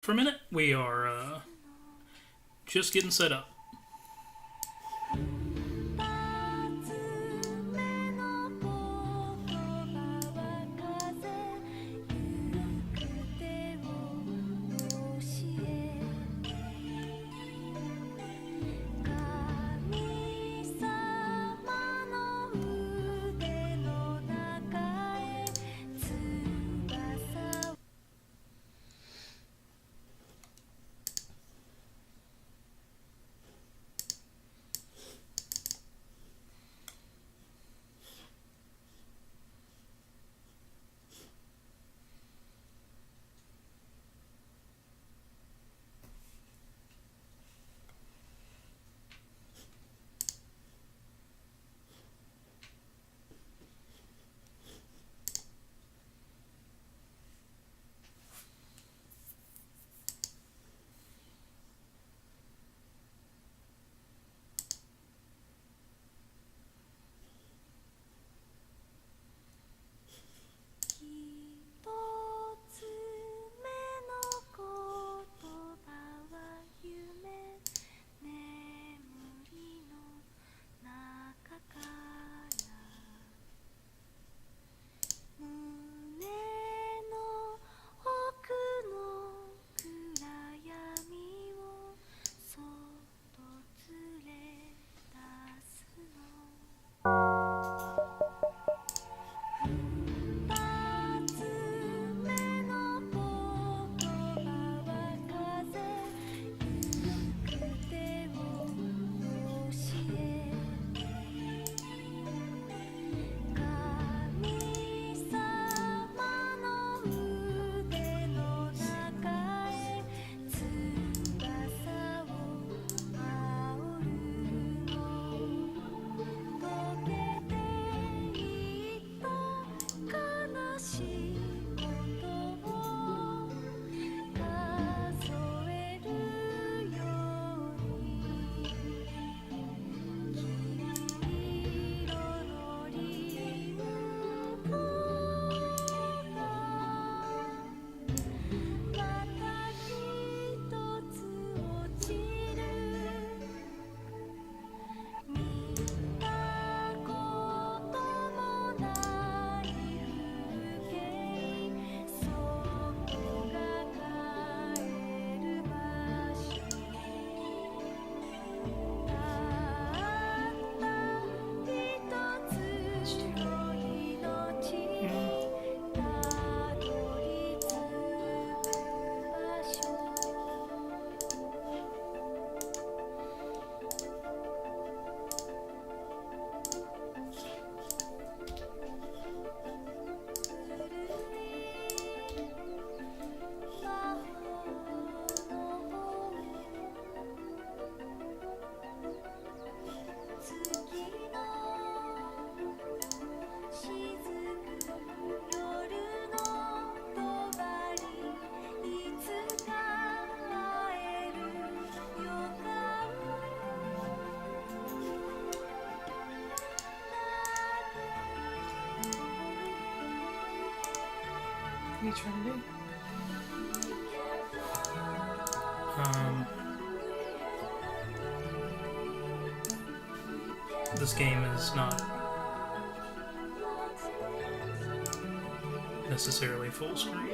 For a minute, we are just getting set up. What are you trying to do? This game is not necessarily full screen.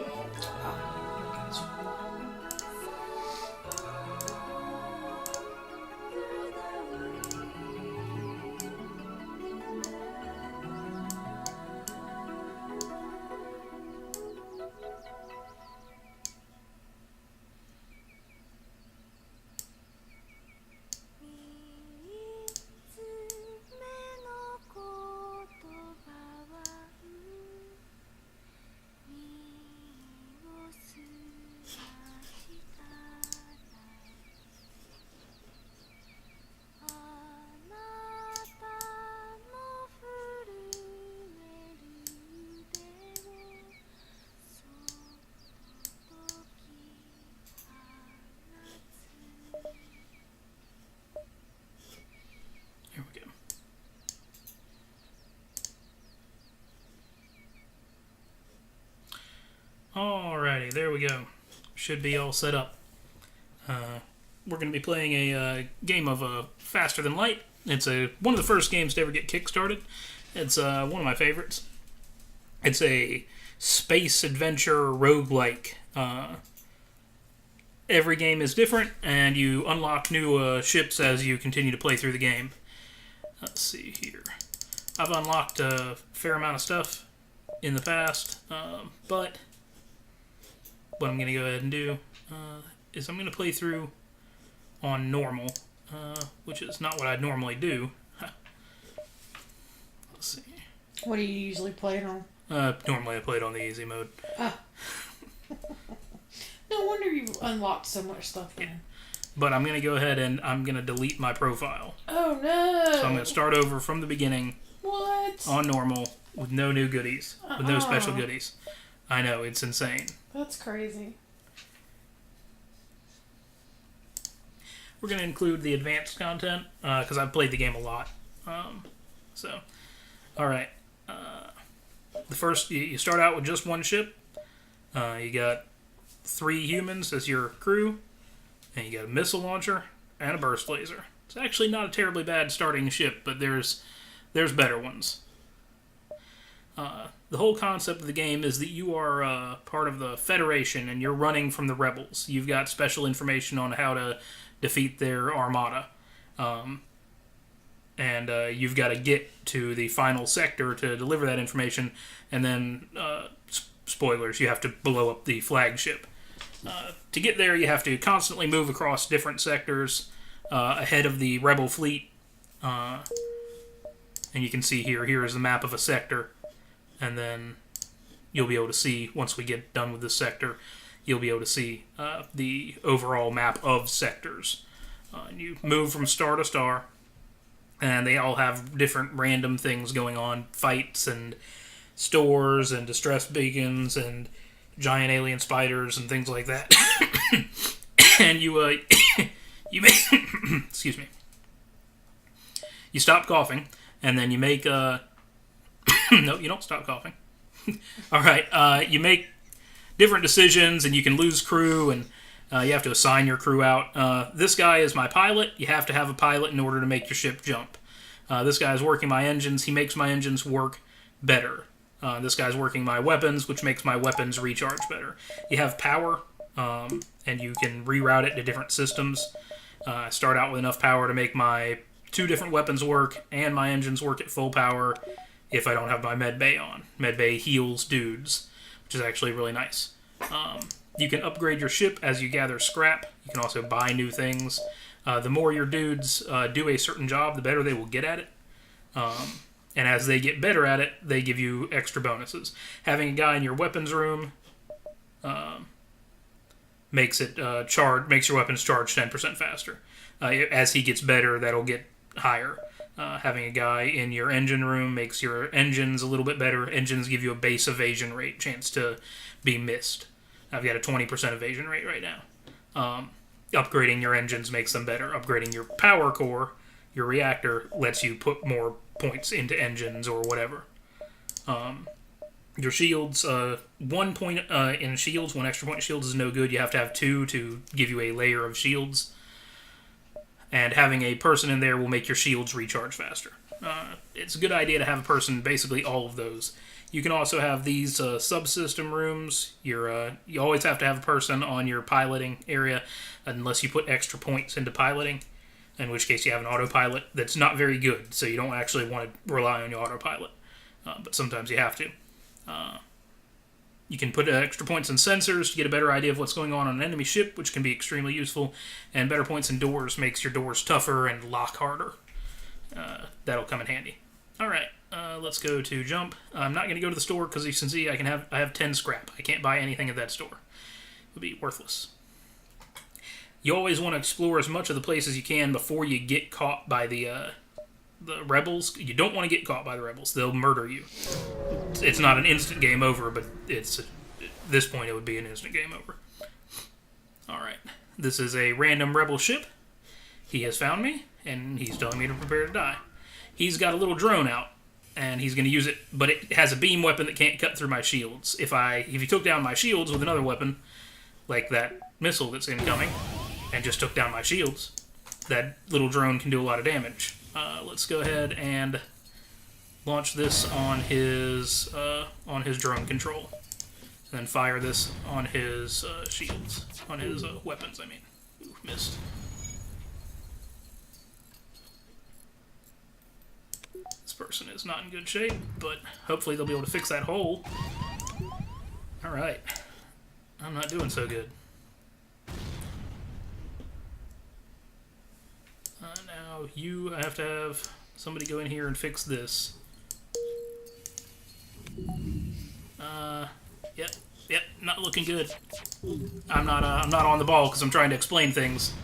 Here we go. Alrighty, there we go. should be all set up. We're going to be playing a game of Faster Than Light. It's one of the first games to ever get kickstarted. It's one of my favorites. It's a space adventure roguelike. Every game is different, and you unlock new ships as you continue to play through the game. Let's see here. I've unlocked a fair amount of stuff in the past, but what I'm going to go ahead and do is I'm going to play through on normal, which is not what I'd normally do. Let's see. What do you usually play it on? Normally I play it on the easy mode. No wonder you unlocked so much stuff then. Yeah. But I'm going to go ahead and I'm going to delete my profile. Oh no! So I'm going to start over from the beginning. What? On normal, with no new goodies. With no special goodies. I know, it's insane. That's crazy. We're going to include the advanced content, because I've played the game a lot. Alright. The first, you start out with just one ship. You got 3 humans as your crew. And you got a missile launcher and a burst laser. It's actually not a terribly bad starting ship, but there's better ones. The whole concept of the game is that you are part of the Federation and you're running from the rebels. You've got special information on how to defeat their armada. And you've got to get to the final sector to deliver that information. And then, spoilers, you have to blow up the flagship. To get there, you have to constantly move across different sectors ahead of the rebel fleet. And you can see here is the map of a sector. And then you'll be able to see, once we get done with this sector, you'll be able to see the overall map of sectors. And you move from star to star, and they all have different random things going on. Fights and stores and distress beacons and giant alien spiders and things like that. And you excuse me. You stop coughing, and then you make no, you don't stop coughing. All right, you make different decisions, and you can lose crew, and you have to assign your crew out. This guy is my pilot. You have to have a pilot in order to make your ship jump. This guy's working my engines. He makes my engines work better. This guy's working my weapons, which makes my weapons recharge better. You have power, and you can reroute it to different systems. I start out with enough power to make my 2 different weapons work, and my engines work at full power if I don't have my med bay on. Med bay heals dudes, which is actually really nice. You can upgrade your ship as you gather scrap. You can also buy new things. The more your dudes do a certain job, the better they will get at it. And as they get better at it, they give you extra bonuses. Having a guy in your weapons room makes your weapons charge 10% faster. As he gets better, that'll get higher. Having a guy in your engine room makes your engines a little bit better. Engines give you a base evasion rate, chance to be missed. I've got a 20% evasion rate right now. Upgrading your engines makes them better. Upgrading your power core, your reactor, lets you put more points into engines or whatever. Your shields, 1 point in shields, 1 extra point in shields is no good. You have to have 2 to give you a layer of shields. And having a person in there will make your shields recharge faster. It's a good idea to have a person, basically all of those. You can also have these subsystem rooms. You always have to have a person on your piloting area, unless you put extra points into piloting, in which case you have an autopilot that's not very good, so you don't actually want to rely on your autopilot. But sometimes you have to. You can put extra points in sensors to get a better idea of what's going on an enemy ship, which can be extremely useful. And better points in doors makes your doors tougher and lock harder. That'll come in handy. Alright, let's go to jump. I'm not going to go to the store because you can see I have 10 scrap. I can't buy anything at that store. It would be worthless. You always want to explore as much of the place as you can before you get caught by the rebels. You don't want to get caught by the rebels. They'll murder you. It's not an instant game over, but at this point it would be an instant game over. Alright. This is a random rebel ship. He has found me, and he's telling me to prepare to die. He's got a little drone out, and he's going to use it, but it has a beam weapon that can't cut through my shields. If he took down my shields with another weapon, like that missile that's incoming, and just took down my shields. That little drone can do a lot of damage. Let's go ahead and launch this on his drone control, and then fire this on his shields, on his weapons. I mean, ooh, missed. This person is not in good shape, but hopefully they'll be able to fix that hole. All right, I'm not doing so good. Now you have to have somebody go in here and fix this. Yep, not looking good. I'm not on the ball because I'm trying to explain things.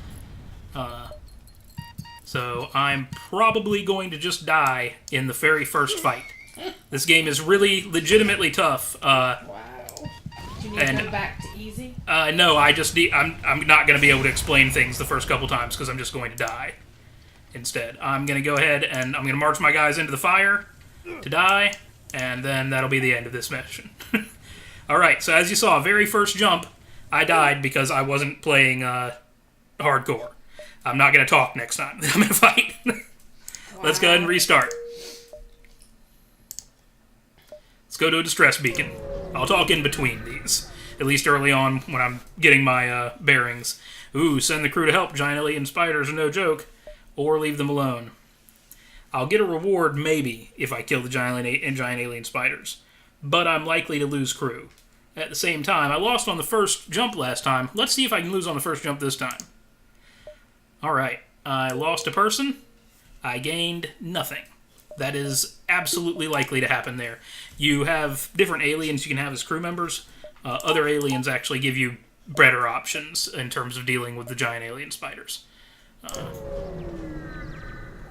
So I'm probably going to just die in the very first fight. This game is really legitimately tough. Wow. Do you need to go back to easy? No, I'm not going to be able to explain things the first couple times because I'm just going to die. Instead, I'm going to go ahead and I'm going to march my guys into the fire to die, and then that'll be the end of this mission. Alright, so as you saw, very first jump, I died because I wasn't playing hardcore. I'm not going to talk next time. I'm going to fight. Let's go ahead and restart. Let's go to a distress beacon. I'll talk in between these, at least early on when I'm getting my bearings. Ooh, send the crew to help. Giant alien spiders are no joke. Or leave them alone. I'll get a reward, maybe, if I kill the giant alien spiders. But I'm likely to lose crew. At the same time, I lost on the first jump last time. Let's see if I can lose on the first jump this time. Alright, I lost a person. I gained nothing. That is absolutely likely to happen there. You have different aliens you can have as crew members. Other aliens actually give you better options in terms of dealing with the giant alien spiders.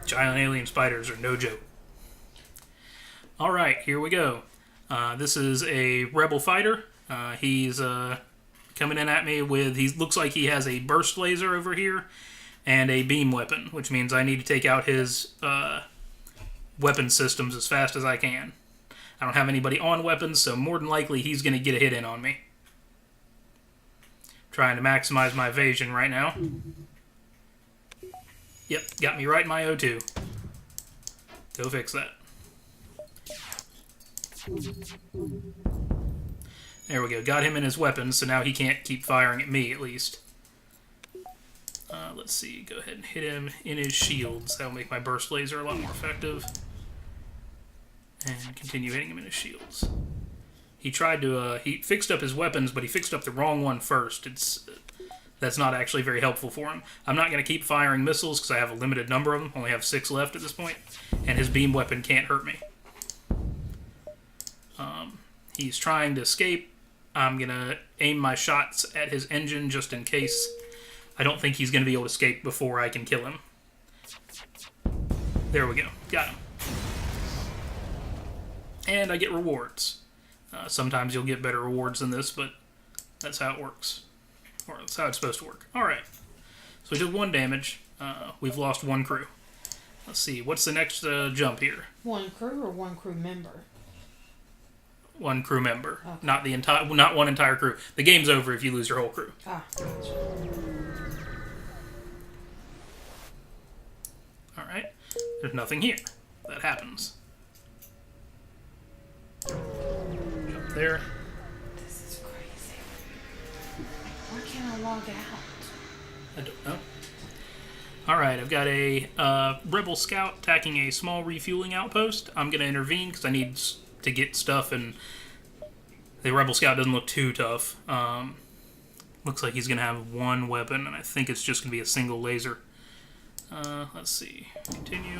Giant alien spiders are no joke. Alright, here we go. This is a rebel fighter. He's coming in at me with... He looks like he has a burst laser over here and a beam weapon, which means I need to take out his weapon systems as fast as I can. I don't have anybody on weapons, so more than likely he's going to get a hit in on me. Trying to maximize my evasion right now. Yep, got me right in my O2. Go fix that. There we go. Got him in his weapons, so now he can't keep firing at me, at least. Let's see. Go ahead and hit him in his shields. That'll make my burst laser a lot more effective. And continue hitting him in his shields. He tried to... he fixed up his weapons, but he fixed up the wrong one first. That's not actually very helpful for him. I'm not going to keep firing missiles because I have a limited number of them. Only have 6 left at this point. And his beam weapon can't hurt me. He's trying to escape. I'm going to aim my shots at his engine just in case. I don't think he's going to be able to escape before I can kill him. There we go. Got him. And I get rewards. Sometimes you'll get better rewards than this, but that's how it works. Or that's how it's supposed to work. Alright. So we did 1 damage. We've lost 1 crew. Let's see. What's the next jump here? 1 crew or 1 crew member? 1 crew member. Okay. Not 1 entire crew. The game's over if you lose your whole crew. Ah, gotcha. Alright. There's nothing here. That happens. Jump there. This is crazy. Why can't I log out? I don't know. Alright, I've got a rebel scout attacking a small refueling outpost. I'm going to intervene because I need to get stuff, and the rebel scout doesn't look too tough. Looks like he's going to have 1 weapon, and I think it's just going to be a single laser. Let's see. Continue.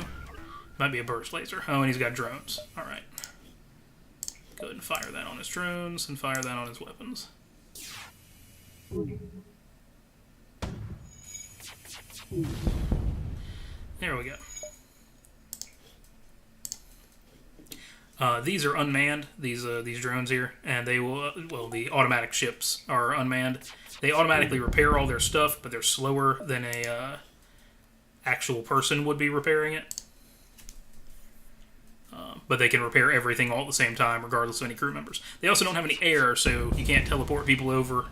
Might be a burst laser. Oh, and he's got drones. Alright. Go ahead and fire that on his drones, and fire that on his weapons. There we go. These are unmanned, these drones here, and they will, well, the automatic ships are unmanned. They automatically repair all their stuff, but they're slower than a actual person would be repairing it. But they can repair everything all at the same time, regardless of any crew members. They also don't have any air, so you can't teleport people over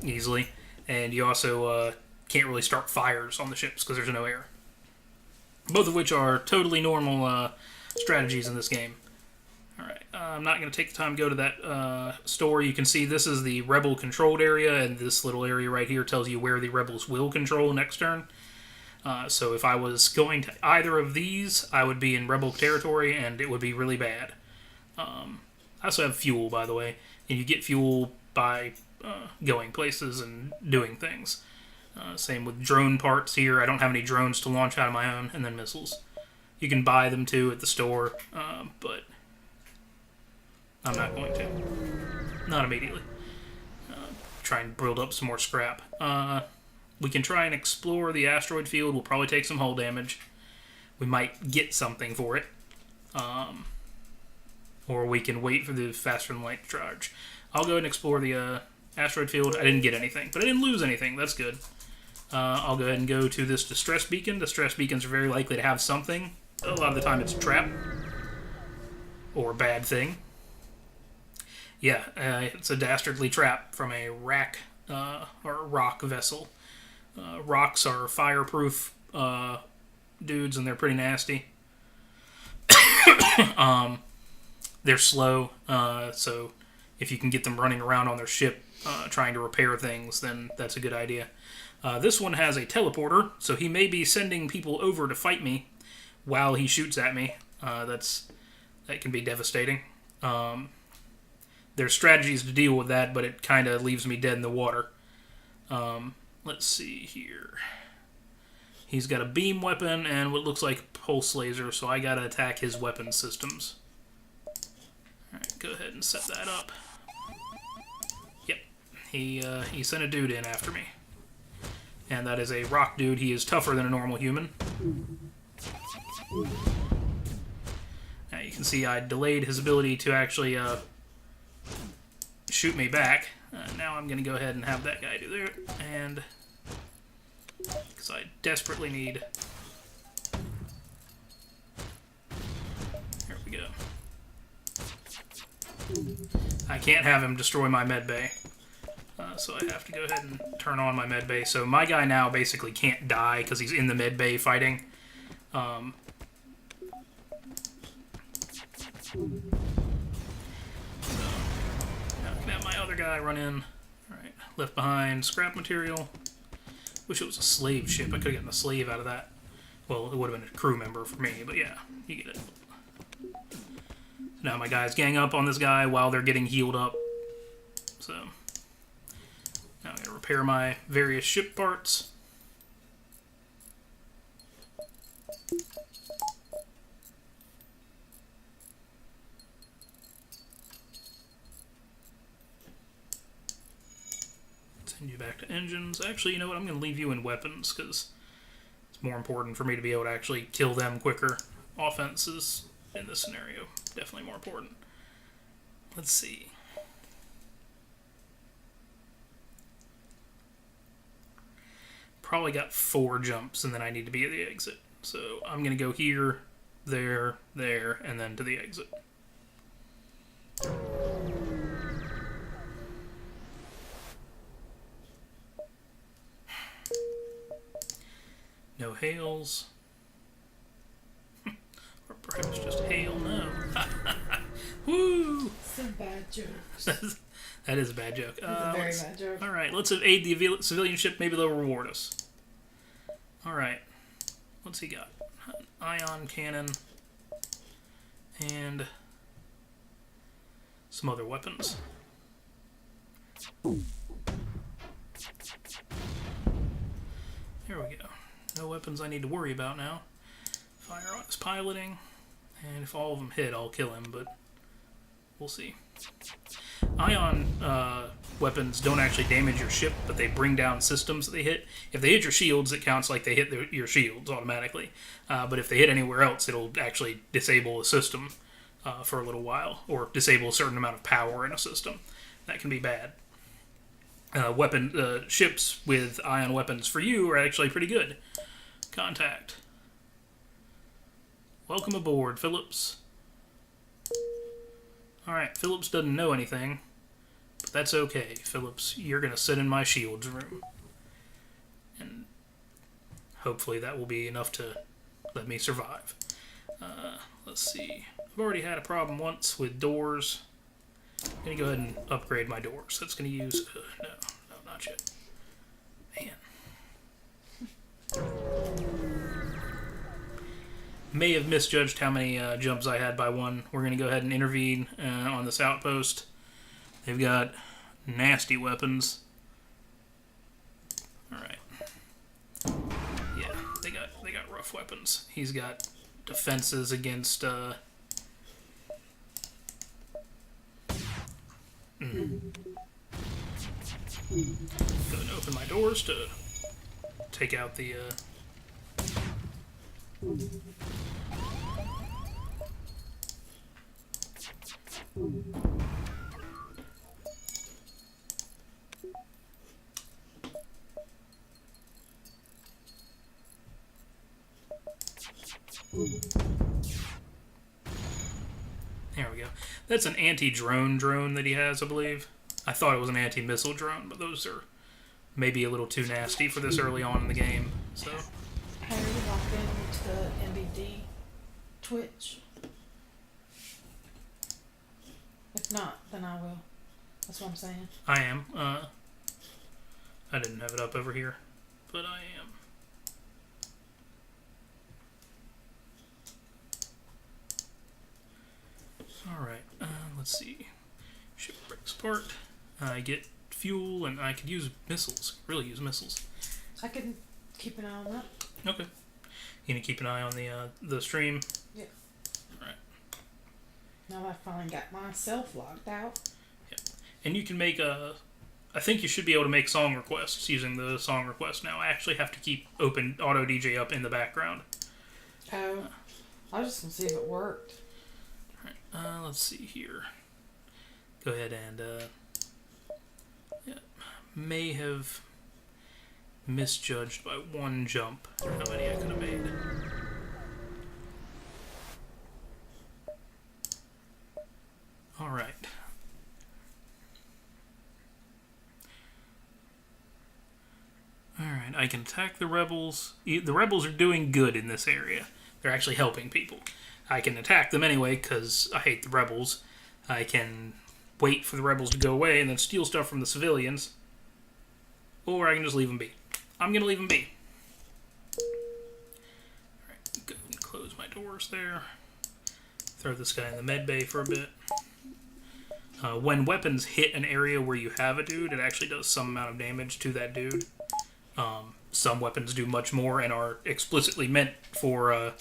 easily, and you also can't really start fires on the ships because there's no air. Both of which are totally normal strategies in this game. Alright, I'm not going to take the time to go to that store. You can see this is the Rebel controlled area, and this little area right here tells you where the Rebels will control next turn. So if I was going to either of these, I would be in Rebel territory, and it would be really bad. I also have fuel, by the way, and you get fuel by going places and doing things. Same with drone parts here. I don't have any drones to launch out of my own, and then missiles. You can buy them too at the store, but I'm not going to. Not immediately. Try and build up some more scrap. We can try and explore the asteroid field. We'll probably take some hull damage. We might get something for it. Or we can wait for the faster than light charge. I'll go ahead and explore the asteroid field. I didn't get anything, but I didn't lose anything. That's good. I'll go ahead and go to this distress beacon. Distress beacons are very likely to have something. A lot of the time it's a trap. Or a bad thing. Yeah, it's a dastardly trap from a rack or rock vessel. Rocks are fireproof dudes, and they're pretty nasty. They're slow, so if you can get them running around on their ship trying to repair things, then that's a good idea. This one has a teleporter, so he may be sending people over to fight me while he shoots at me. That can be devastating. There's strategies to deal with that, but it kind of leaves me dead in the water. Let's see here. He's got a beam weapon and what looks like a pulse laser, so I gotta attack his weapon systems. Alright, go ahead and set that up. Yep, he sent a dude in after me. And that is a rock dude. He is tougher than a normal human. Now you can see I delayed his ability to actually shoot me back. Now I'm going to go ahead and have that guy do that. And because I desperately need... There we go. I can't have him destroy my med bay. So I have to go ahead and turn on my med bay. So my guy now basically can't die because he's in the med bay fighting. So now I can have my other guy run in. Alright, left behind scrap material. Wish it was a slave ship. I could have gotten a slave out of that. Well, it would have been a crew member for me, but yeah, you get it. Now my guys gang up on this guy while they're getting healed up. So now I'm going to repair my various ship parts. Send you back to engines. Actually, you know what? I'm going to leave you in weapons because it's more important for me to be able to actually kill them quicker. Offense is, in this scenario, definitely more important. Let's see. Probably got 4 jumps, and then I need to be at the exit. So I'm going to go here, there, and then to the exit. No hails. Or perhaps just hail, no. Woo! Some bad jokes. That is a bad joke. That's a very bad joke. Alright, let's aid the civilian ship. Maybe they'll reward us. Alright. What's he got? An ion cannon. And some other weapons. There we go. No weapons I need to worry about now. Fire on his piloting. And if all of them hit, I'll kill him, but we'll see. Ion weapons don't actually damage your ship, but they bring down systems that they hit. If they hit your shields, it counts like they hit your shields automatically. But if they hit anywhere else, it'll actually disable a system for a little while, or disable a certain amount of power in a system. That can be bad. Ships with ion weapons for you are actually pretty good. Contact. Welcome aboard, Phillips. Alright, Phillips doesn't know anything. But that's okay, Phillips. You're going to sit in my shields room. And hopefully that will be enough to let me survive. Let's see. I've already had a problem once with doors. I'm going to go ahead and upgrade my doors. That's going to use... no, not yet. Man. May have misjudged how many jumps I had by one. We're going to go ahead and intervene on this outpost. They've got nasty weapons. Alright. Yeah, they got rough weapons. He's got defenses against Go and open my doors to take out the There we go. That's an anti-drone drone that he has, I believe. I thought it was an anti-missile drone, but those are maybe a little too nasty for this early on in the game. So, Harry, log into the MBD Twitch. If not, then I will. That's what I'm saying. I am. I didn't have it up over here, but I am. Alright, let's see. Ship breaks apart. I get fuel, and I could use missiles. Really use missiles. I can keep an eye on that. Okay. You need to keep an eye on the stream? Yeah. Alright. Now I finally got myself logged out. Yeah. And you can make a... I think you should be able to make song requests using the song request now. I actually have to keep open auto DJ up in the background. Oh. I was just going to see if it worked. Alright, let's see here. Go ahead and, yeah, may have misjudged by one jump how many I could have made. Alright. Alright, I can attack the rebels. The rebels are doing good in this area. They're actually helping people. I can attack them anyway because I hate the rebels. I can wait for the rebels to go away and then steal stuff from the civilians. Or I can just leave them be. I'm going to leave them be. Alright, go and close my doors there. Throw this guy in the med bay for a bit. When weapons hit an area where you have a dude, it actually does some amount of damage to that dude. Some weapons do much more and are explicitly meant for...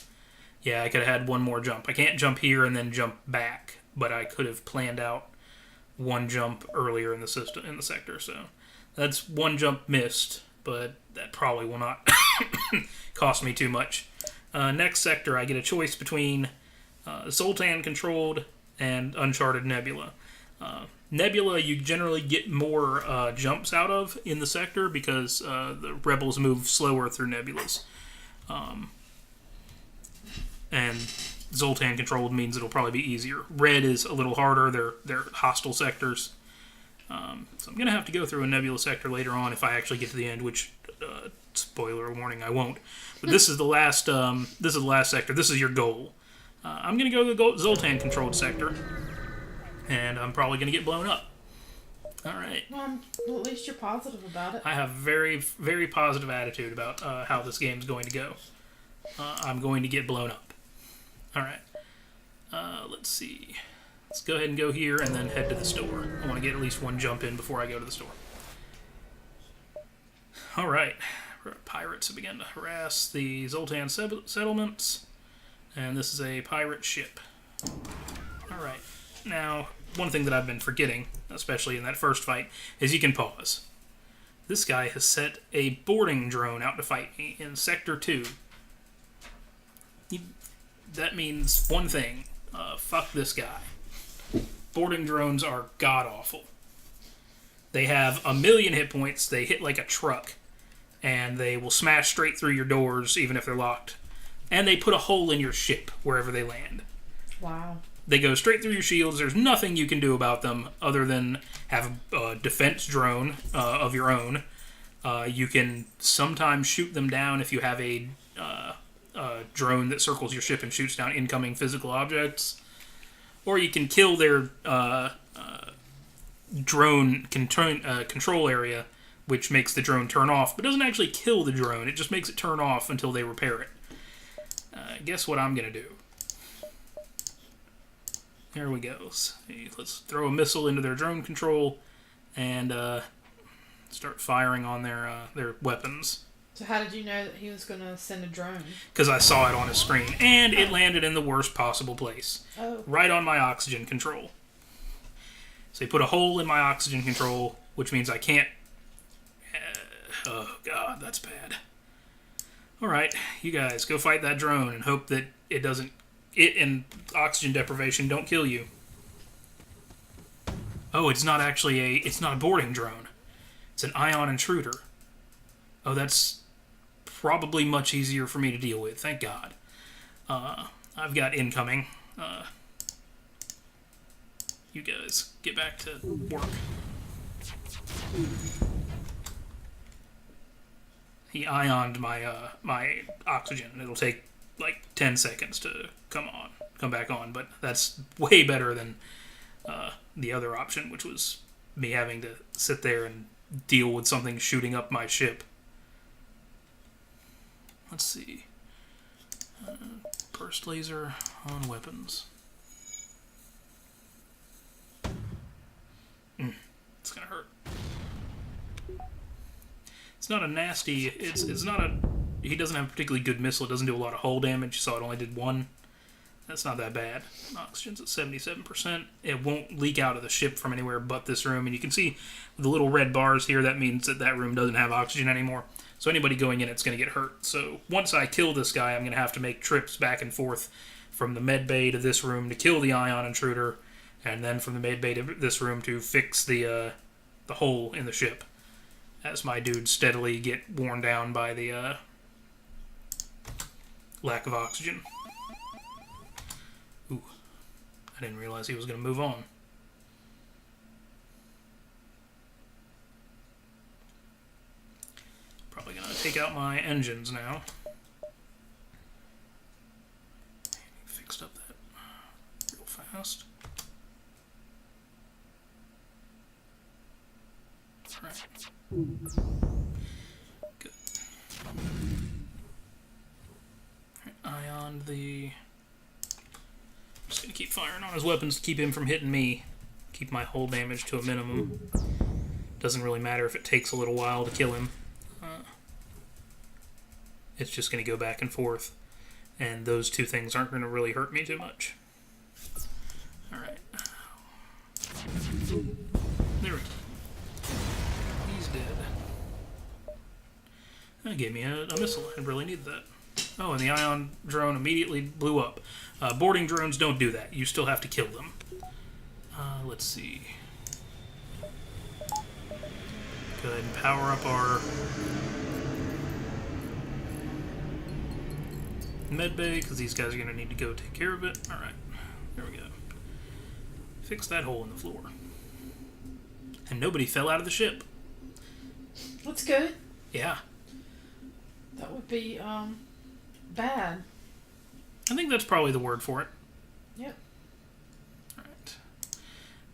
yeah, I could have had one more jump. I can't jump here and then jump back, but I could have planned out one jump earlier in the system, in the sector. So that's one jump missed, but that probably will not cost me too much. Next sector, I get a choice between Zoltan-controlled and Uncharted Nebula. Nebula, you generally get more jumps out of in the sector because the rebels move slower through nebulas. And Zoltan controlled means it'll probably be easier. Red is a little harder. They're hostile sectors. So I'm gonna have to go through a nebula sector later on if I actually get to the end. Which, spoiler warning, I won't. But this is the last. This is the last sector. This is your goal. I'm gonna go to the Zoltan controlled sector, and I'm probably gonna get blown up. All right. Well, at least you're positive about it. I have very, very positive attitude about how this game's going to go. I'm going to get blown up. Alright. Let's see. Let's go ahead and go here and then head to the store. I want to get at least one jump in before I go to the store. Alright. Pirates have begun to harass the Zoltan settlements. And this is a pirate ship. Alright. Now, one thing that I've been forgetting, especially in that first fight, is you can pause. This guy has set a boarding drone out to fight me in Sector 2. That means one thing. Fuck this guy. Boarding drones are god-awful. They have 1,000,000 hit points, they hit like a truck, and they will smash straight through your doors even if they're locked. And they put a hole in your ship wherever they land. Wow. They go straight through your shields. There's nothing you can do about them other than have a defense drone of your own. You can sometimes shoot them down if you have a drone that circles your ship and shoots down incoming physical objects. Or you can kill their drone control area, which makes the drone turn off, but doesn't actually kill the drone. It just makes it turn off until they repair it. Guess what I'm going to do? There we go. Let's throw a missile into their drone control and start firing on their weapons. So how did you know that he was going to send a drone? Because I saw it on his screen, and it landed in the worst possible place. Oh. Right on my oxygen control. So he put a hole in my oxygen control, which means I can't... oh, God, that's bad. Alright, you guys, go fight that drone and hope that it doesn't... It and oxygen deprivation don't kill you. Oh, it's not actually it's not a boarding drone. It's an ion intruder. Oh, that's probably much easier for me to deal with. Thank God. I've got incoming. You guys, get back to work. He ioned my oxygen. It'll take like 10 seconds to come back on, but that's way better than the other option, which was me having to sit there and deal with something shooting up my ship. Let's see. Burst laser on weapons. It's gonna hurt. It's not a nasty... It's not a... He doesn't have a particularly good missile. It doesn't do a lot of hull damage. You saw it only did 1. That's not that bad. Oxygen's at 77%. It won't leak out of the ship from anywhere but this room. And you can see the little red bars here. That means that room doesn't have oxygen anymore. So anybody going in it's going to get hurt. So once I kill this guy, I'm going to have to make trips back and forth from the med bay to this room to kill the ion intruder. And then from the med bay to this room to fix the hole in the ship. As my dudes steadily get worn down by the lack of oxygen. Ooh, I didn't realize he was going to move on. Probably going to take out my engines now. Fixed up that real fast. Alright. Good. Ion the... I'm just going to keep firing on his weapons to keep him from hitting me. Keep my hull damage to a minimum. Doesn't really matter if it takes a little while to kill him. It's just going to go back and forth. And those two things aren't going to really hurt me too much. Alright. There we go. He's dead. That gave me a missile. I really needed that. Oh, and the ion drone immediately blew up. Boarding drones don't do that. You still have to kill them. Let's see. Go ahead and power up our med bay, because these guys are going to need to go take care of it. Alright, there we go. Fix that hole in the floor. And nobody fell out of the ship. That's good. Yeah. That would be, bad. I think that's probably the word for it. Yep. Alright.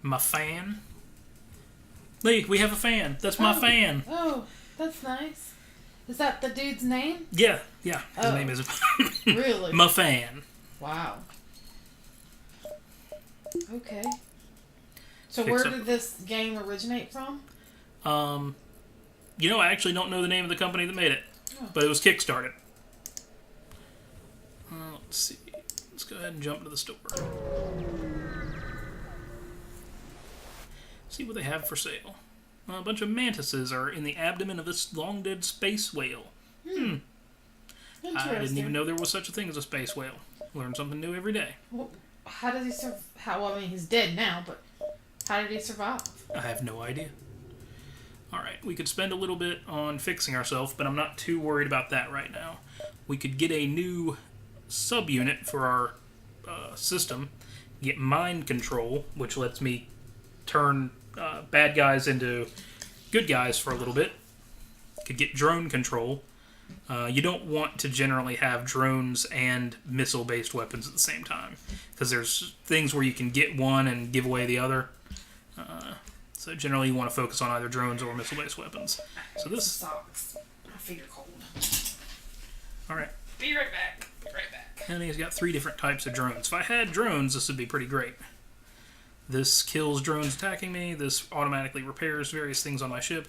My fan. Lee, we have a fan. That's my fan. Oh, that's nice. Is that the dude's name? Yeah. His name is... Really? My fan. Wow. Okay. So where did this game originate from? You know, I actually don't know the name of the company that made it. Oh. But it was Kickstarted. Let's see. Let's go ahead and jump to the store. See what they have for sale. A bunch of mantises are in the abdomen of this long-dead space whale. I didn't even know there was such a thing as a space whale. Learn something new every day. Well, how did he survive? Well, I mean, he's dead now, but how did he survive? I have no idea. Alright, we could spend a little bit on fixing ourselves, but I'm not too worried about that right now. We could get a new subunit for our system, Get mind control, which lets me turn bad guys into good guys for a little bit. Could get drone control. You don't want to generally have drones and missile-based weapons at the same time, because there's things where you can get one and give away the other. So generally you want to focus on either drones or missile-based weapons. So this socks. My feet are cold. Alright. Be right back. Be right back. And he's got 3 different types of drones. If I had drones, this would be pretty great. This kills drones attacking me. This automatically repairs various things on my ship.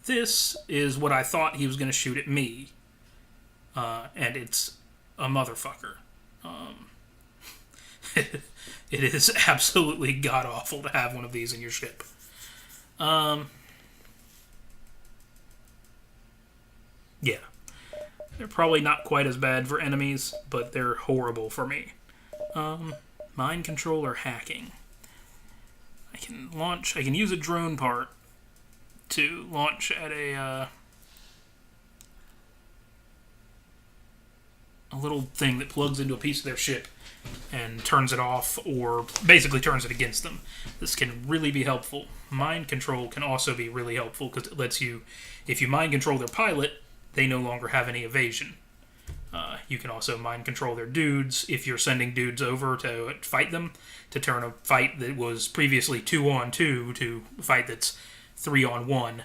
This is what I thought he was going to shoot at me. And it's a motherfucker. It is absolutely god-awful to have one of these in your ship. Yeah. They're probably not quite as bad for enemies, but they're horrible for me. Mind control or hacking. I can use a drone part to launch at a little thing that plugs into a piece of their ship and turns it off, or basically turns it against them. This can really be helpful. Mind control can also be really helpful because it lets you, if you mind control their pilot, they no longer have any evasion. You can also mind control their dudes if you're sending dudes over to fight them, to turn a fight that was previously 2-on-2 to a fight that's 3-on-1.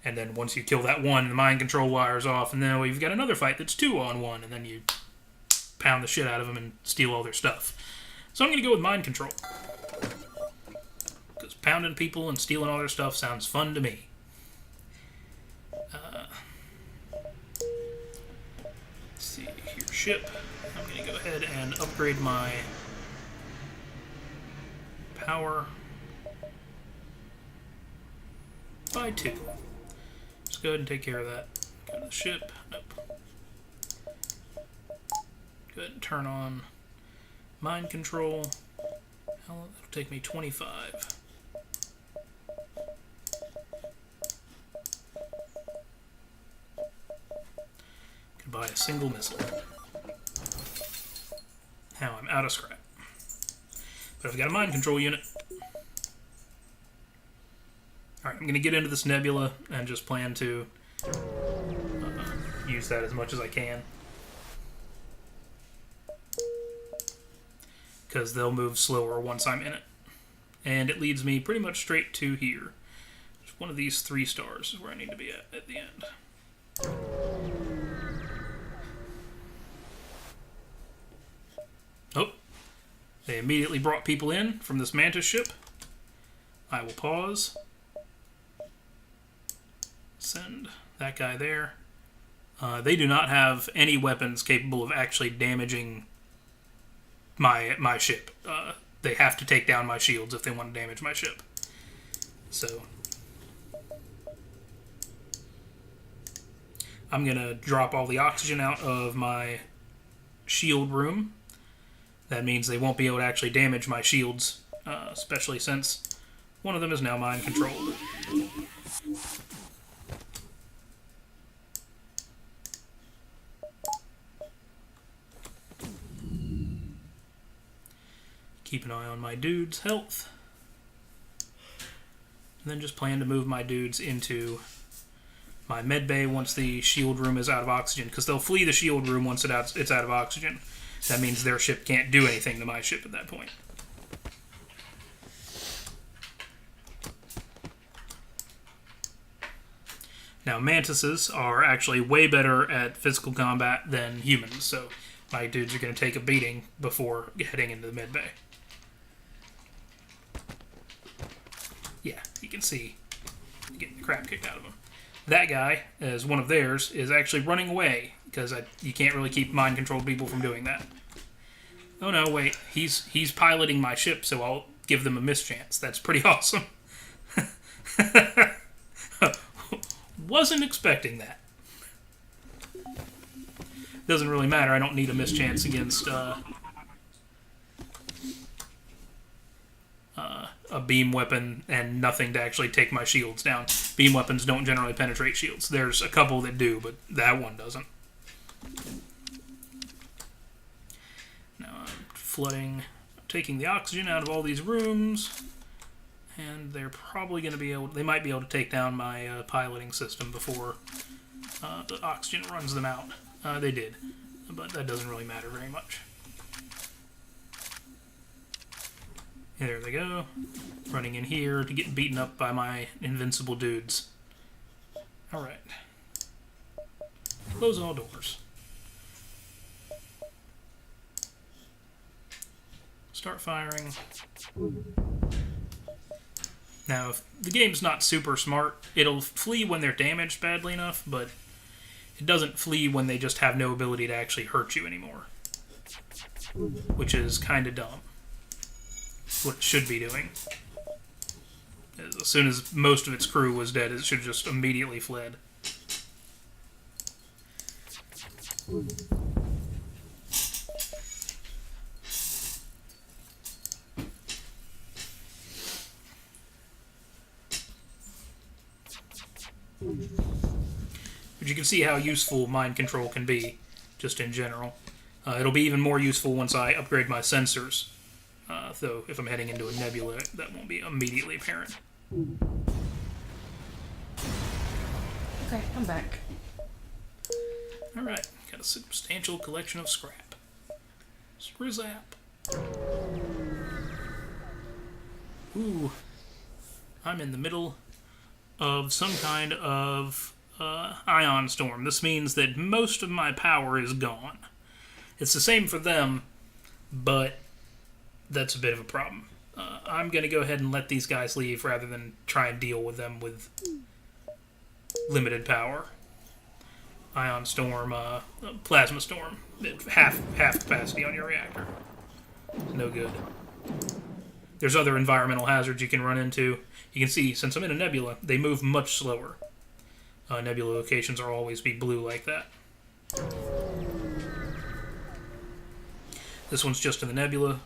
And then once you kill that one, the mind control wires off, and then you've got another fight that's 2-on-1, and then you pound the shit out of them and steal all their stuff. So I'm going to go with mind control. Because pounding people and stealing all their stuff sounds fun to me. Let's see, here's ship. I'm going to go ahead and upgrade my power by 2. Let's go ahead and take care of that. Go to the ship. Nope. Go ahead and turn on mind control. That'll take me 25. Could buy a single missile. Now I'm out of scrap. But I've got a mind control unit. Alright, I'm going to get into this nebula and just plan to use that as much as I can. Because they'll move slower once I'm in it. And it leads me pretty much straight to here. Just one of these 3 stars is where I need to be at the end. Oh. They immediately brought people in from this Mantis ship. I will pause. Send that guy there. They do not have any weapons capable of actually damaging my ship. They have to take down my shields if they want to damage my ship. So I'm going to drop all the oxygen out of my shield room. That means they won't be able to actually damage my shields, especially since one of them is now mind controlled. Keep an eye on my dude's health. And then just plan to move my dudes into my med bay once the shield room is out of oxygen, because they'll flee the shield room once it's out of oxygen. That means their ship can't do anything to my ship at that point. Now, mantises are actually way better at physical combat than humans, so my dudes are going to take a beating before heading into the med bay. Yeah, you can see getting the crap kicked out of him. That guy, as one of theirs, is actually running away, because you can't really keep mind-controlled people from doing that. Oh no, wait, he's piloting my ship, so I'll give them a mischance. That's pretty awesome. Wasn't expecting that. Doesn't really matter, I don't need a mischance against a beam weapon and nothing to actually take my shields down. Beam weapons don't generally penetrate shields. There's a couple that do, but that one doesn't. Now I'm flooding taking the oxygen out of all these rooms. And they're probably going to be able... They might be able to take down my piloting system before the oxygen runs them out. They did. But that doesn't really matter very much. There they go. Running in here to get beaten up by my invincible dudes. Alright. Close all doors. Start firing. Now, if the game's not super smart, it'll flee when they're damaged badly enough, but it doesn't flee when they just have no ability to actually hurt you anymore. Which is kind of dumb. What it should be doing. As soon as most of its crew was dead, it should have just immediately fled. But you can see how useful mind control can be, just in general. It'll be even more useful once I upgrade my sensors. Though, if I'm heading into a nebula, that won't be immediately apparent. Okay, I'm back. Alright, got a substantial collection of scrap. Scrizap. Ooh. I'm in the middle of some kind of ion storm. This means that most of my power is gone. It's the same for them, but that's a bit of a problem. I'm going to go ahead and let these guys leave rather than try and deal with them with limited power. Ion storm, plasma storm. Half capacity on your reactor. No good. There's other environmental hazards you can run into. You can see, since I'm in a nebula, they move much slower. Nebula locations will always be blue like that. This one's just in the nebula.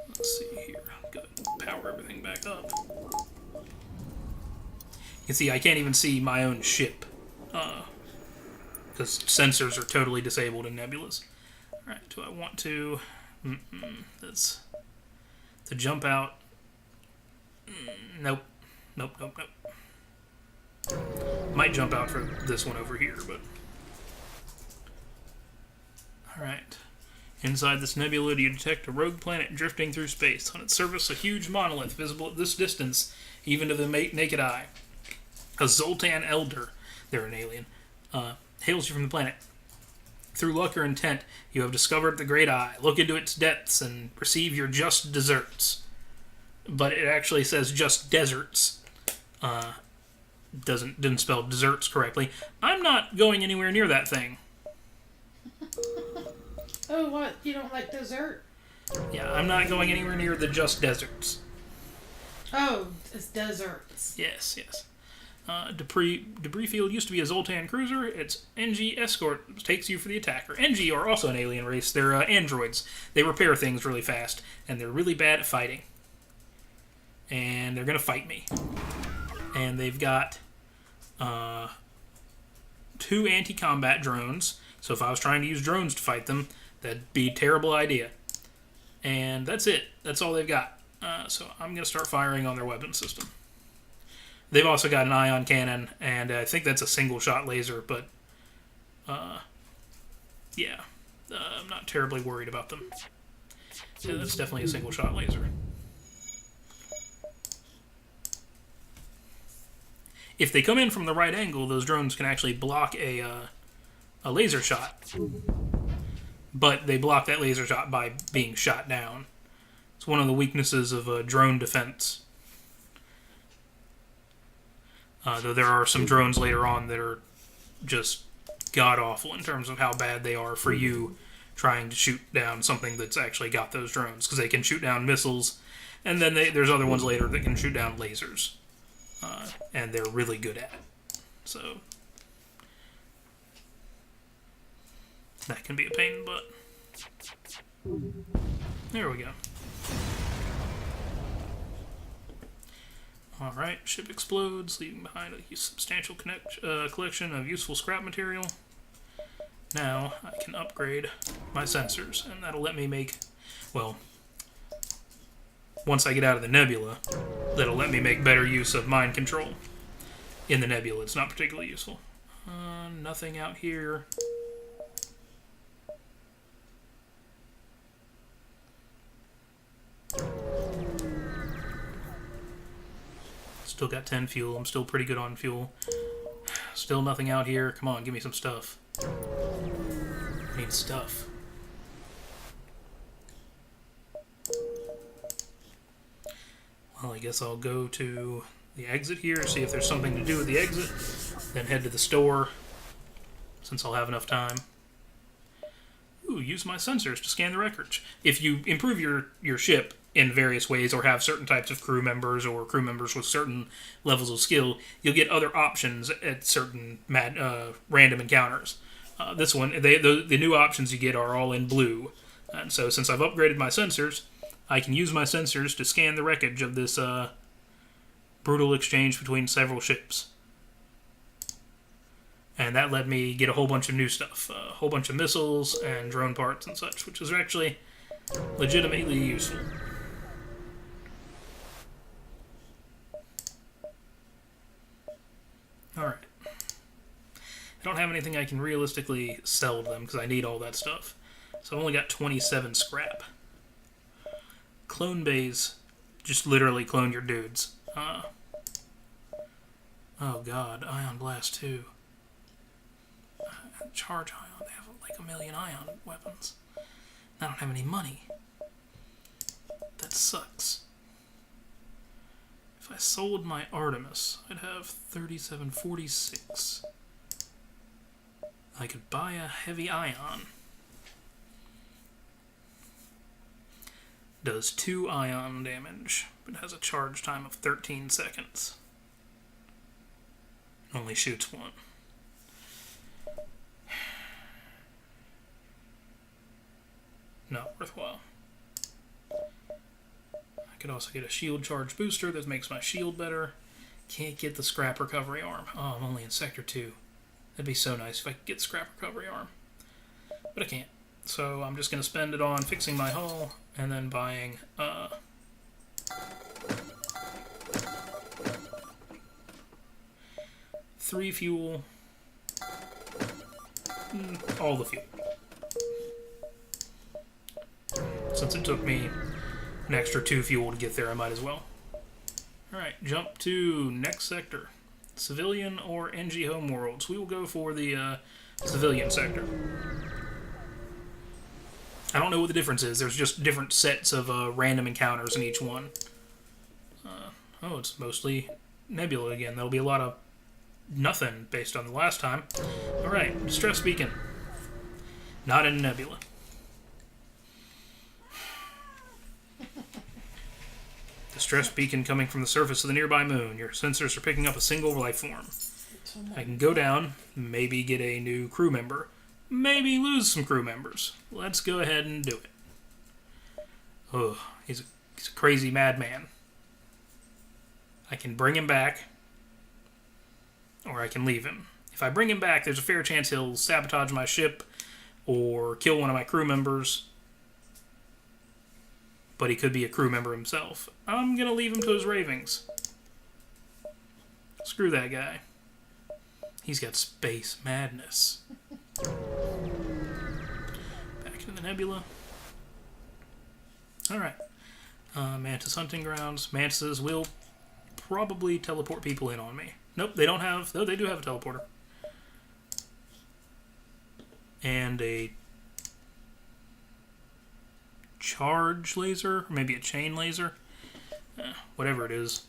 Let's see here. Gotta power everything back up. You can see I can't even see my own ship. Because sensors are totally disabled in nebulas. Alright, do I want to... That's... To jump out... Nope. Nope. Might jump out for this one over here, but... Alright. Inside this nebula, you detect a rogue planet drifting through space. On its surface, a huge monolith visible at this distance, even to the naked eye. A Zoltan Elder, they're an alien, hails you from the planet. Through luck or intent, you have discovered the Great Eye. Look into its depths and receive your just deserts. But it actually says just deserts. Didn't spell desserts correctly. I'm not going anywhere near that thing. Oh, what? You don't like dessert? Yeah, I'm not going anywhere near the just deserts. Oh, it's deserts. Yes. Debris field used to be a Zoltan cruiser. Its NG escort takes you for the attacker. NG are also an alien race. They're androids. They repair things really fast, and they're really bad at fighting. And they're going to fight me. And they've got 2 anti-combat drones. So if I was trying to use drones to fight them, that'd be a terrible idea. And that's it. That's all they've got. So I'm going to start firing on their weapon system. They've also got an ion cannon, and I think that's a single-shot laser, but yeah. I'm not terribly worried about them. Yeah, that's definitely a single-shot laser. If they come in from the right angle, those drones can actually block a laser shot. But they block that laser shot by being shot down. It's one of the weaknesses of drone defense. Though there are some drones later on that are just god-awful in terms of how bad they are for you trying to shoot down something that's actually got those drones. Because they can shoot down missiles, and then there's other ones later that can shoot down lasers. And they're really good at it. So that can be a pain in the butt. There we go. Alright, ship explodes, leaving behind a substantial collection of useful scrap material. Now I can upgrade my sensors, and that'll let me make, well, once I get out of the nebula, that'll let me make better use of mind control. In the nebula, it's not particularly useful. Nothing out here. Still got 10 fuel. I'm still pretty good on fuel. Still nothing out here. Come on, give me some stuff. I need stuff. Well, I guess I'll go to the exit here, see if there's something to do with the exit, then head to the store, since I'll have enough time. Ooh, use my sensors to scan the wreckage. If you improve your ship in various ways, or have certain types of crew members, or crew members with certain levels of skill, you'll get other options at certain random encounters. This one, the new options you get are all in blue. And so since I've upgraded my sensors, I can use my sensors to scan the wreckage of this brutal exchange between several ships. And that let me get a whole bunch of new stuff. A whole bunch of missiles and drone parts and such, which is actually legitimately useful. Alright. I don't have anything I can realistically sell to them because I need all that stuff. So I've only got 27 scrap. Clone bays, just literally clone your dudes. Oh god, Ion Blast 2. Charge Ion, they have like 1 million Ion weapons. I don't have any money. That sucks. If I sold my Artemis, I'd have 3746. I could buy a heavy Ion. Does 2 ion damage, but has a charge time of 13 seconds. Only shoots 1. Not worthwhile. I could also get a shield charge booster that makes my shield better. Can't get the scrap recovery arm. Oh, I'm only in Sector 2. That'd be so nice if I could get scrap recovery arm. But I can't. So I'm just going to spend it on fixing my hull and then buying 3 fuel. All the fuel. Since it took me an extra 2 fuel to get there, I might as well. Alright, jump to next sector. Civilian or NG homeworlds. We will go for the civilian sector. I don't know what the difference is. There's just different sets of random encounters in each one. Oh, it's mostly Nebula again. There'll be a lot of nothing based on the last time. Alright, distress beacon. Not in Nebula. Distress beacon coming from the surface of the nearby moon. Your sensors are picking up a single life form. I can go down, maybe get a new crew member. Maybe lose some crew members. Let's go ahead and do it. Oh, he's a crazy madman. I can bring him back, or I can leave him. If I bring him back, there's a fair chance he'll sabotage my ship or kill one of my crew members. But he could be a crew member himself. I'm going to leave him to his ravings. Screw that guy. He's got space madness. Back into the nebula. Alright. Mantis hunting grounds. Mantises will probably teleport people in on me. Nope, they don't have... No, they do have a teleporter. And a charge laser, or maybe a chain laser. Whatever it is.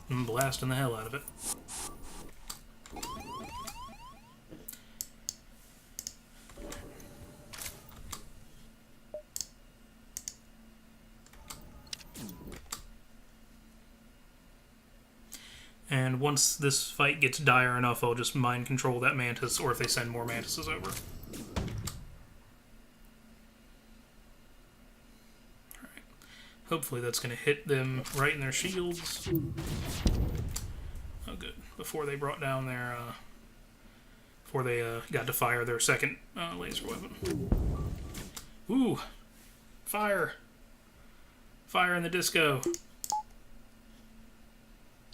I'm blasting the hell out of it. And once this fight gets dire enough, I'll just mind control that mantis, or if they send more mantises over. Alright. Hopefully that's going to hit them right in their shields. Oh, good. Before they brought down their before they got to fire their second laser weapon. Ooh, fire! Fire in the disco.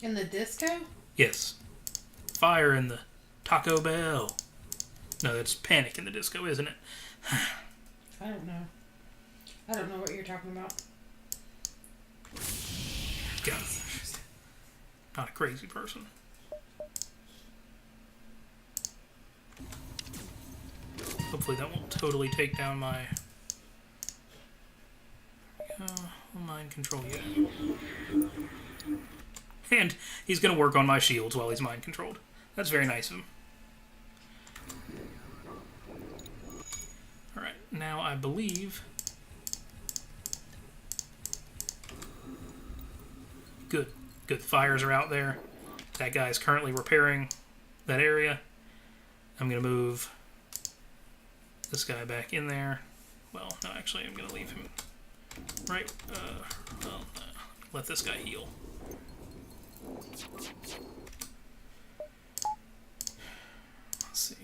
In the disco? Yes, fire in the Taco Bell. No, that's Panic in the Disco, isn't it? I don't know. I don't know what you're talking about. God, not a crazy person. Hopefully that won't totally take down my mind control yet. And he's going to work on my shields while he's mind controlled. That's very nice of him. Alright, now I believe... Good. Good. Fires are out there. That guy is currently repairing that area. I'm going to move this guy back in there. Well, no, actually, I'm going to leave him right. Let this guy heal. Let's see.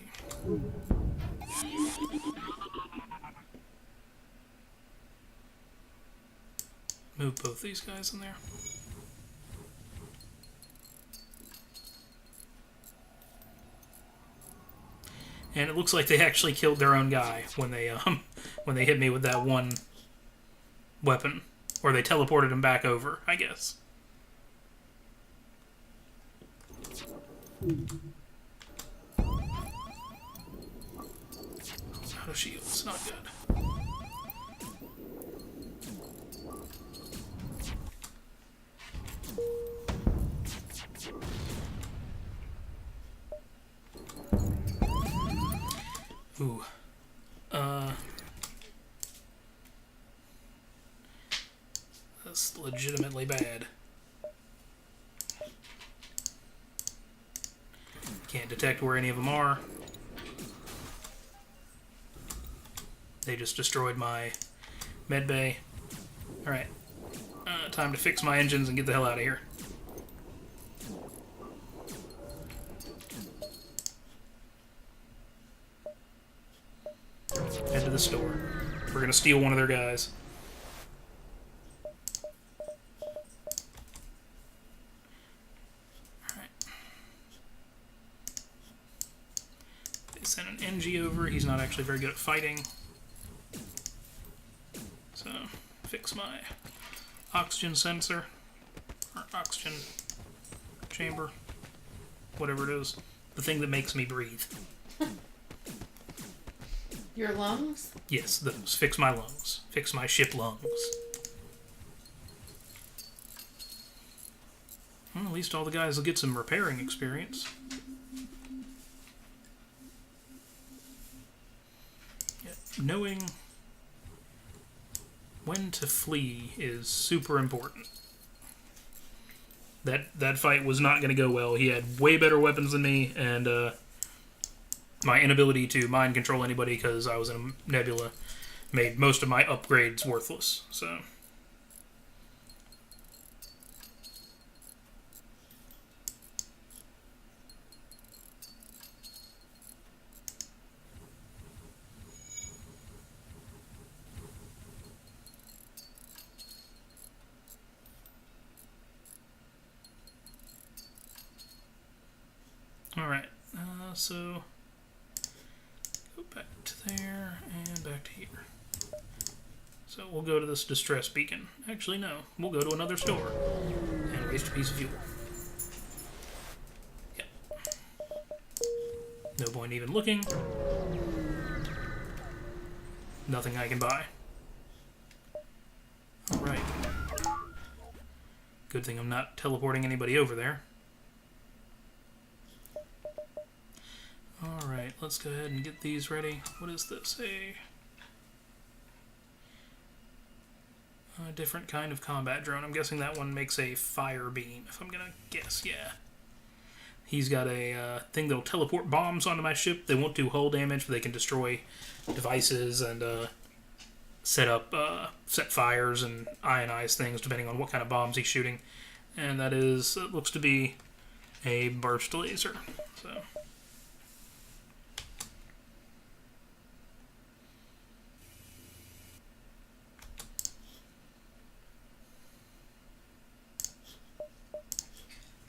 Move both these guys in there. And it looks like they actually killed their own guy when they hit me with that one weapon, or they teleported him back over, I guess. Out of shields, not good. Ooh. That's legitimately bad. Can't detect where any of them are. They just destroyed my med bay. Alright. Time to fix my engines and get the hell out of here. Head to the store. We're gonna steal one of their guys. Alright. They sent an NG over. He's not actually very good at fighting. So, fix my oxygen sensor. Or oxygen chamber. Whatever it is. The thing that makes me breathe. Your lungs? Yes, those. Fix my lungs. Fix my ship lungs. Well, at least all the guys will get some repairing experience. Yeah, knowing when to flee is super important. That fight was not going to go well. He had way better weapons than me, and my inability to mind control anybody because I was in a nebula made most of my upgrades worthless. So, all right. So. Back to there, and back to here. So we'll go to this distress beacon. Actually, no. We'll go to another store and waste a piece of fuel. Yep. No point even looking. Nothing I can buy. Alright. Good thing I'm not teleporting anybody over there. Alright, let's go ahead and get these ready. What is this? A different kind of combat drone. I'm guessing that one makes a fire beam, if I'm gonna guess, yeah. He's got a thing that'll teleport bombs onto my ship. They won't do hull damage, but they can destroy devices and set fires and ionize things depending on what kind of bombs he's shooting. And that is, it looks to be a burst laser. So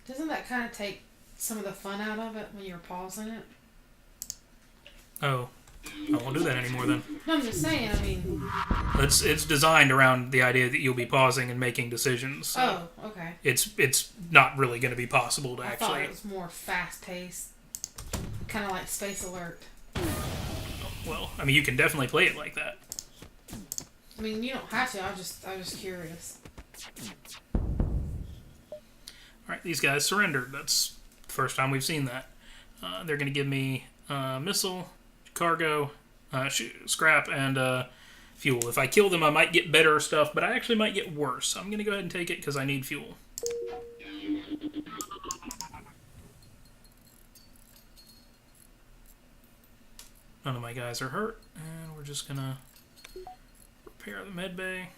Doesn't that kind of take some of the fun out of it when you're pausing it? Oh, I won't do that anymore then. No, I'm just saying. I mean, It's designed around the idea that you'll be pausing and making decisions. So oh, okay. it's not really going to be possible to I actually. thought it was more fast paced, kind of like Space Alert. Well, I mean, you can definitely play it like that. I mean, you don't have to. I was just curious. All right, these guys surrendered. That's the first time we've seen that. They're going to give me missile, cargo, scrap, and fuel. If I kill them, I might get better stuff, but I actually might get worse. I'm going to go ahead and take it because I need fuel. None of my guys are hurt, and we're just going to repair the med bay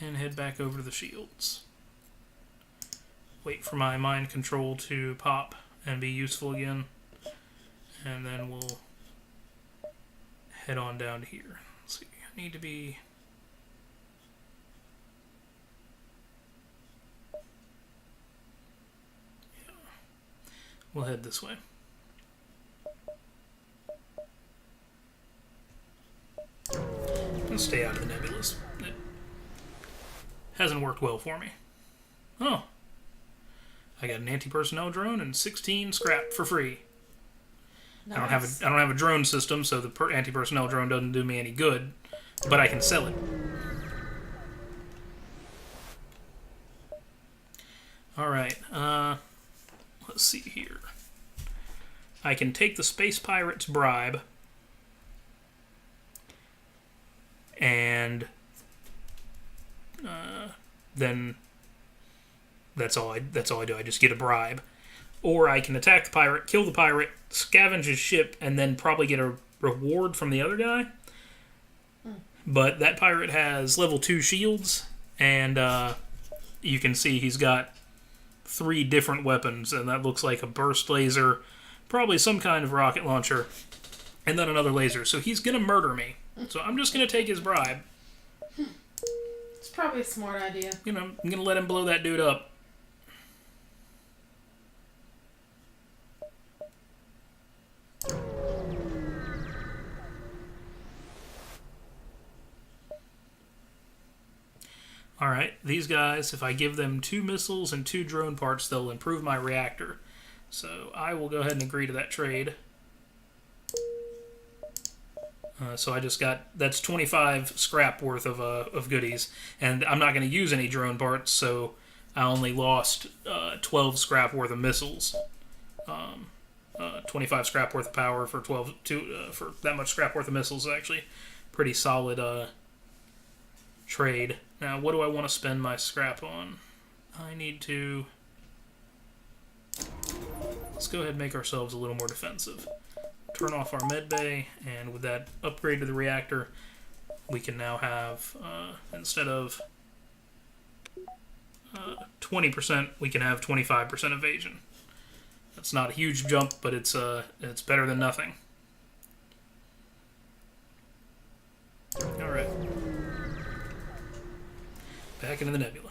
and head back over to the shields. Wait for my mind control to pop and be useful again, and then we'll head on down to here. Let's see, I need to be... Yeah. We'll head this way. I'll stay out of the nebulas. It hasn't worked well for me. Oh. I got an anti-personnel drone and 16 scrap for free. Nice. I don't have a drone system, so the anti-personnel drone doesn't do me any good, but I can sell it. All right. Let's see here. I can take the space pirate's bribe, and then that's all I do. I just get a bribe. Or I can attack the pirate, kill the pirate, scavenge his ship, and then probably get a reward from the other guy. But that pirate has level 2 shields, and you can see he's got 3 different weapons, and that looks like a burst laser, probably some kind of rocket launcher, and then another laser. So he's going to murder me. So I'm just going to take his bribe. It's probably a smart idea. You know, I'm going to let him blow that dude up. Alright, these guys, if I give them 2 missiles and 2 drone parts, they'll improve my reactor. So I will go ahead and agree to that trade. So I just got, that's 25 scrap worth of goodies. And I'm not going to use any drone parts, so I only lost 12 scrap worth of missiles. 25 scrap worth of power for for that much scrap worth of missiles is actually pretty solid trade. Now, what do I want to spend my scrap on? I need to... Let's go ahead and make ourselves a little more defensive. Turn off our med bay, and with that upgrade to the reactor, we can now have, instead of 20%, we can have 25% evasion. That's not a huge jump, but it's better than nothing. Alright. Back into the nebula.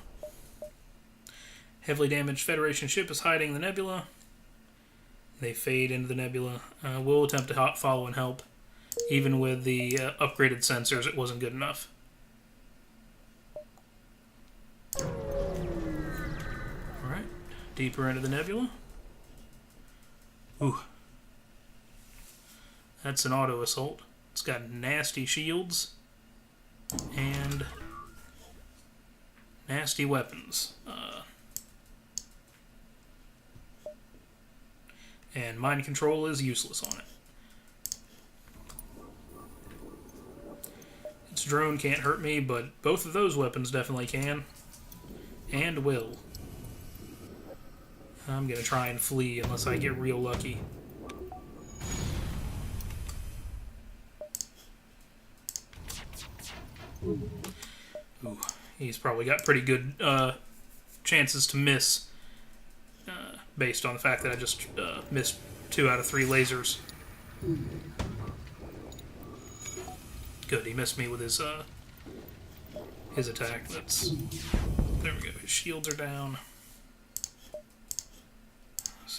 Heavily damaged Federation ship is hiding in the nebula. They fade into the nebula. We'll attempt to follow and help. Even with the upgraded sensors, it wasn't good enough. Alright. Deeper into the nebula. Ooh. That's an auto assault. It's got nasty shields and nasty weapons. And mind control is useless on it. Its drone can't hurt me, but both of those weapons definitely can. And will. I'm gonna try and flee unless I get real lucky. Ooh, he's probably got pretty good chances to miss, based on the fact that I just missed 2 out of 3 lasers. Good, he missed me with his attack. There we go. His shields are down.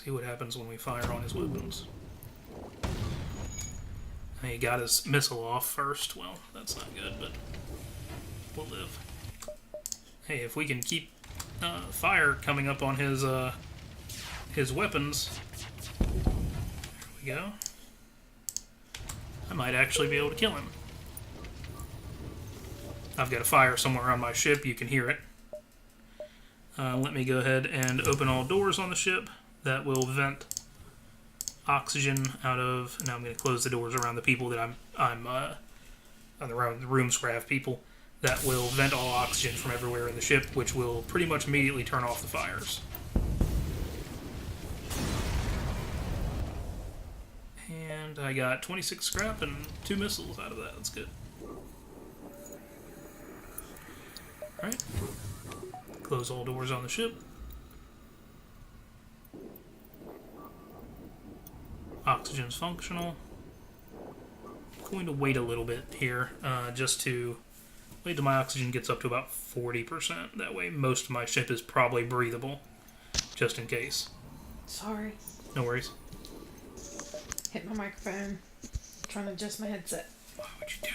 See what happens when we fire on his weapons. He got his missile off first. Well, that's not good, but we'll live. Hey, if we can keep fire coming up on his weapons, there we go. I might actually be able to kill him. I've got a fire somewhere on my ship. You can hear it. Let me go ahead and open all doors on the ship. That will vent oxygen out of. Now I'm going to close the doors around the people that I'm around the rooms where I have people. That will vent all oxygen from everywhere in the ship, which will pretty much immediately turn off the fires. And I got 26 scrap and 2 missiles out of that. That's good. Alright. Close all doors on the ship. Oxygen's functional. I'm going to wait a little bit here, just to wait till my oxygen gets up to about 40%. That way most of my ship is probably breathable, just in case. Sorry. No worries. Hit my microphone. Trying to adjust my headset. Why would you do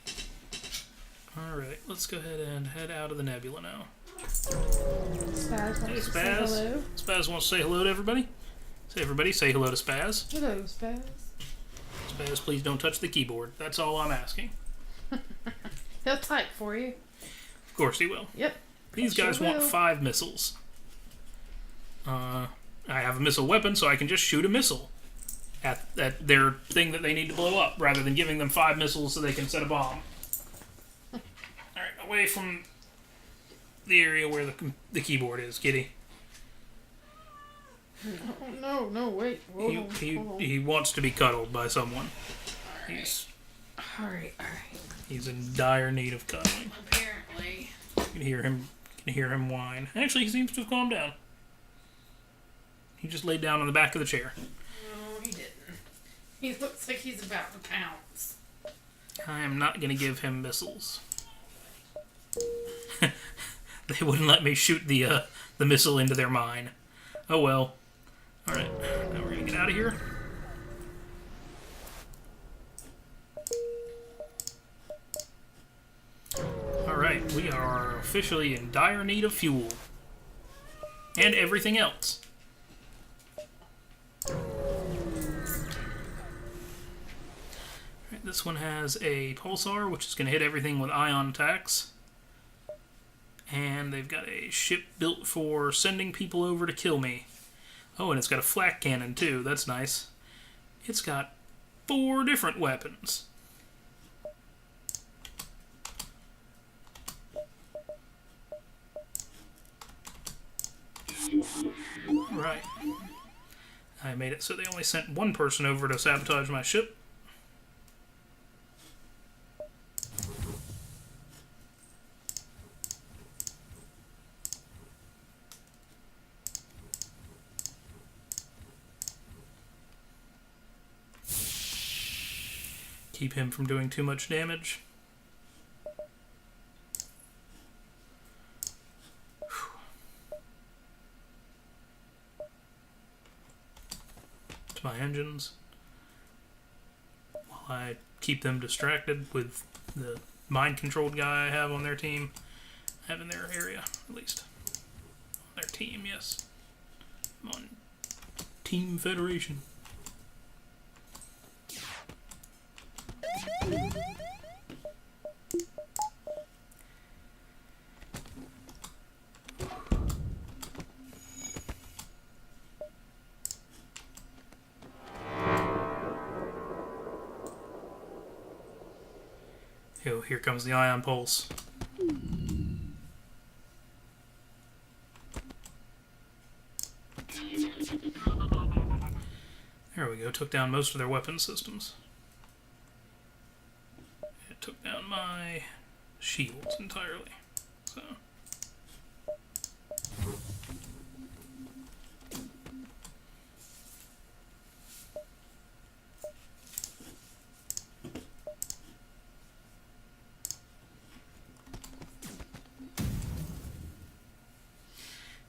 that? Alright, let's go ahead and head out of the nebula now. Spaz wants to say hello. Spaz wants to say hello to everybody. Say everybody, say hello to Spaz. Hello, Spaz. Spaz, please don't touch the keyboard. That's all I'm asking. He'll type for you. Of course he will. Yep. These guys want 5 missiles. I have a missile weapon, so I can just shoot a missile at their thing that they need to blow up, rather than giving them 5 missiles so they can set a bomb. Alright, away from the area where the keyboard is, kitty. No, wait. He wants to be cuddled by someone. Alright. He's in dire need of cuddling. Apparently. You can hear him whine. Actually, he seems to have calmed down. He just laid down on the back of the chair. No, he didn't. He looks like he's about to pounce. I am not going to give him missiles. They wouldn't let me shoot the missile into their mine. Oh well. Alright, now we're going to get out of here. Alright, we are officially in dire need of fuel. And everything else. Alright, this one has a pulsar, which is going to hit everything with ion attacks. And they've got a ship built for sending people over to kill me. Oh, and it's got a flak cannon, too. That's nice. It's got 4 different weapons. Right. I made it so they only sent 1 person over to sabotage my ship. Keep him from doing too much damage. To my engines. While I keep them distracted with the mind-controlled guy I have on their team. I have in their area, at least. On their team, yes. I'm on Team Federation. Here comes the ion pulse. There we go, took down most of their weapon systems. It took down my shields entirely. So.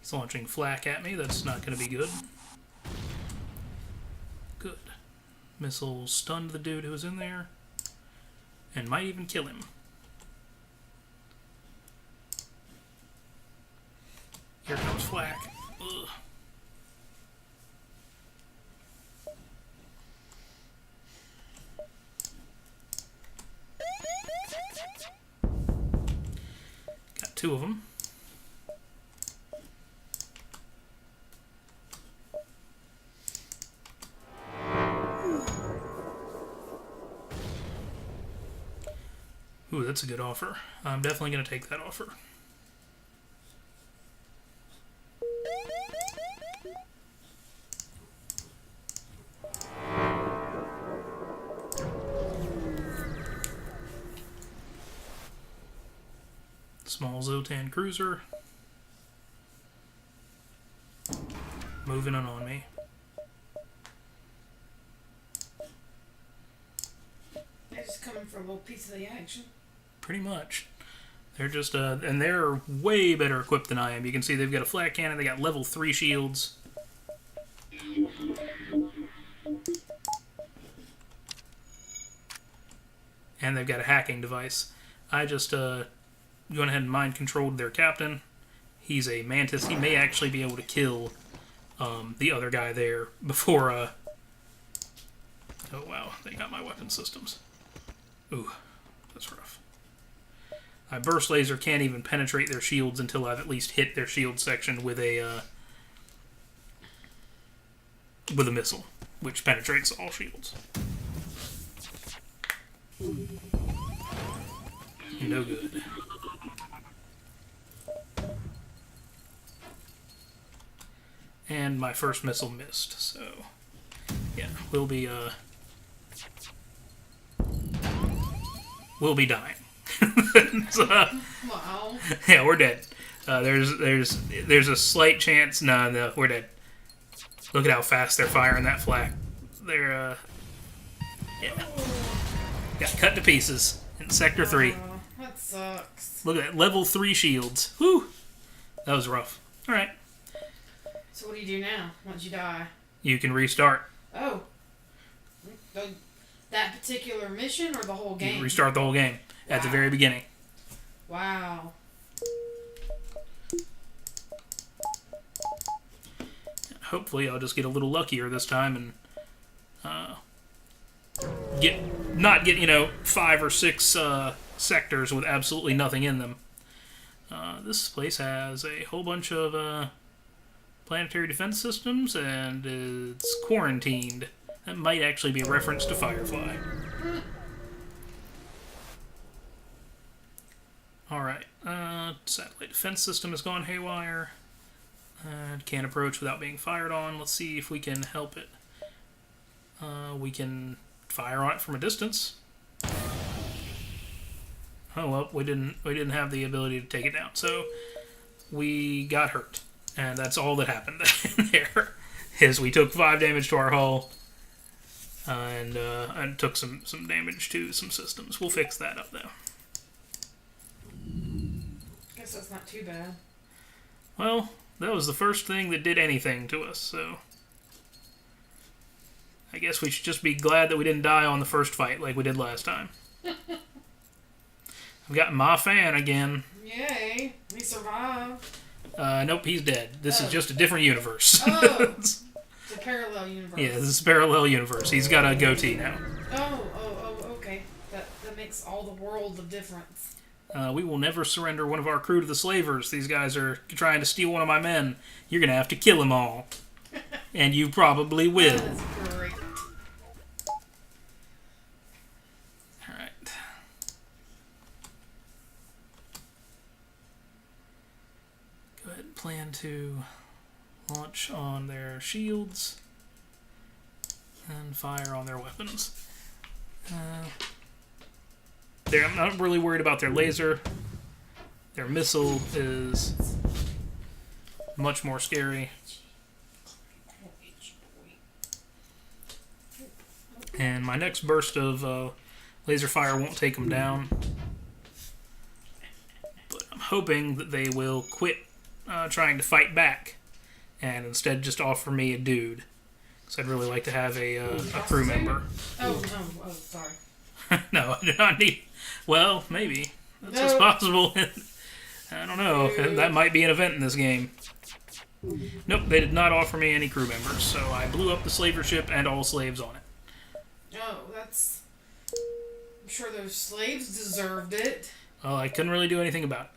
It's launching flak at me. That's not going to be good. Good. Missile stunned the dude who was in there. And might even kill him. Here comes flak. Ugh. Got two of them. Ooh, that's a good offer. I'm definitely going to take that offer. Small Zotan cruiser. Moving in on me. They're just coming for a little piece of the action. Pretty much. They're just, and they're way better equipped than I am. You can see they've got a flat cannon, they got level 3 shields. And they've got a hacking device. I just, went ahead and mind controlled their captain. He's a mantis. He may actually be able to kill, the other guy there before, oh wow, they got my weapon systems. Ooh, that's rough. My burst laser can't even penetrate their shields until I've at least hit their shield section with a missile, which penetrates all shields. No good. And my first missile missed, so yeah, we'll be dying. So, Wow. yeah, we're dead. There's a slight chance. No, we're dead. Look at how fast they're firing that flak. They're yeah, got cut to pieces in Sector 3. That sucks. Look at that, level 3 shields. Whew, that was rough. All right. So what do you do now once you die? You can restart. Oh. That particular mission or the whole game? You restart the whole game at the very beginning. Wow. Hopefully I'll just get a little luckier this time and not get 5 or 6 sectors with absolutely nothing in them. This place has a whole bunch of planetary defense systems and it's quarantined. That might actually be a reference to Firefly. Alright, satellite defense system has gone haywire. Can't approach without being fired on. Let's see if we can help it. We can fire on it from a distance. Oh well, we didn't have the ability to take it down, so we got hurt, and that's all that happened there. Is we took 5 damage to our hull, and took some damage to some systems. We'll fix that up though. Guess that's not too bad. Well, that was the first thing that did anything to us, so I guess we should just be glad that we didn't die on the first fight like we did last time. I've got my fan again. Yay, we survived. Nope, he's dead. This is just a different universe. Oh, it's a parallel universe. Yeah, this is a parallel universe. He's got a goatee now. Oh, okay. That makes all the world of difference. We will never surrender one of our crew to the slavers. These guys are trying to steal one of my men. You're going to have to kill them all. And you probably will. That's great. Alright. Go ahead and plan to launch on their shields and fire on their weapons. I'm not really worried about their laser. Their missile is much more scary. And my next burst of laser fire won't take them down. But I'm hoping that they will quit trying to fight back, and instead just offer me a dude. Because I'd really like to have a crew member. Oh, no. Oh, sorry. No, I do not need... Well, maybe. That's just possible. I don't know. That might be an event in this game. Nope, they did not offer me any crew members, so I blew up the slaver ship and all slaves on it. Oh, that's... I'm sure those slaves deserved it. Well, I couldn't really do anything about it.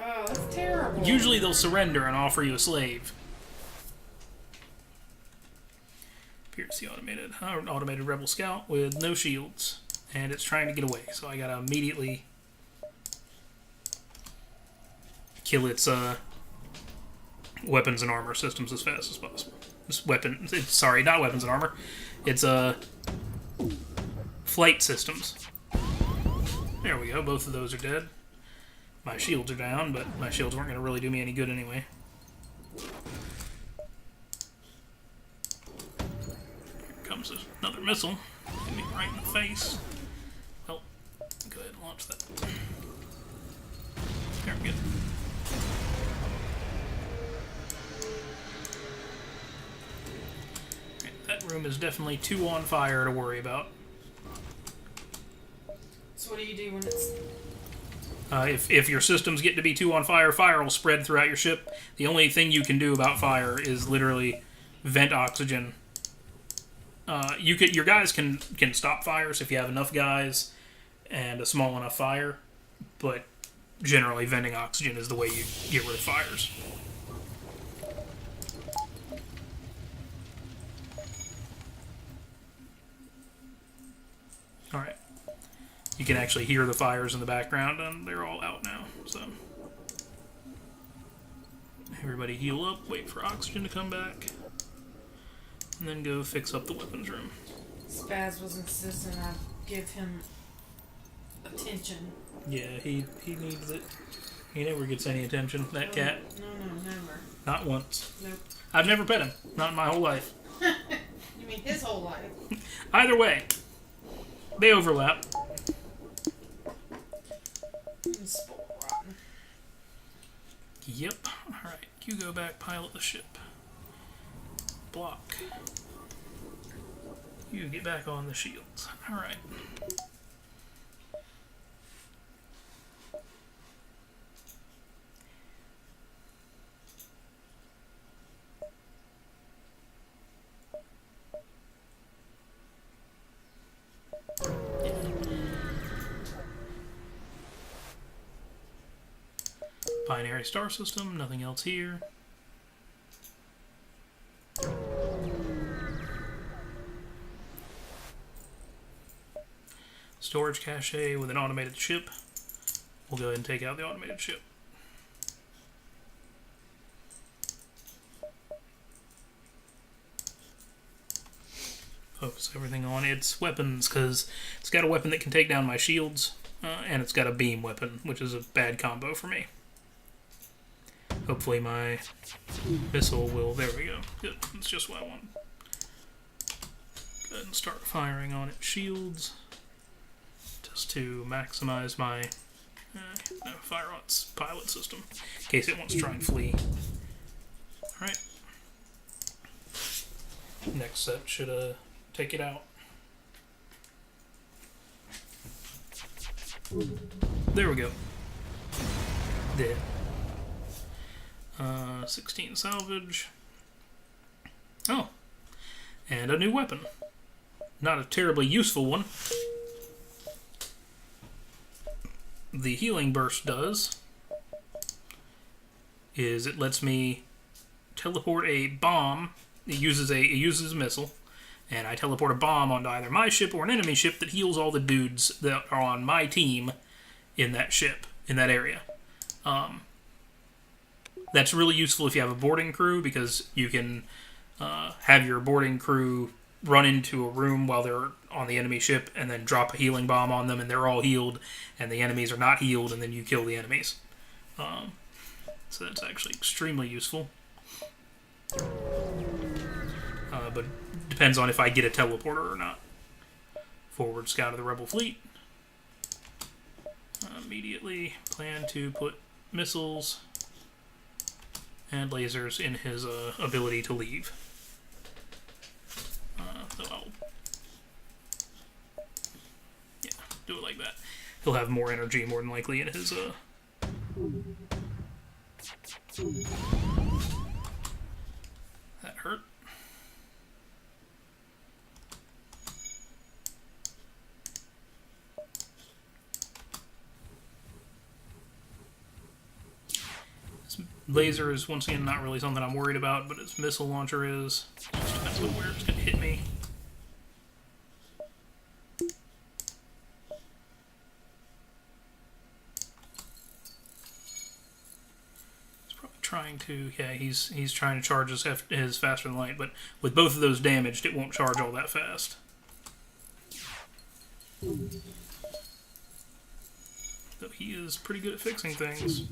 Oh, that's terrible. Usually they'll surrender and offer you a slave. Here's the automated rebel scout with no shields. And it's trying to get away, so I gotta immediately kill its weapons and armor systems as fast as possible. Sorry, not weapons and armor. It's flight systems. There we go, both of those are dead. My shields are down, but my shields weren't going to really do me any good anyway. Here comes another missile. Hit me right in the face. Well, go ahead and launch that. There we go. That room is definitely too on fire to worry about. So what do you do when it's... If your systems get to be too on fire, fire will spread throughout your ship. The only thing you can do about fire is literally vent oxygen. Your guys can stop fires if you have enough guys and a small enough fire, but generally venting oxygen is the way you get rid of fires. Alright. You can actually hear the fires in the background, and they're all out now, so... Everybody heal up, wait for oxygen to come back, and then go fix up the weapons room. Spaz was insisting I give him attention. Yeah, he needs it. He never gets any attention, that cat. No, never. Not once. Nope. I've never pet him. Not in my whole life. You mean his whole life? Either way, they overlap. Spoil rotten. Yep. Alright, you go back, pilot the ship. Block. You get back on the shields. Alright. Binary star system, nothing else here. Storage cache with an automated ship. We'll go ahead and take out the automated ship. Focus everything on its weapons, because it's got a weapon that can take down my shields, and it's got a beam weapon, which is a bad combo for me. Hopefully my missile will... There we go. Good. That's just what I want. Go ahead and start firing on its shields. Just to maximize my fire on its pilot system. In case it wants to try and flee. Alright. Next set should take it out. There we go. Dead. 16 salvage. Oh. And a new weapon. Not a terribly useful one. The healing burst does is it lets me teleport a bomb. It uses a missile, and I teleport a bomb onto either my ship or an enemy ship that heals all the dudes that are on my team in that ship, in that area. That's really useful if you have a boarding crew, because you can have your boarding crew run into a room while they're on the enemy ship and then drop a healing bomb on them, and they're all healed, and the enemies are not healed, and then you kill the enemies. So that's actually extremely useful. But depends on if I get a teleporter or not. Forward scout of the rebel fleet. Immediately plan to put missiles and lasers in his ability to leave. So I'll do it like that. He'll have more energy, more than likely, in his That hurt. His laser is, once again, not really something I'm worried about, but his missile launcher is. Just depends on where it's going to hit me. Trying to, he's trying to charge his faster than light, but with both of those damaged, it won't charge all that fast. Though he is pretty good at fixing things.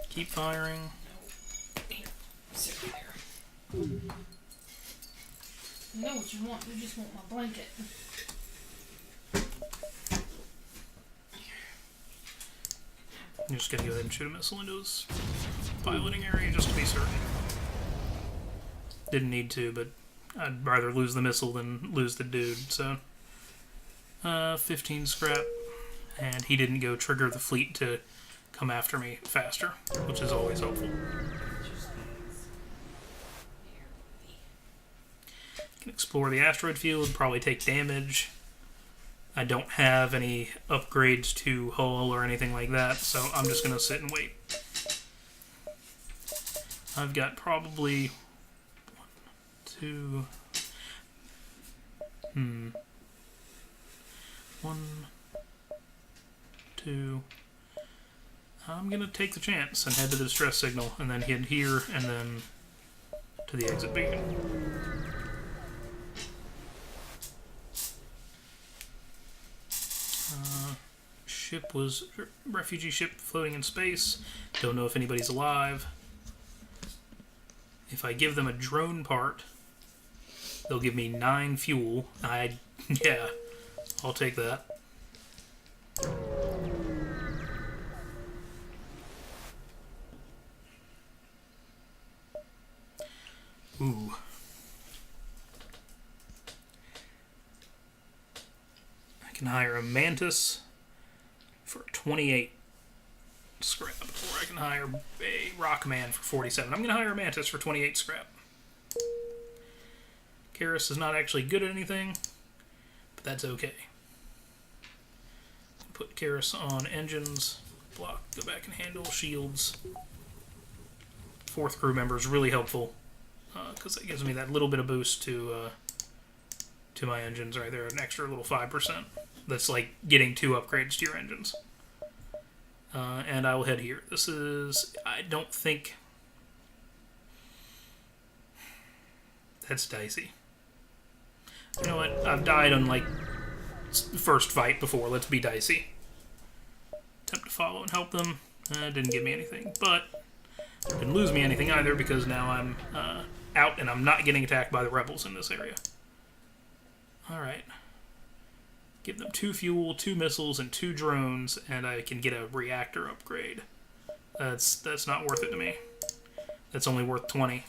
Keep firing. Here, sit there. You know what you want. You just want my blanket. I'm just gonna go ahead and shoot a missile into his piloting area just to be certain. Didn't need to, but I'd rather lose the missile than lose the dude, so. 15 scrap. And he didn't go trigger the fleet to come after me faster, which is always helpful. Can explore the asteroid field, probably take damage. I don't have any upgrades to hull or anything like that, so I'm just going to sit and wait. I've got probably 1, 2. I'm going to take the chance and head to the distress signal, and then head here, and then to the exit beacon. Ship was refugee ship floating in space. Don't know if anybody's alive. If I give them a drone part, they'll give me 9 fuel. Yeah, I'll take that. Ooh. I can hire a mantis for 28 scrap, or I can hire a Rockman for 47. I'm going to hire a Mantis for 28 scrap. Karis is not actually good at anything, but that's okay. Put Karis on engines, block, go back and handle shields. 4th crew member is really helpful, because it gives me that little bit of boost to my engines right there, an extra little 5%. That's like getting 2 upgrades to your engines. And I will head here. This is, I don't think, that's dicey. You know what, I've died on like first fight before, let's be dicey. Attempt to follow and help them, didn't give me anything, but didn't lose me anything either, because now I'm out and I'm not getting attacked by the rebels in this area. Alright. Give them 2 fuel, 2 missiles, and 2 drones, and I can get a reactor upgrade. That's not worth it to me. That's only worth 20.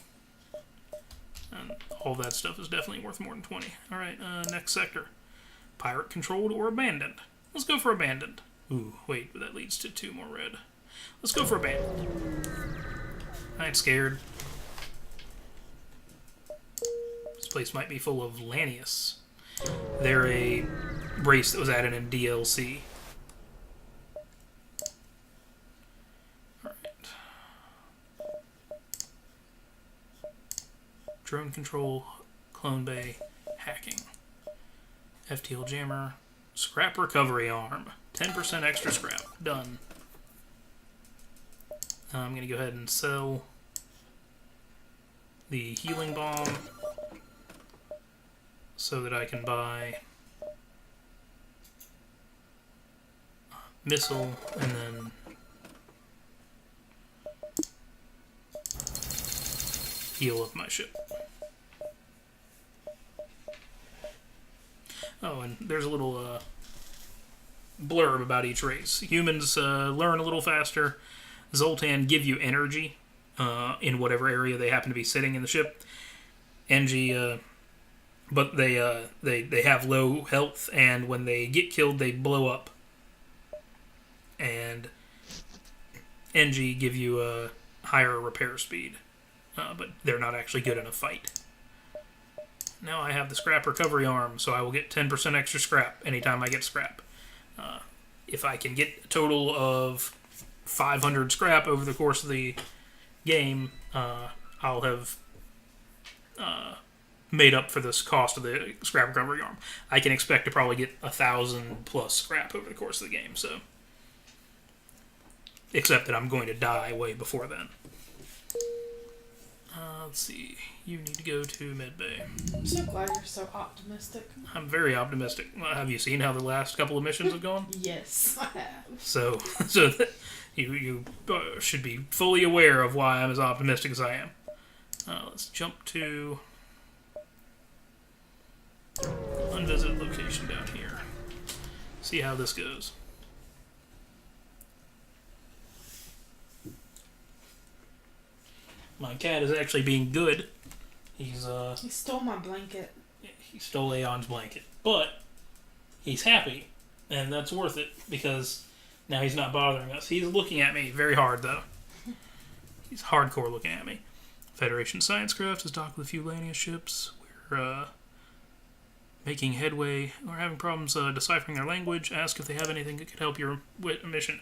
And all that stuff is definitely worth more than 20. Alright, next sector. Pirate controlled or abandoned? Let's go for abandoned. Ooh, wait, but that leads to 2 more red. Let's go for abandoned. I ain't scared. This place might be full of Lanius. They're a race that was added in DLC. Alright. Drone control, clone bay, hacking. FTL jammer, scrap recovery arm. 10% extra scrap. Done. I'm going to go ahead and sell the healing bomb so that I can buy missile and then heal up my ship. Oh, and there's a little blurb about each race. Humans learn a little faster. Zoltan give you energy in whatever area they happen to be sitting in the ship. Engi, but they have low health, and when they get killed, they blow up. And Engi give you a higher repair speed, but they're not actually good in a fight. Now I have the scrap recovery arm, so I will get 10% extra scrap anytime I get scrap. If I can get a total of 500 scrap over the course of the game, I'll have made up for this cost of the scrap recovery arm. I can expect to probably get 1,000 plus scrap over the course of the game, so. Except that I'm going to die way before then. Let's see. You need to go to medbay. I'm so glad you're so optimistic. I'm very optimistic. Well, have you seen how the last couple of missions have gone? Yes, I have. So you should be fully aware of why I'm as optimistic as I am. Let's jump to unvisited location down here. See how this goes. My cat is actually being good. He stole my blanket. He stole Aeon's blanket. But he's happy, and that's worth it, because now he's not bothering us. He's looking at me very hard, though. He's hardcore looking at me. Federation science craft is docked with a few Lania ships. We're making headway. We're having problems deciphering their language. Ask if they have anything that could help your mission.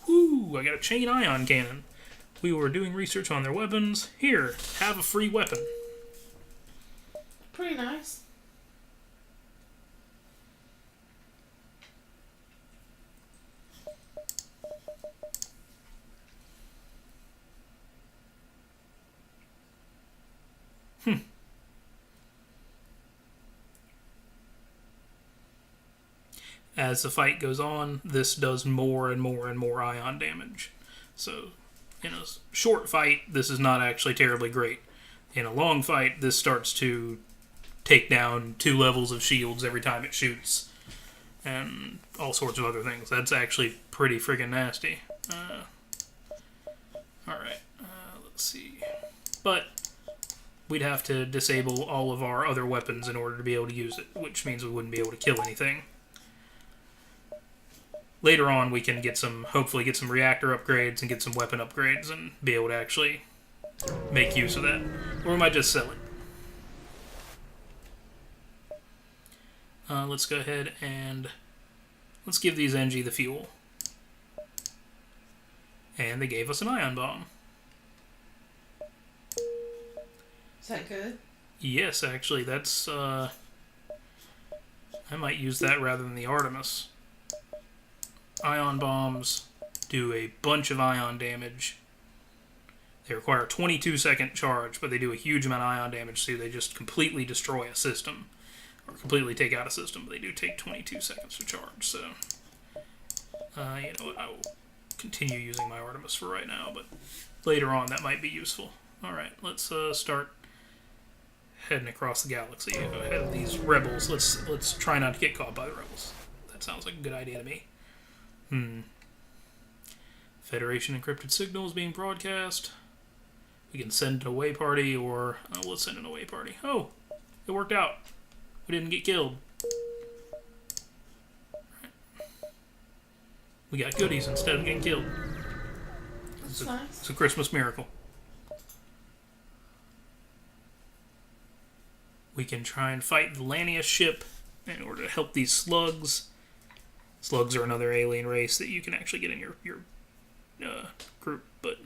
Woo! I got a chain ion cannon. We were doing research on their weapons. Here, have a free weapon. Pretty nice. As the fight goes on, this does more and more and more ion damage. So, in a short fight, this is not actually terribly great. In a long fight, this starts to take down 2 levels of shields every time it shoots, and all sorts of other things. That's actually pretty friggin' nasty. Alright, let's see. But we'd have to disable all of our other weapons in order to be able to use it, which means we wouldn't be able to kill anything. Later on, we can hopefully get some reactor upgrades and get some weapon upgrades and be able to actually make use of that. Or we might just sell it. Let's go ahead and let's give these Engi the fuel. And they gave us an ion bomb. Is that good? Yes, actually, that's, I might use that rather than the Artemis. Ion bombs do a bunch of ion damage. They require a 22-second charge, but they do a huge amount of ion damage, so they just completely destroy a system. Or completely take out a system, but they do take 22 seconds to charge, so... you know what, I will continue using my Artemis for right now, but later on that might be useful. Alright, let's start heading across the galaxy ahead of these rebels. Let's try not to get caught by the rebels. That sounds like a good idea to me. Federation encrypted signal is being broadcast. We can send an away party, or let's send an away party. Oh, it worked out. We didn't get killed. Right. We got goodies instead of getting killed. That's nice. It's a Christmas miracle. We can try and fight the Lania ship in order to help these slugs. Slugs are another alien race that you can actually get in your group, but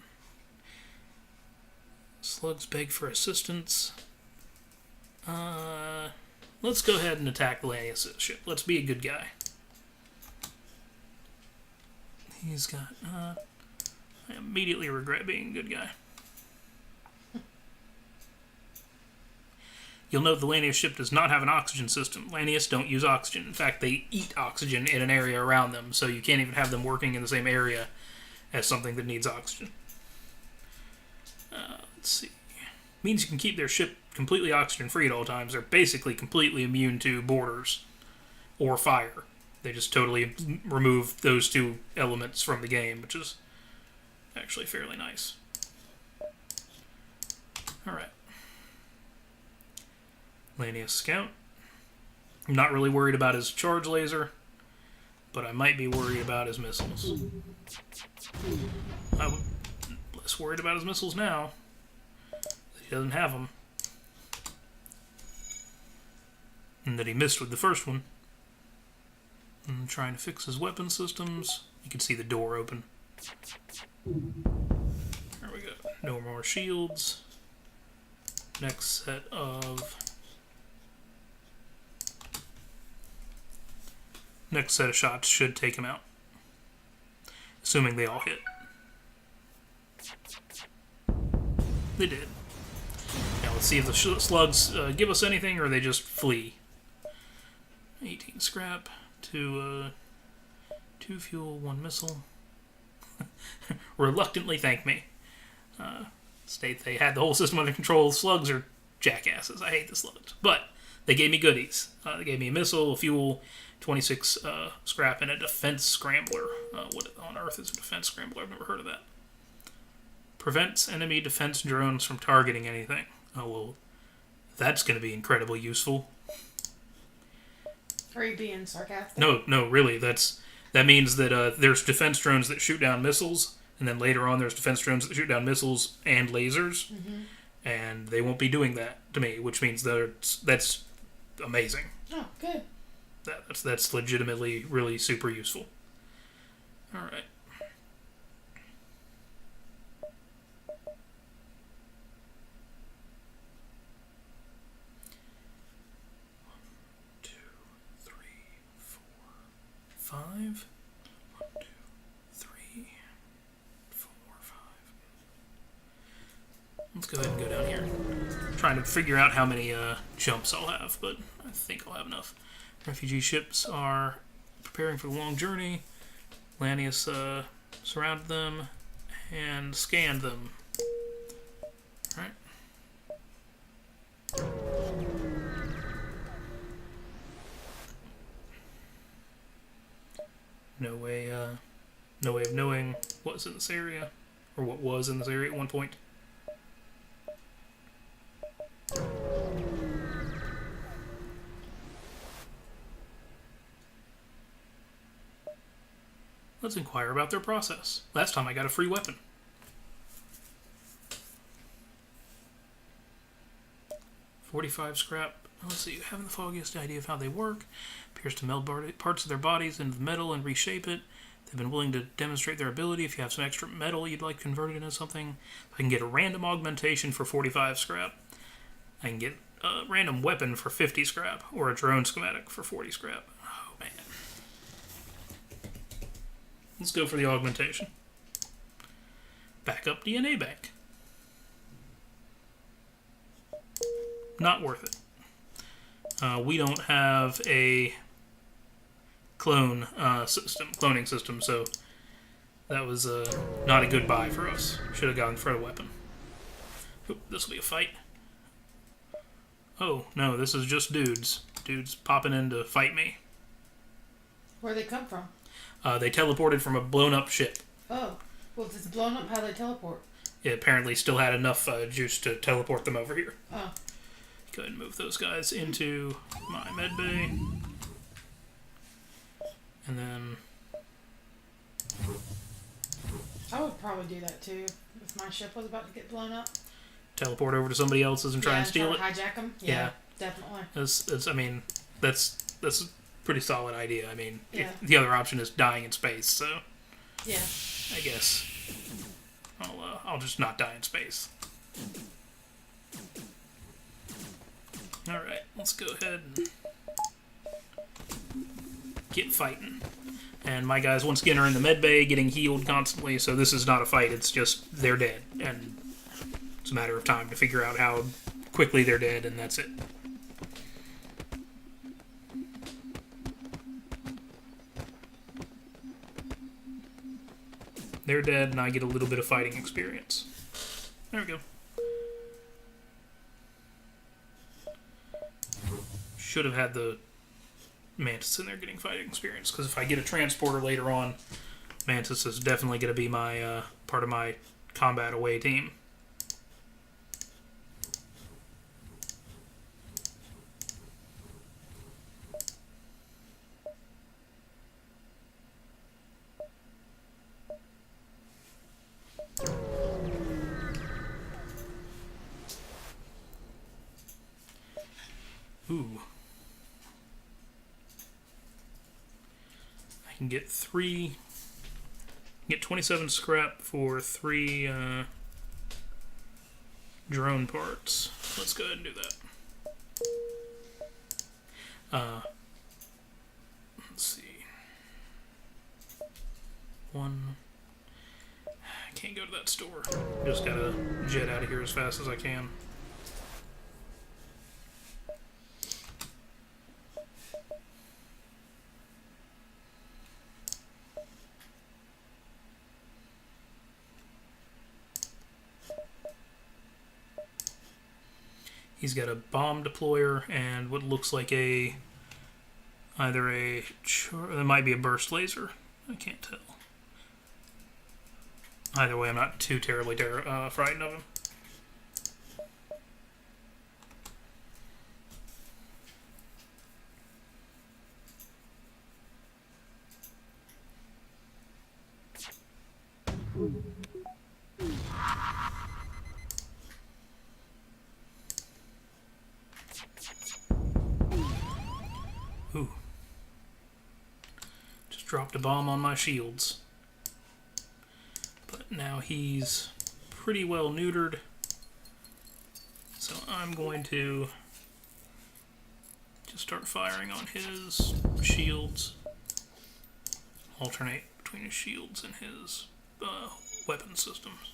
slugs beg for assistance. Let's go ahead and attack the Lania ship. Let's be a good guy. He's got, I immediately regret being a good guy. You'll note the Lania ship does not have an oxygen system. Lanius don't use oxygen. In fact, they eat oxygen in an area around them, so you can't even have them working in the same area as something that needs oxygen. Let's see. Means you can keep their ship completely oxygen-free at all times. They're basically completely immune to borders or fire. They just totally removed those two elements from the game, which is actually fairly nice. Alright. Lanius Scout. I'm not really worried about his charge laser, but I might be worried about his missiles. I'm less worried about his missiles now. He doesn't have them. And that he missed with the first one. And trying to fix his weapon systems. You can see the door open. There we go. No more shields. Next set of shots should take him out. Assuming they all hit. They did. Now let's see if the slugs give us anything or they just flee. 18 scrap, 2 fuel, 1 missile. Reluctantly thank me. State they had the whole system under control. Slugs are jackasses. I hate the slugs. But they gave me goodies. They gave me a missile, a fuel, 26 scrap, and a defense scrambler. What on earth is a defense scrambler? I've never heard of that. Prevents enemy defense drones from targeting anything. Oh, well, that's going to be incredibly useful. Are you being sarcastic? No, really. That means that there's defense drones that shoot down missiles, and then later on there's defense drones that shoot down missiles and lasers, and they won't be doing that to me, which means that's amazing. Oh, good. That's legitimately really super useful. All right. Five. 1, 2, 3, 4, 5. Let's go ahead and go down here. I'm trying to figure out how many jumps I'll have, but I think I'll have enough. Refugee ships are preparing for the long journey. Lanius surrounded them and scanned them. All right. No way of knowing what's in this area, or what was in this area at one point. Let's inquire about their process. Last time I got a free weapon. 45 scrap. Let's see, having the foggiest idea of how they work. Appears to meld parts of their bodies into the metal and reshape it. They've been willing to demonstrate their ability. If you have some extra metal you'd like converted into something, I can get a random augmentation for 45 scrap. I can get a random weapon for 50 scrap, or a drone schematic for 40 scrap. Oh, man. Let's go for the augmentation. Backup DNA bank. Not worth it. We don't have a cloning system, so that was not a good buy for us. Should have gone for a weapon. Oop, this will be a fight. Oh, no, this is just dudes. Dudes popping in to fight me. Where'd they come from? They teleported from a blown-up ship. Oh. Well, if it's blown up, how do they teleport? It apparently still had enough juice to teleport them over here. Oh. Go ahead and move those guys into my med bay. And then... I would probably do that too if my ship was about to get blown up. Teleport over to somebody else's and try and steal it. Hijack them. Yeah, definitely. That's a pretty solid idea. I mean, yeah. The other option is dying in space, so yeah, I guess I'll just not die in space. All right, let's go ahead and get fighting. And my guys once again are in the med bay, getting healed constantly. So this is not a fight; it's just they're dead, and it's a matter of time to figure out how quickly they're dead, and that's it. They're dead, and I get a little bit of fighting experience. There we go. Should have had the Mantis in there getting fighting experience. Because if I get a transporter later on, Mantis is definitely going to be my part of my combat away team. Ooh. I can get 27 scrap for 3 drone parts. Let's go ahead and do that. Let's see. One. I can't go to that store. Just gotta jet out of here as fast as I can. He's got a bomb deployer and what looks like it might be a burst laser. I can't tell. Either way, I'm not too terribly frightened of him. Ooh. Just dropped a bomb on my shields. But now he's pretty well neutered. So I'm going to just start firing on his shields. Alternate between his shields and his weapon systems.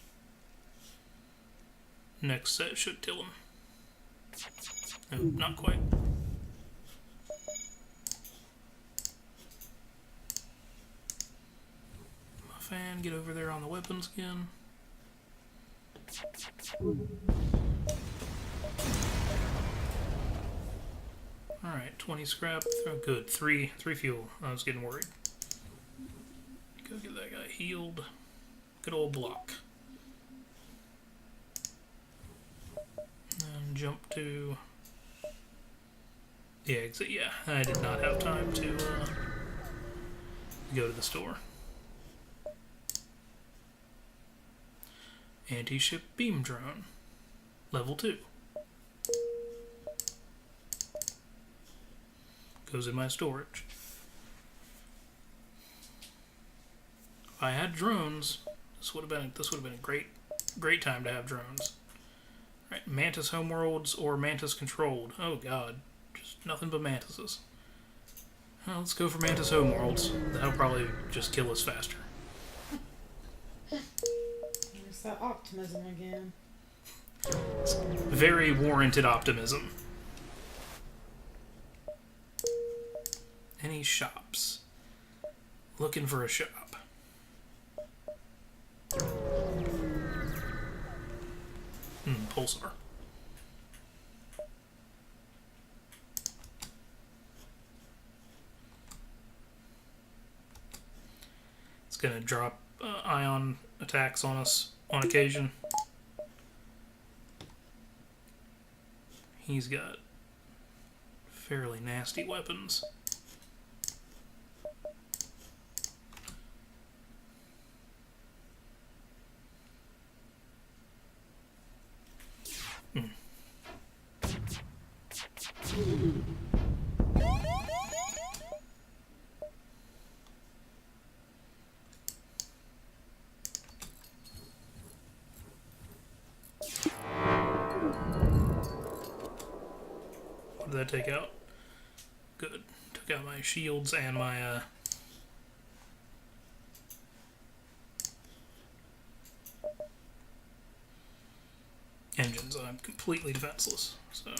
Next set should kill him. No, not quite. Fan, get over there on the weapons again. Alright, 20 scrap. Oh, good. Three fuel. I was getting worried. Go get that guy healed. Good old block. And jump to... the exit. Yeah, I did not have time to go to the store. Anti-ship beam drone. Level 2. Goes in my storage. If I had drones, this would have been a great time to have drones. Right, Mantis homeworlds or Mantis controlled. Oh god, just nothing but Mantises. Well, let's go for Mantis homeworlds. That'll probably just kill us faster. There's that optimism again. Very warranted optimism. Any shops? Looking for a shop. Pulsar. It's gonna drop ion attacks on us on occasion. He's got fairly nasty weapons. What did that take out? Good. Took out my shields and my engines. I'm completely defenseless, so...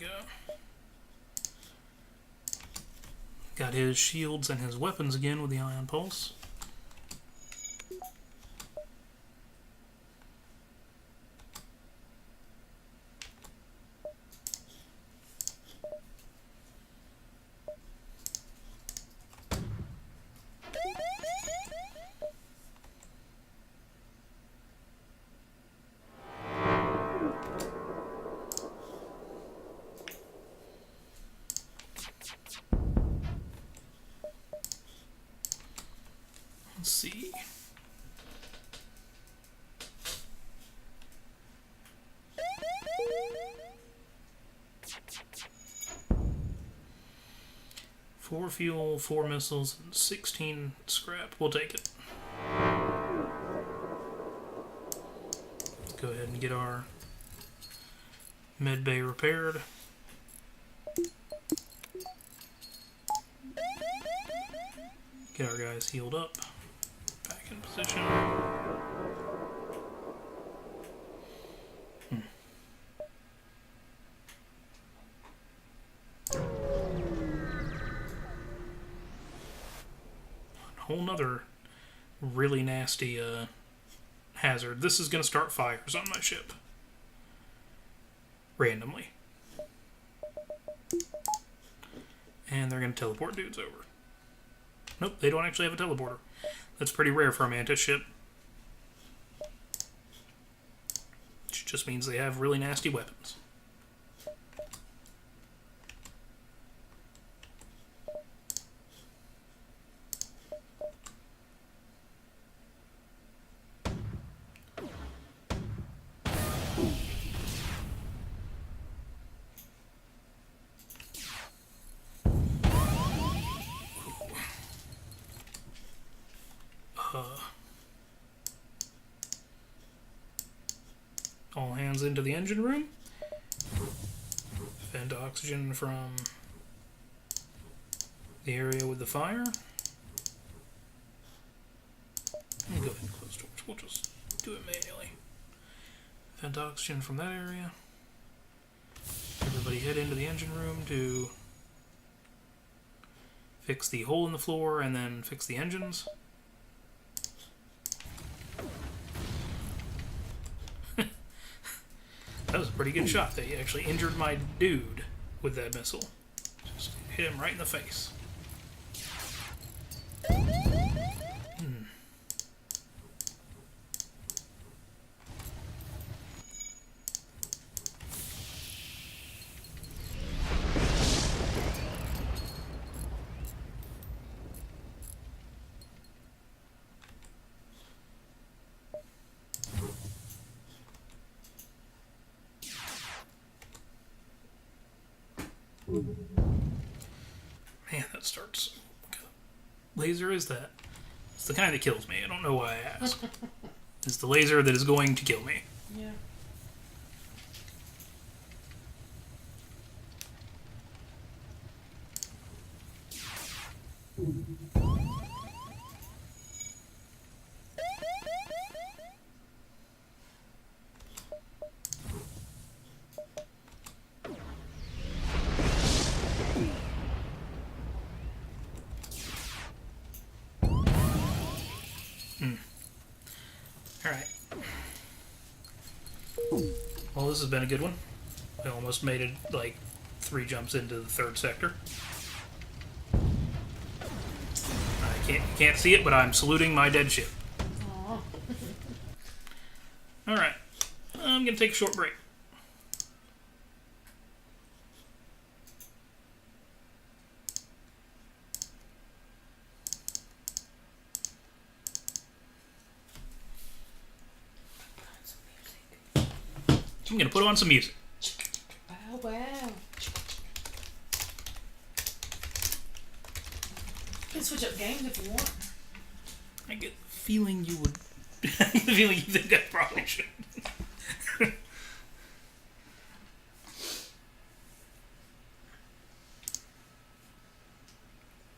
go. Got his shields and his weapons again with the Ion Pulse. Let's see. Four fuel, 4 missiles, and 16 scrap. We'll take it. Go ahead and get our med bay repaired. Get our guys healed up. Back in position. Whole nother really nasty hazard. This is going to start fires on my ship. Randomly. And they're going to teleport dudes over. Nope, they don't actually have a teleporter. That's pretty rare for a Mantis ship. Which just means they have really nasty weapons. All hands into the engine room. Vent oxygen from the area with the fire. And go ahead and close doors. We'll just do it manually. Vent oxygen from that area. Everybody head into the engine room to fix the hole in the floor and then fix the engines. That was a pretty good shot. They actually injured my dude with that missile. Just hit him right in the face. Man, that starts. What kind of laser is that? It's the kind that kills me. I don't know why I asked. It's the laser that is going to kill me. Yeah. Alright. Well, this has been a good one. We almost made it, like, 3 jumps into the 3rd sector. I can't see it, but I'm saluting my dead ship. Alright. I'm going to take a short break. I'm going to put on some music. Wow, wow. You can switch up games if you want. I get the feeling you would... the feeling you think I probably should.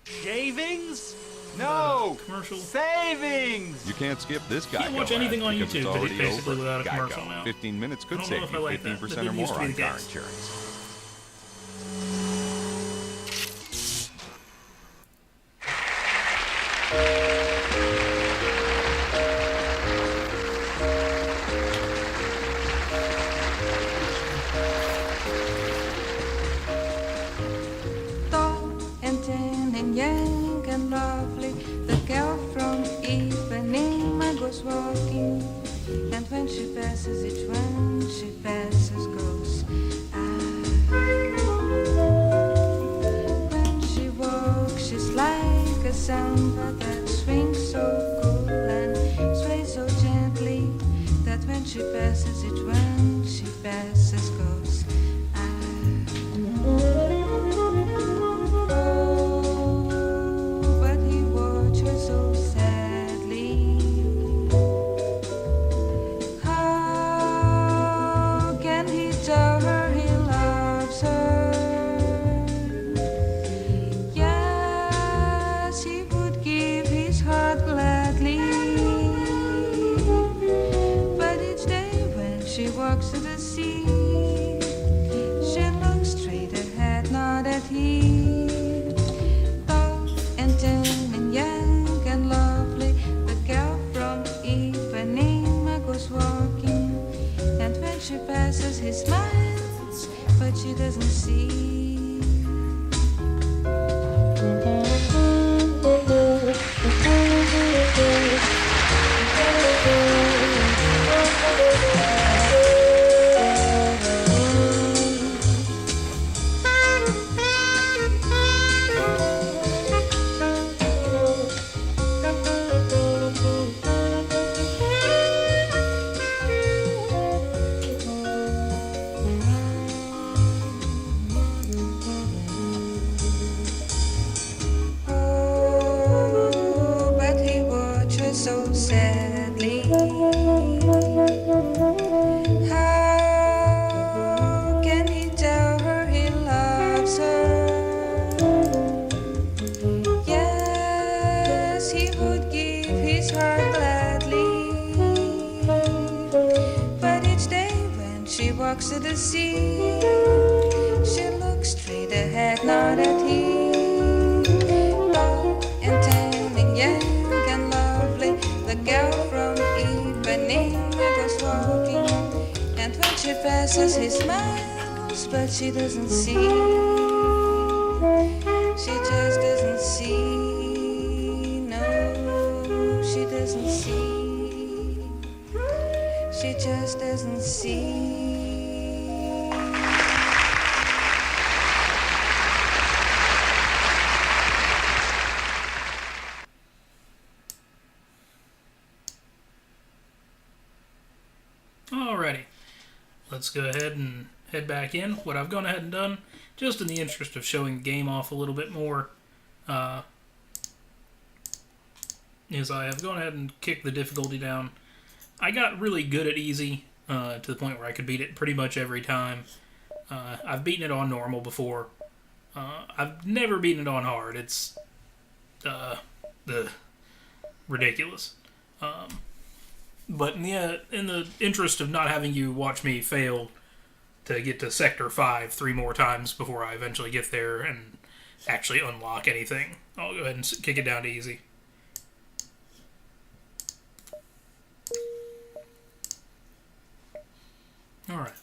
Shavings? No! Commercial. Savings! You can't skip this guy. Can't watch anything on YouTube that is basically without a commercial now. 15 minutes I could don't save know if you I like that. 15% That or used more to be on the car case. insurance. passes, each one she passes goes. When she walks, she's like a samba that swings so cool and sways so gently that when she passes, each one she passes goes. Oh, but he watches so sadly. How can he tell her he loves her? Yes, he would give his heart gladly. But each day when she walks to the sea, she looks straight ahead, not at him. Tall and thin and young and lovely, the girl from Ipanema goes walking. And when she passes, he smiles, but she doesn't see. Oh, but he watches so sadly. How can he tell her he loves her? Yes, he would give his heart gladly. But each day when she walks to the sea, she looks straight ahead, not at him. Tall and tan and young and lovely, the girl from Ipanema goes walking. And when she passes, he smiles, but she doesn't see. She just doesn't see. No, she doesn't see. She just doesn't see. Alrighty, let's go ahead and head back in. What I've gone ahead and done, just in the interest of showing the game off a little bit more, is I have gone ahead and kicked the difficulty down. I got really good at easy, to the point where I could beat it pretty much every time. I've beaten it on normal before. I've never beaten it on hard. It's ridiculous. But in the interest of not having you watch me fail to get to Sector 5 3 more times before I eventually get there and actually unlock anything, I'll go ahead and kick it down to easy. Alright.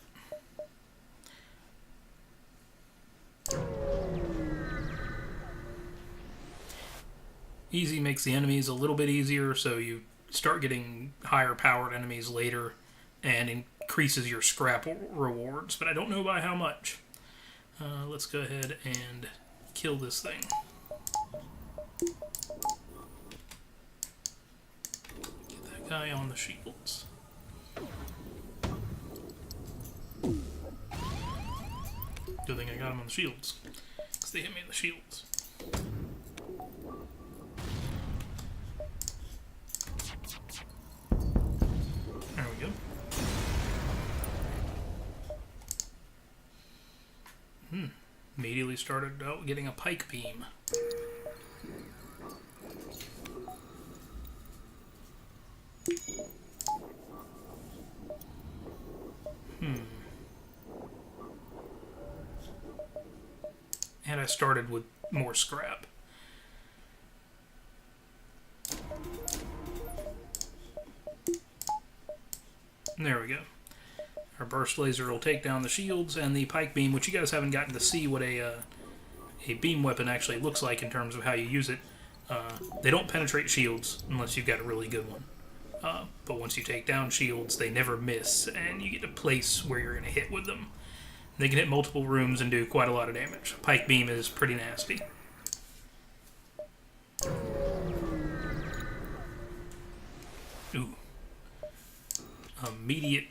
Easy makes the enemies a little bit easier, so you start getting higher powered enemies later and increases your scrap rewards, but I don't know by how much. Let's go ahead and kill this thing. Get that guy on the shields. Good thing I got him on the shields, because they hit me in the shields. There we go. Immediately started out getting a pike beam. And I started with more scrap. There we go. Our burst laser will take down the shields, and the pike beam, which you guys haven't gotten to see what a beam weapon actually looks like in terms of how you use it. They don't penetrate shields unless you've got a really good one. But once you take down shields, they never miss, and you get to place where you're going to hit with them. They can hit multiple rooms and do quite a lot of damage. Pike beam is pretty nasty. Ooh. Immediate.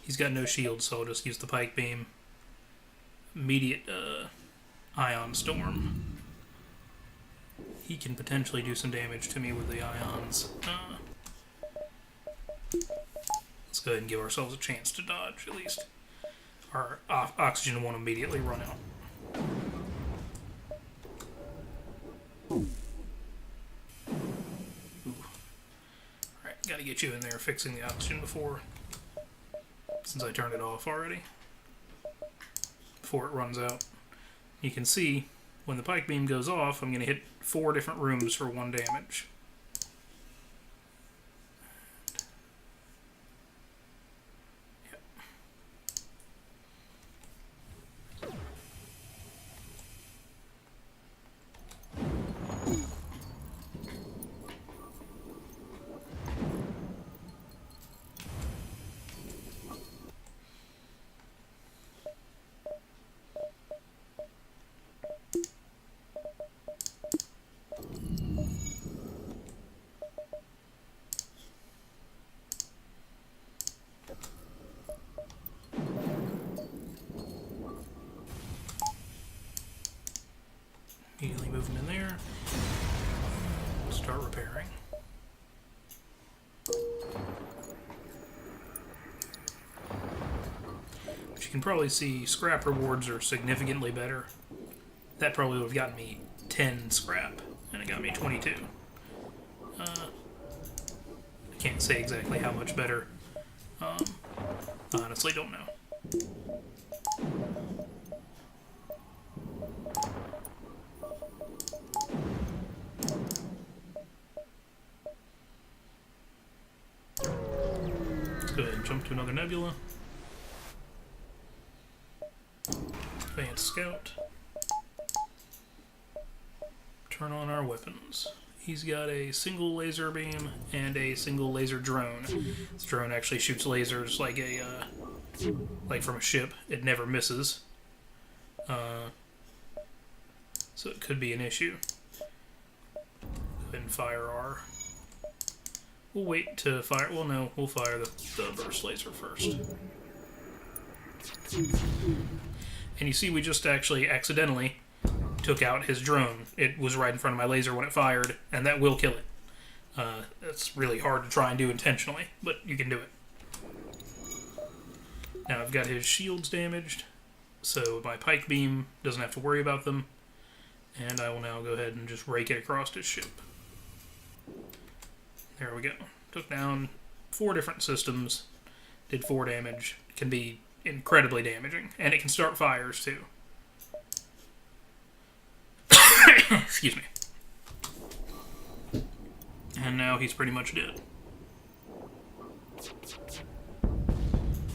He's got no shield, so I'll just use the pike beam. Immediate ion storm. He can potentially do some damage to me with the ions. Let's go ahead and give ourselves a chance to dodge, at least. Our oxygen won't immediately run out. Ooh. Alright, gotta get you in there fixing the oxygen since I turned it off already. Before it runs out. You can see, when the pike beam goes off, I'm going to hit 4 different rooms for 1 damage. Yep. Immediately moving in there. Start repairing. But you can probably see scrap rewards are significantly better. That probably would have gotten me 10 scrap, and it got me 22. I can't say exactly how much better. Honestly, don't know. Let's go ahead and jump to another nebula. Advanced scout. Turn on our weapons. He's got a single laser beam and a single laser drone. This drone actually shoots lasers like from a ship. It never misses. So it could be an issue. Go ahead and fire our... We'll wait to fire... Well, no, we'll fire the burst laser first. And you see we just actually accidentally took out his drone. It was right in front of my laser when it fired, and that will kill it. It's really hard to try and do intentionally, but you can do it. Now I've got his shields damaged, so my pike beam doesn't have to worry about them, and I will now go ahead and just rake it across his ship. There we go. Took down 4 different systems, did 4 damage. It can be incredibly damaging, and it can start fires too. Excuse me. And now he's pretty much dead.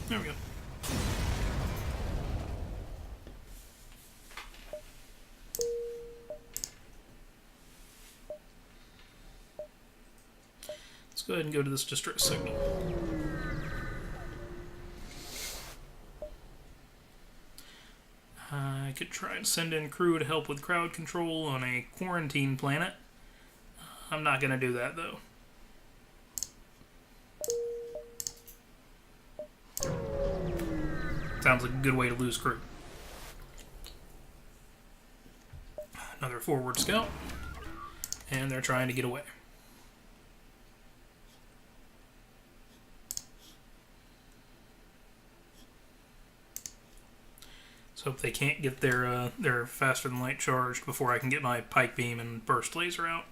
There we go. Let's go ahead and go to this distress signal. I could try and send in crew to help with crowd control on a quarantine planet. I'm not going to do that, though. Sounds like a good way to lose crew. Another forward scout. And they're trying to get away. Let's hope they can't get their faster than light charged before I can get my pike beam and burst laser out.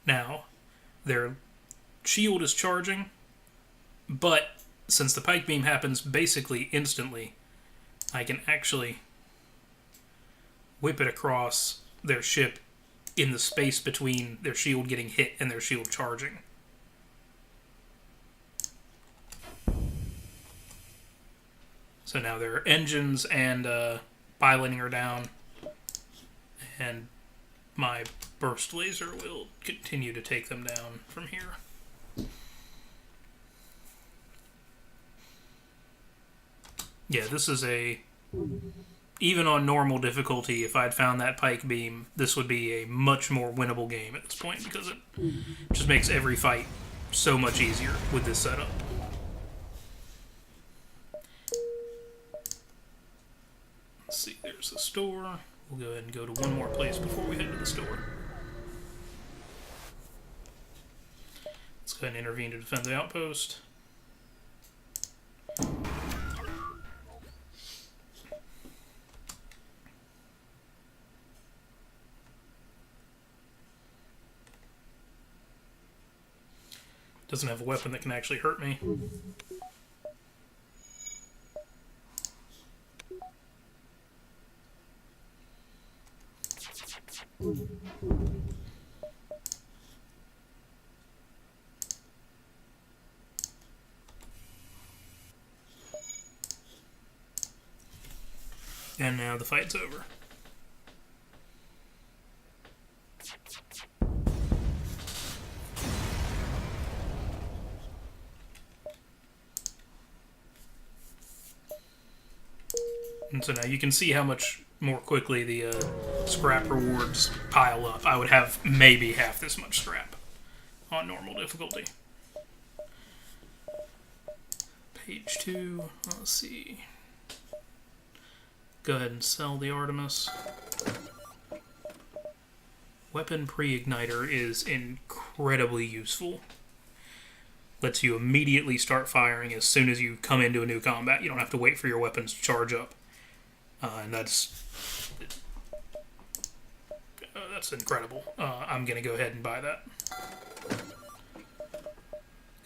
Now, their shield is charging, but since the pike beam happens basically instantly, I can actually whip it across their ship in the space between their shield getting hit and their shield charging. So now their engines and piloting are down, and my burst laser will continue to take them down from here. Yeah, this is a... Even on normal difficulty, if I'd found that pike beam, this would be a much more winnable game at this point, because it just makes every fight so much easier with this setup. Let's see, there's the store. We'll go ahead and go to one more place before we head to the store. Let's go ahead and intervene to defend the outpost. Doesn't have a weapon that can actually hurt me. And now the fight's over. And so now you can see how much more quickly the scrap rewards pile up. I would have maybe half this much scrap on normal difficulty. Page 2, let's see. Go ahead and sell the Artemis. Weapon pre-igniter is incredibly useful. Lets you immediately start firing as soon as you come into a new combat. You don't have to wait for your weapons to charge up. And that's incredible. I'm going to go ahead and buy that.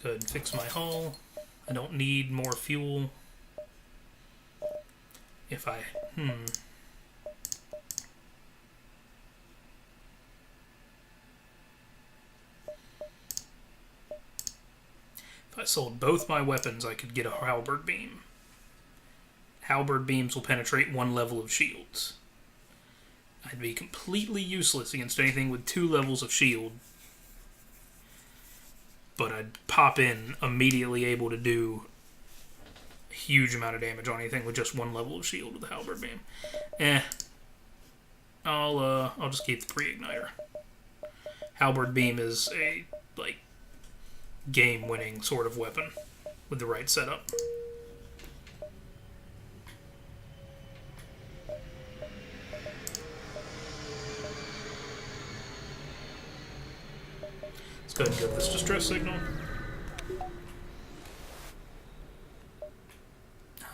Go ahead and fix my hull. I don't need more fuel. If I... If I sold both my weapons, I could get a halberd beam. Halberd beams will penetrate one level of shields. I'd be completely useless against anything with 2 levels of shield. But I'd pop in immediately able to do a huge amount of damage on anything with just 1 level of shield with the halberd beam. I'll just keep the pre-igniter. Halberd beam is a, like, game-winning sort of weapon with the right setup. Let's go ahead and get this distress signal.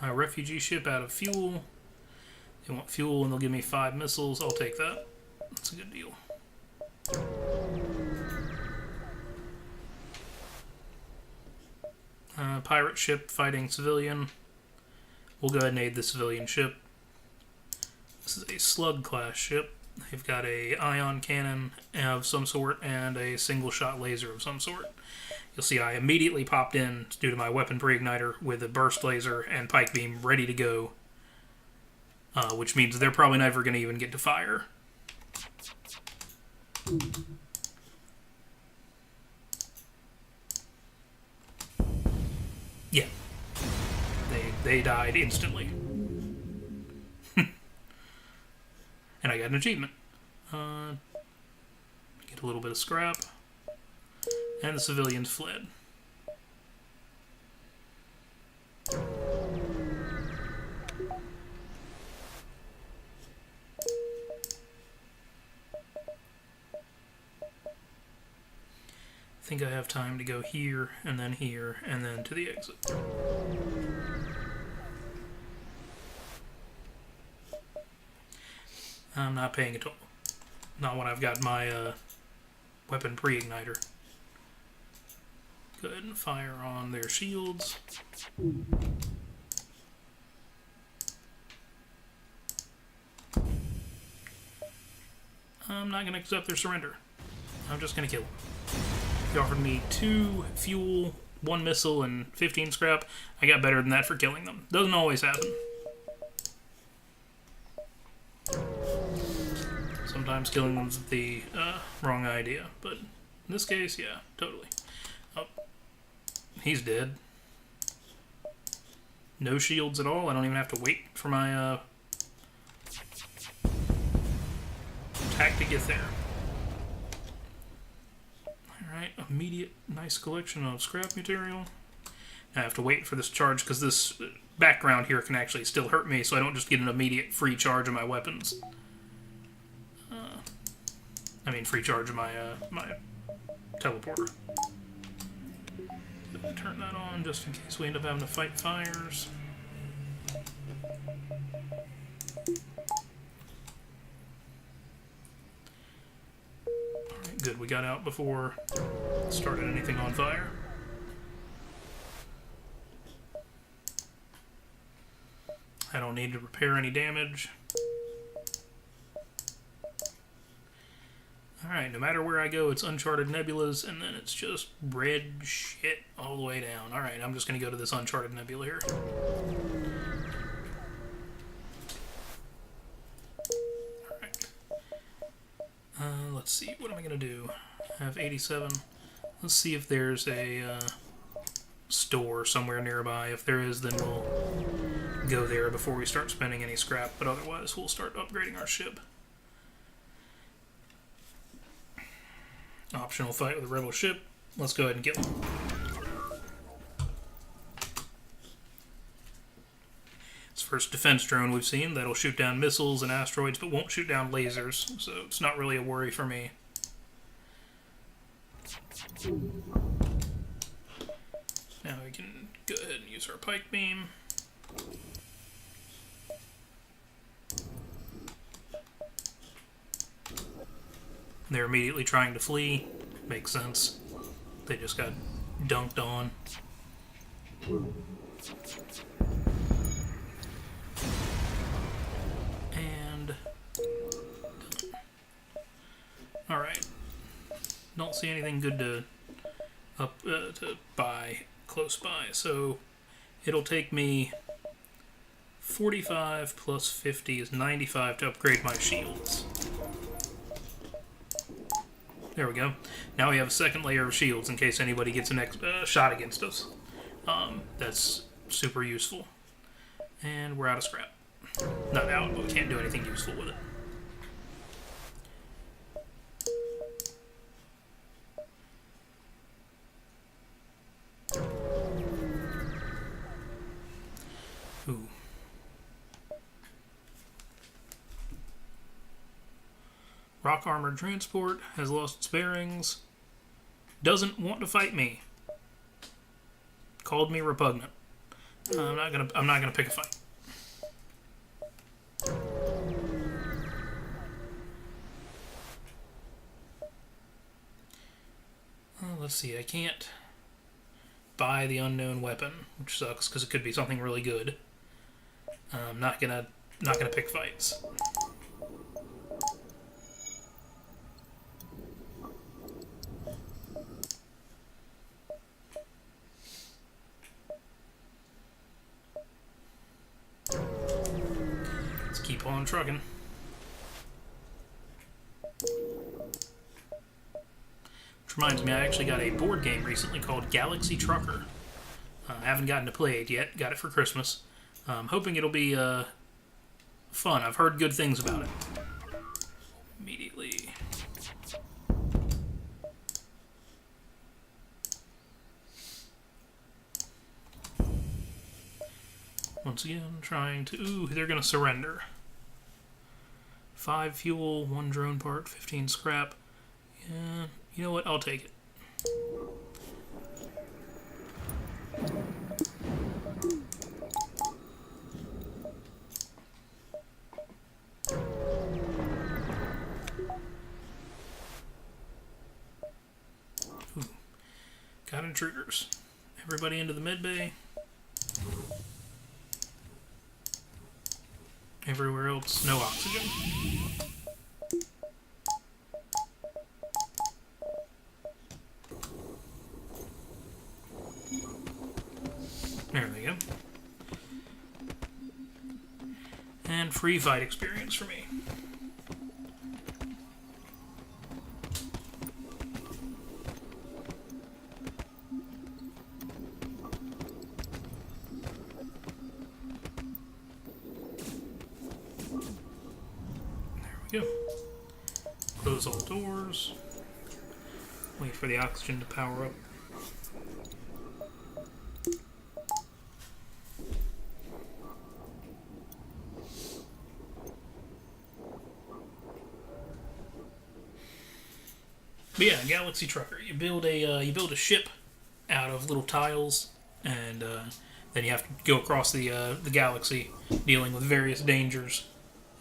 Refugee ship out of fuel. They want fuel and they'll give me 5 missiles. I'll take that. That's a good deal. Pirate ship fighting civilian. We'll go ahead and aid the civilian ship. This is a slug class ship. They've got a ion cannon of some sort and a single shot laser of some sort. You'll see I immediately popped in due to my weapon pre-igniter with a burst laser and pike beam ready to go, which means they're probably never going to even get to fire. Yeah. They died instantly. And I got an achievement. Get a little bit of scrap. And the civilians fled. I think I have time to go here, and then to the exit. I'm not paying at all. Not when I've got my weapon pre-igniter. Go ahead and fire on their shields. I'm not going to accept their surrender. I'm just going to kill them. He offered me 2 fuel, 1 missile, and 15 scrap. I got better than that for killing them. Doesn't always happen. Sometimes killing them's the wrong idea, but in this case, yeah, totally. Oh, he's dead. No shields at all. I don't even have to wait for my attack to get there. Alright, immediate nice collection of scrap material. I have to wait for this charge because this background here can actually still hurt me, so I don't just get an immediate free charge of my weapons. I mean, free charge of my my teleporter. Turn that on just in case we end up having to fight fires. Alright, good. We got out before it started anything on fire. I don't need to repair any damage. Alright, no matter where I go, it's uncharted nebulas, and then it's just red shit all the way down. Alright, I'm just going to go to this uncharted nebula here. Alright. Let's see, what am I going to do? I have 87. Let's see if there's a store somewhere nearby. If there is, then we'll go there before we start spending any scrap, but otherwise we'll start upgrading our ship. Optional fight with a rebel ship. Let's go ahead and kill him. It's the first defense drone we've seen that'll shoot down missiles and asteroids, but won't shoot down lasers, so it's not really a worry for me. Now we can go ahead and use our pike beam. They're immediately trying to flee. Makes sense. They just got dunked on. And alright. Don't see anything good to buy close by, so it'll take me 45 plus 50 is 95 to upgrade my shields. There we go. Now we have a second layer of shields in case anybody gets a next shot against us. That's super useful. And we're out of scrap. Not out, but we can't do anything useful with it. Ooh. Rock armored transport has lost its bearings. Doesn't want to fight me. Called me repugnant. I'm not gonna pick a fight. Let's see. I can't buy the unknown weapon, which sucks because it could be something really good. I'm not gonna pick fights. Let's keep on trucking. Which reminds me, I actually got a board game recently called Galaxy Trucker. I haven't gotten to play it yet. Got it for Christmas. I'm hoping it'll be fun. I've heard good things about it. Immediately. Once again, trying to... Ooh, they're going to surrender. 5 fuel, 1 drone part, 15 scrap. Yeah, you know what? I'll take it. Ooh. Got intruders. Everybody into the med bay. Everywhere else, no oxygen. Free fight experience for me. There we go. Close all doors. Wait for the oxygen to power up. But yeah, Galaxy Trucker. You build a ship out of little tiles, and then you have to go across the galaxy, dealing with various dangers,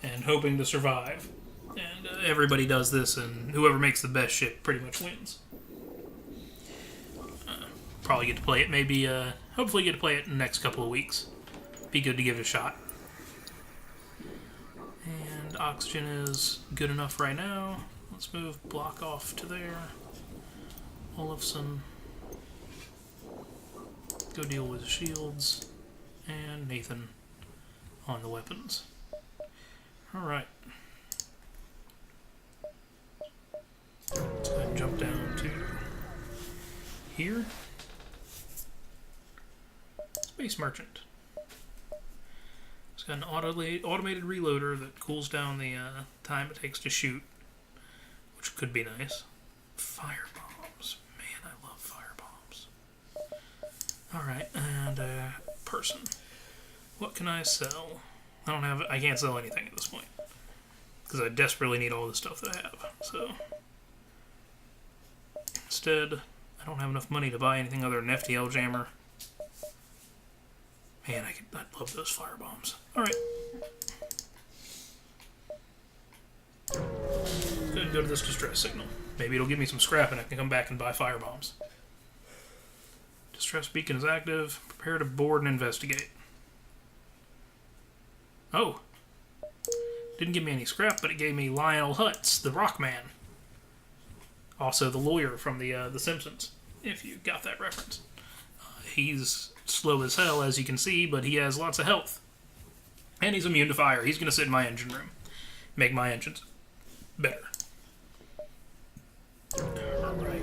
and hoping to survive. And everybody does this, and whoever makes the best ship pretty much wins. Probably get to play it. Maybe, hopefully, get to play it in the next couple of weeks. Be good to give it a shot. And oxygen is good enough right now. Let's move block off to there. Olafson. Go deal with the shields. And Nathan on the weapons. Alright. Let's go ahead and jump down to here. Space Merchant. It's got an automated reloader that cools down the time it takes to shoot, which could be nice. Fire bombs. Man, I love fire bombs. Alright, and person. What can I sell? I can't sell anything at this point. Because I desperately need all the stuff that I have. So instead, I don't have enough money to buy anything other than FTL jammer. Man, I love those fire bombs. Alright. Go ahead and go to this distress signal. Maybe it'll give me some scrap and I can come back and buy fire bombs. Distress beacon is active. Prepare to board and investigate. Oh. Didn't give me any scrap, but it gave me Lionel Hutz, the Rock Man. Also the lawyer from the Simpsons, if you got that reference. He's slow as hell, as you can see, but he has lots of health. And he's immune to fire. He's going to sit in my engine room. Make my engines better. Alright.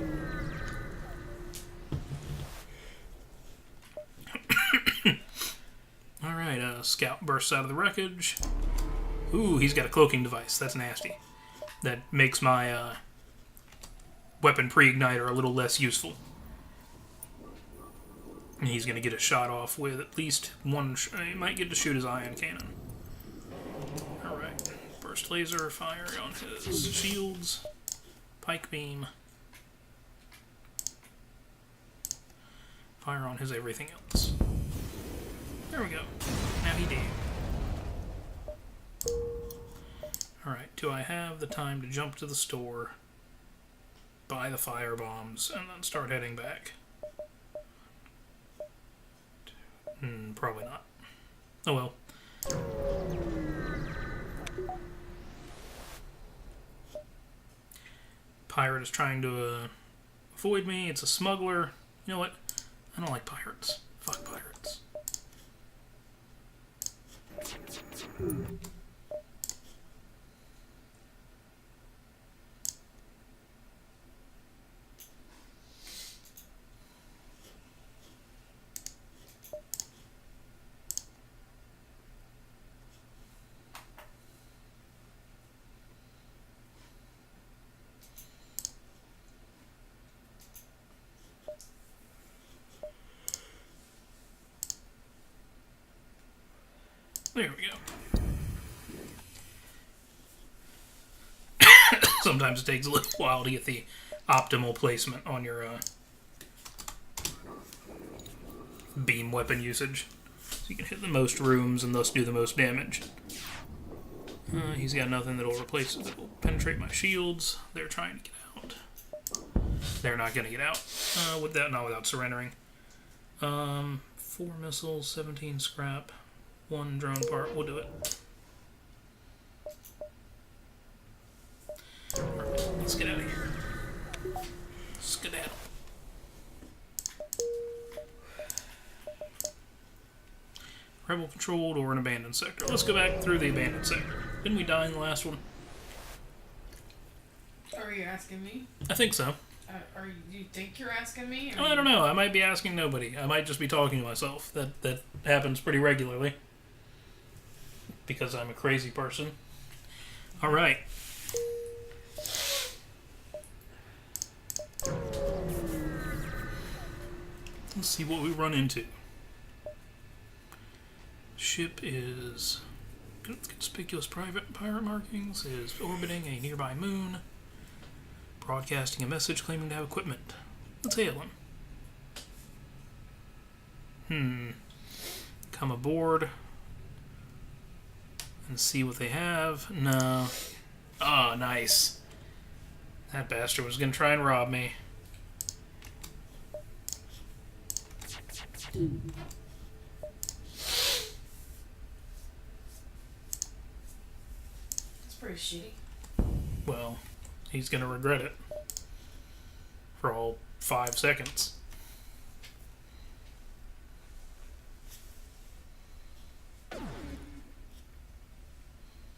Alright, Scout bursts out of the wreckage. Ooh, he's got a cloaking device. That's nasty. That makes my weapon pre-igniter a little less useful. And he's going to get a shot off with at least one... he might get to shoot his ion cannon. Alright. Burst laser, fire on his shields. Pike beam. Fire on his everything else. There we go. Now he did. Alright, do I have the time to jump to the store, buy the fire bombs, and then start heading back? Probably not. Oh well. Pirate is trying to avoid me. It's a smuggler. You know what? I don't like pirates. Fuck pirates. There we go. Sometimes it takes a little while to get the optimal placement on your beam weapon usage. So you can hit the most rooms and thus do the most damage. He's got nothing that'll penetrate my shields. They're trying to get out. They're not going to get out. Not without surrendering. 4 missiles, 17 scrap. 1 drone part, we'll do it. Alright, let's get out of here. Skedaddle. rebel controlled or an abandoned sector. Let's go back through the abandoned sector. Didn't we die in the last one? Are you asking me? I think so. Do you think you're asking me? Oh, I don't know. I might be asking nobody. I might just be talking to myself. That happens pretty regularly. Because I'm a crazy person. Alright. Let's see what we run into. Ship is... Conspicuous pirate markings is orbiting a nearby moon. Broadcasting a message claiming to have equipment. Let's hail him. Come aboard. And see what they have. No. Oh, nice. That bastard was gonna try and rob me. It's pretty shitty. Well, he's gonna regret it. For all 5 seconds.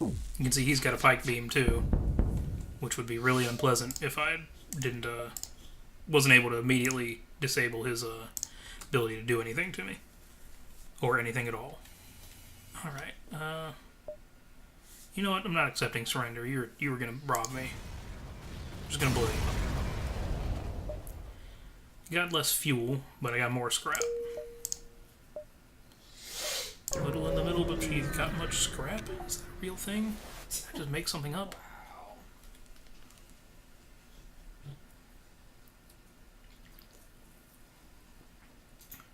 You can see he's got a pike beam too, which would be really unpleasant if I wasn't able to immediately disable his ability to do anything to me, or anything at all. All right, you know what? I'm not accepting surrender. You were gonna rob me. I'm just gonna blow you up. Got less fuel, but I got more scrap. A little in the middle, but she's got much scrap. Is that a real thing? Did I just make something up?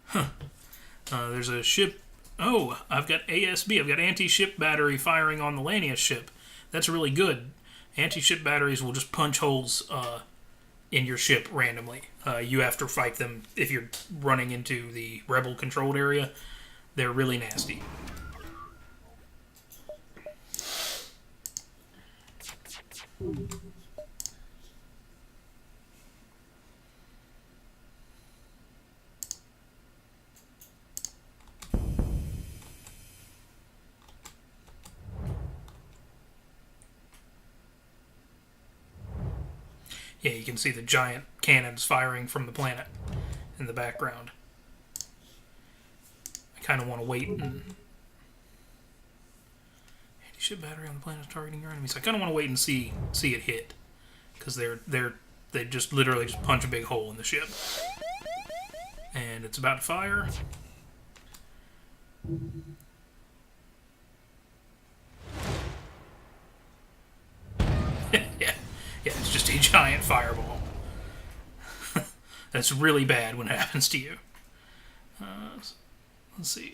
Huh. There's a ship. Oh, I've got ASB. I've got anti-ship battery firing on the Lania ship. That's really good. Anti-ship batteries will just punch holes in your ship randomly. You have to fight them if you're running into the rebel-controlled area. They're really nasty. Yeah, you can see the giant cannons firing from the planet in the background. I kind of want to wait and... Anti-ship battery on the planet is targeting your enemies. I kind of want to wait and see it hit. Because they just literally just punch a big hole in the ship. And it's about to fire. Yeah, it's just a giant fireball. That's really bad when it happens to you. Let's see.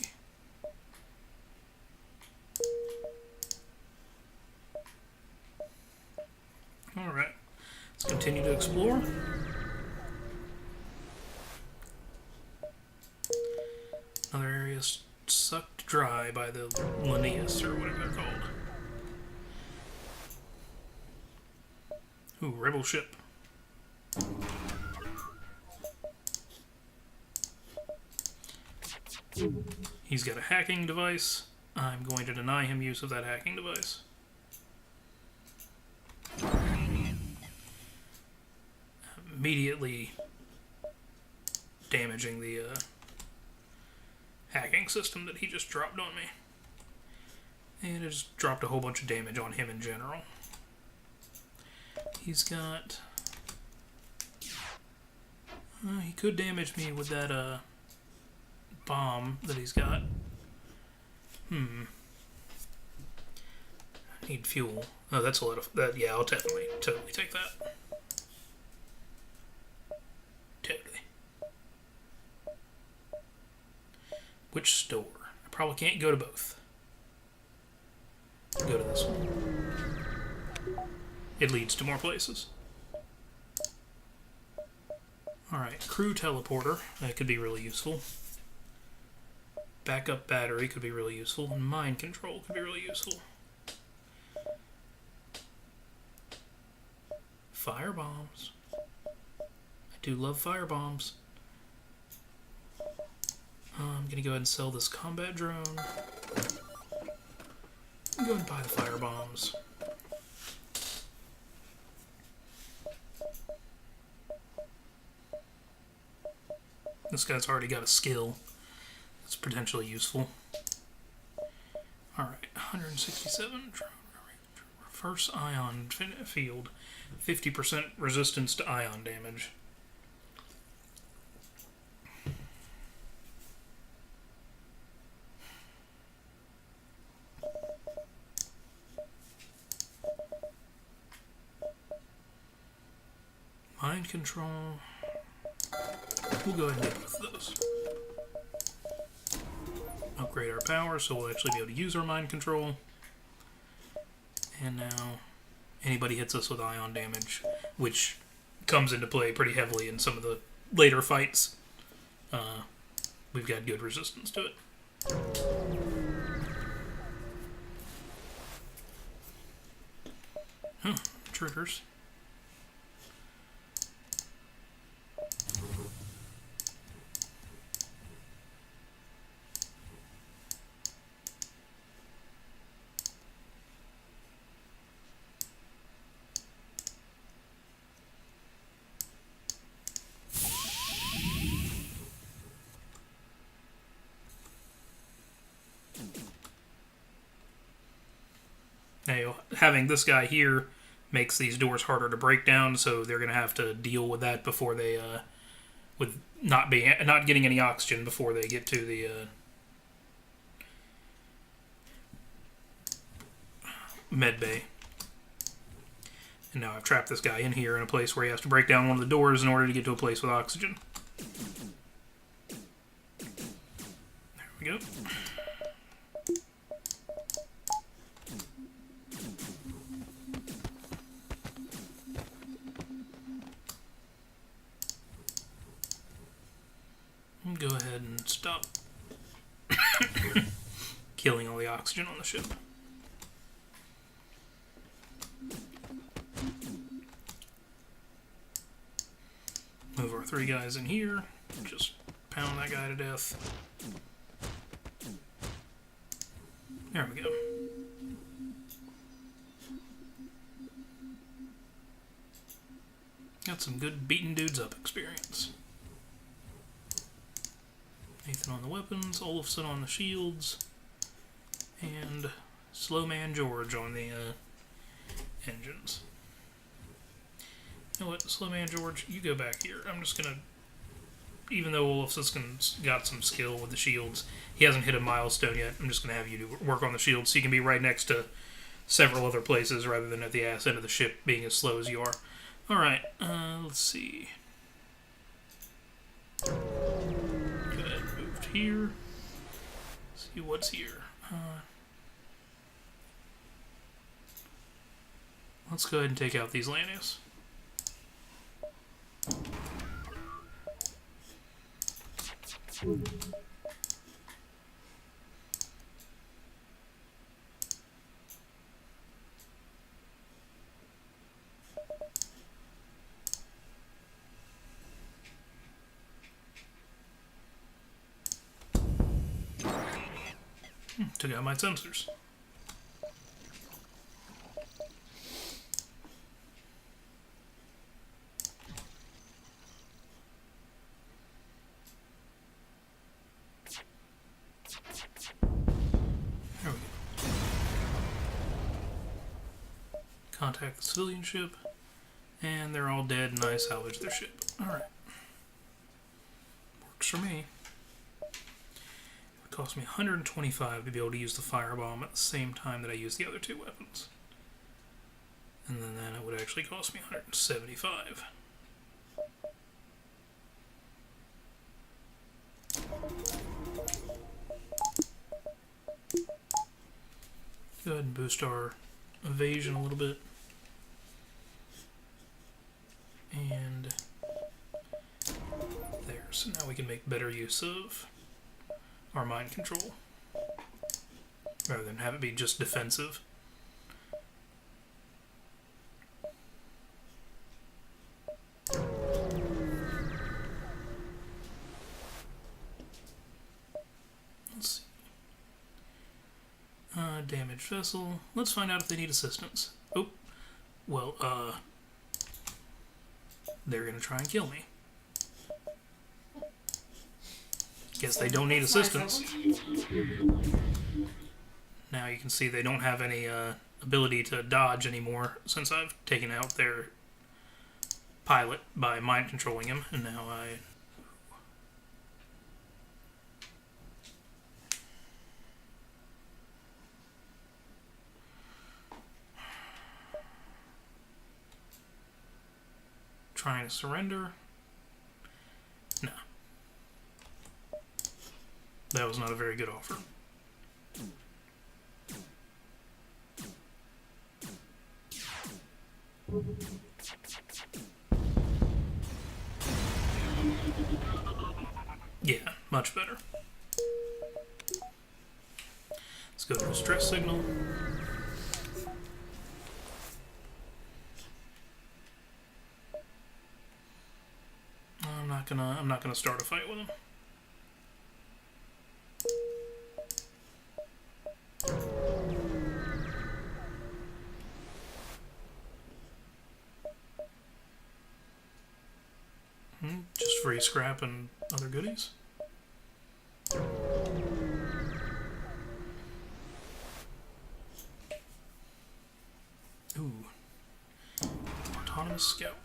Alright. Let's continue to explore. Another area sucked dry by the Linnaeus, or whatever they're called. Ooh, rebel ship. He's got a hacking device. I'm going to deny him use of that hacking device. Immediately damaging the hacking system that he just dropped on me. And it just dropped a whole bunch of damage on him in general. He's got... he could damage me with that bomb that he's got. I need fuel. Oh, that's a lot of... that. Yeah, I'll totally take that. Totally. Which store? I probably can't go to both. Go to this one. It leads to more places. Alright, crew teleporter. That could be really useful. Backup battery could be really useful. And mind control could be really useful. Fire bombs. I do love fire bombs. I'm gonna go ahead and sell this combat drone. Go ahead and buy the fire bombs. This guy's already got a skill that's potentially useful. Alright, 167. Reverse ion field. 50% resistance to ion damage. Mind control. We'll go ahead and get with those. Upgrade our power so we'll actually be able to use our mind control. And now anybody hits us with ion damage, which comes into play pretty heavily in some of the later fights, we've got good resistance to it. Huh, triggers. Now, having this guy here makes these doors harder to break down, so they're going to have to deal with that before they, with not getting any oxygen before they get to the med bay. And now I've trapped this guy in here in a place where he has to break down one of the doors in order to get to a place with oxygen. There we go. Go ahead and stop killing all the oxygen on the ship. Move our 3 guys in here. Just pound that guy to death. There we go. Got some good beating dudes up experience. Nathan on the weapons, Olafson on the shields, and Slowman George on the engines. You know what, Slowman George, you go back here. I'm just gonna, even though Olafson's got some skill with the shields, he hasn't hit a milestone yet. I'm just gonna have you do work on the shields so you can be right next to several other places rather than at the ass end of the ship being as slow as you are. Alright, let's see. Here. See what's here. Let's go ahead and take out these Lanius. Took out my sensors. There we go. Contact the civilian ship, and they're all dead, and I salvaged their ship. Alright. Works for me. Cost me 125 to be able to use the firebomb at the same time that I use the other 2 weapons. And then it would actually cost me 175. Go ahead and boost our evasion a little bit. And there. So now we can make better use of our mind control rather than have it be just defensive. Damaged vessel. Let's find out if they need assistance. Oh, well, they're gonna try and kill me. Guess they don't need assistance. Now you can see they don't have any ability to dodge anymore since I've taken out their pilot by mind controlling him, and now I... Trying to surrender? No. That was not a very good offer. Yeah, much better. Let's go to the stress signal. I'm not gonna start a fight with him. Just free scrap and other goodies. Ooh. Autonomous scout.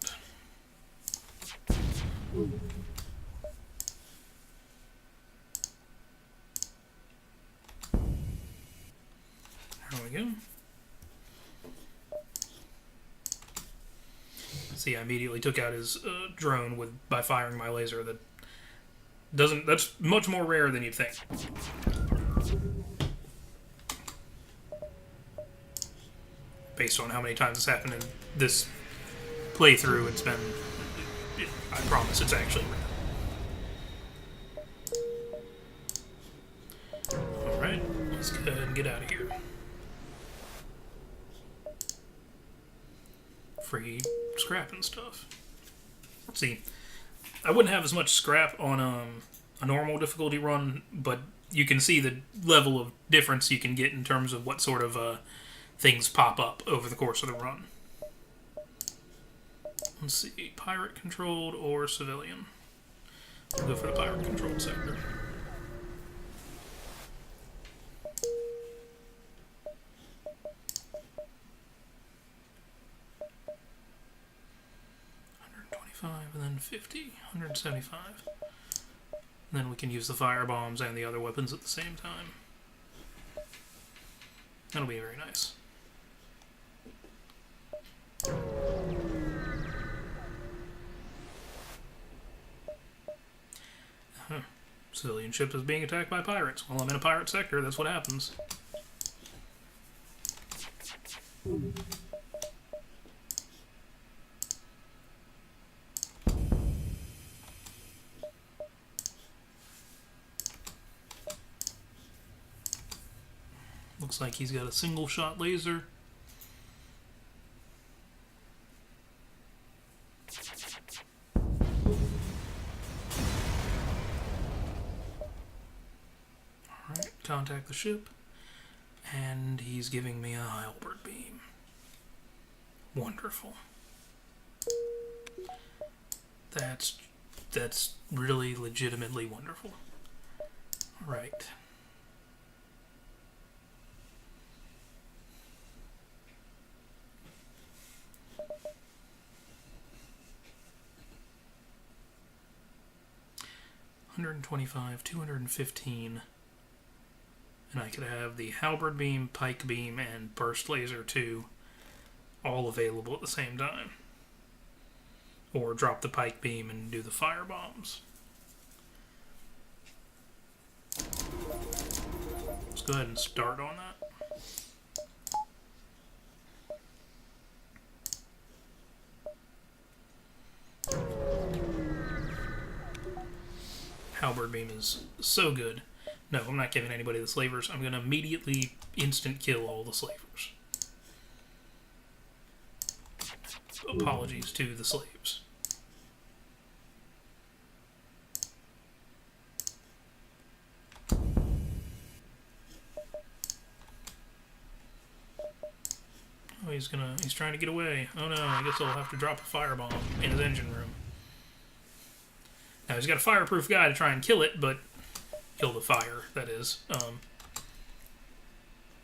There we go. See, I immediately took out his drone by firing my laser. That's much more rare than you'd think. Based on how many times it's happened in this playthrough, it's been... I promise it's actually rare. Alright, let's go ahead and get out of here. Free scrap and stuff. See, I wouldn't have as much scrap on a normal difficulty run, but you can see the level of difference you can get in terms of what sort of things pop up over the course of the run. Let's see, pirate controlled or civilian. We'll go for the pirate controlled sector. And then 50, 175. And then we can use the fire bombs and the other weapons at the same time. That'll be very nice. Civilian ship is being attacked by pirates. Well, I'm in a pirate sector, that's what happens. Looks like he's got a single shot laser. Alright, contact the ship. And he's giving me a halberd beam. Wonderful. That's really legitimately wonderful. Right. $125, $215, and I could have the halberd beam, pike beam, and burst laser 2 all available at the same time. Or drop the pike beam and do the fire bombs. Let's go ahead and start on that. Halberd beam is so good. No, I'm not giving anybody the slavers. I'm going to immediately instant kill all the slavers. Apologies to the slaves. he's trying to get away. Oh no, I guess I'll have to drop a firebomb in his engine room. Now he's got a fireproof guy to try and kill it, but kill the fire, that is.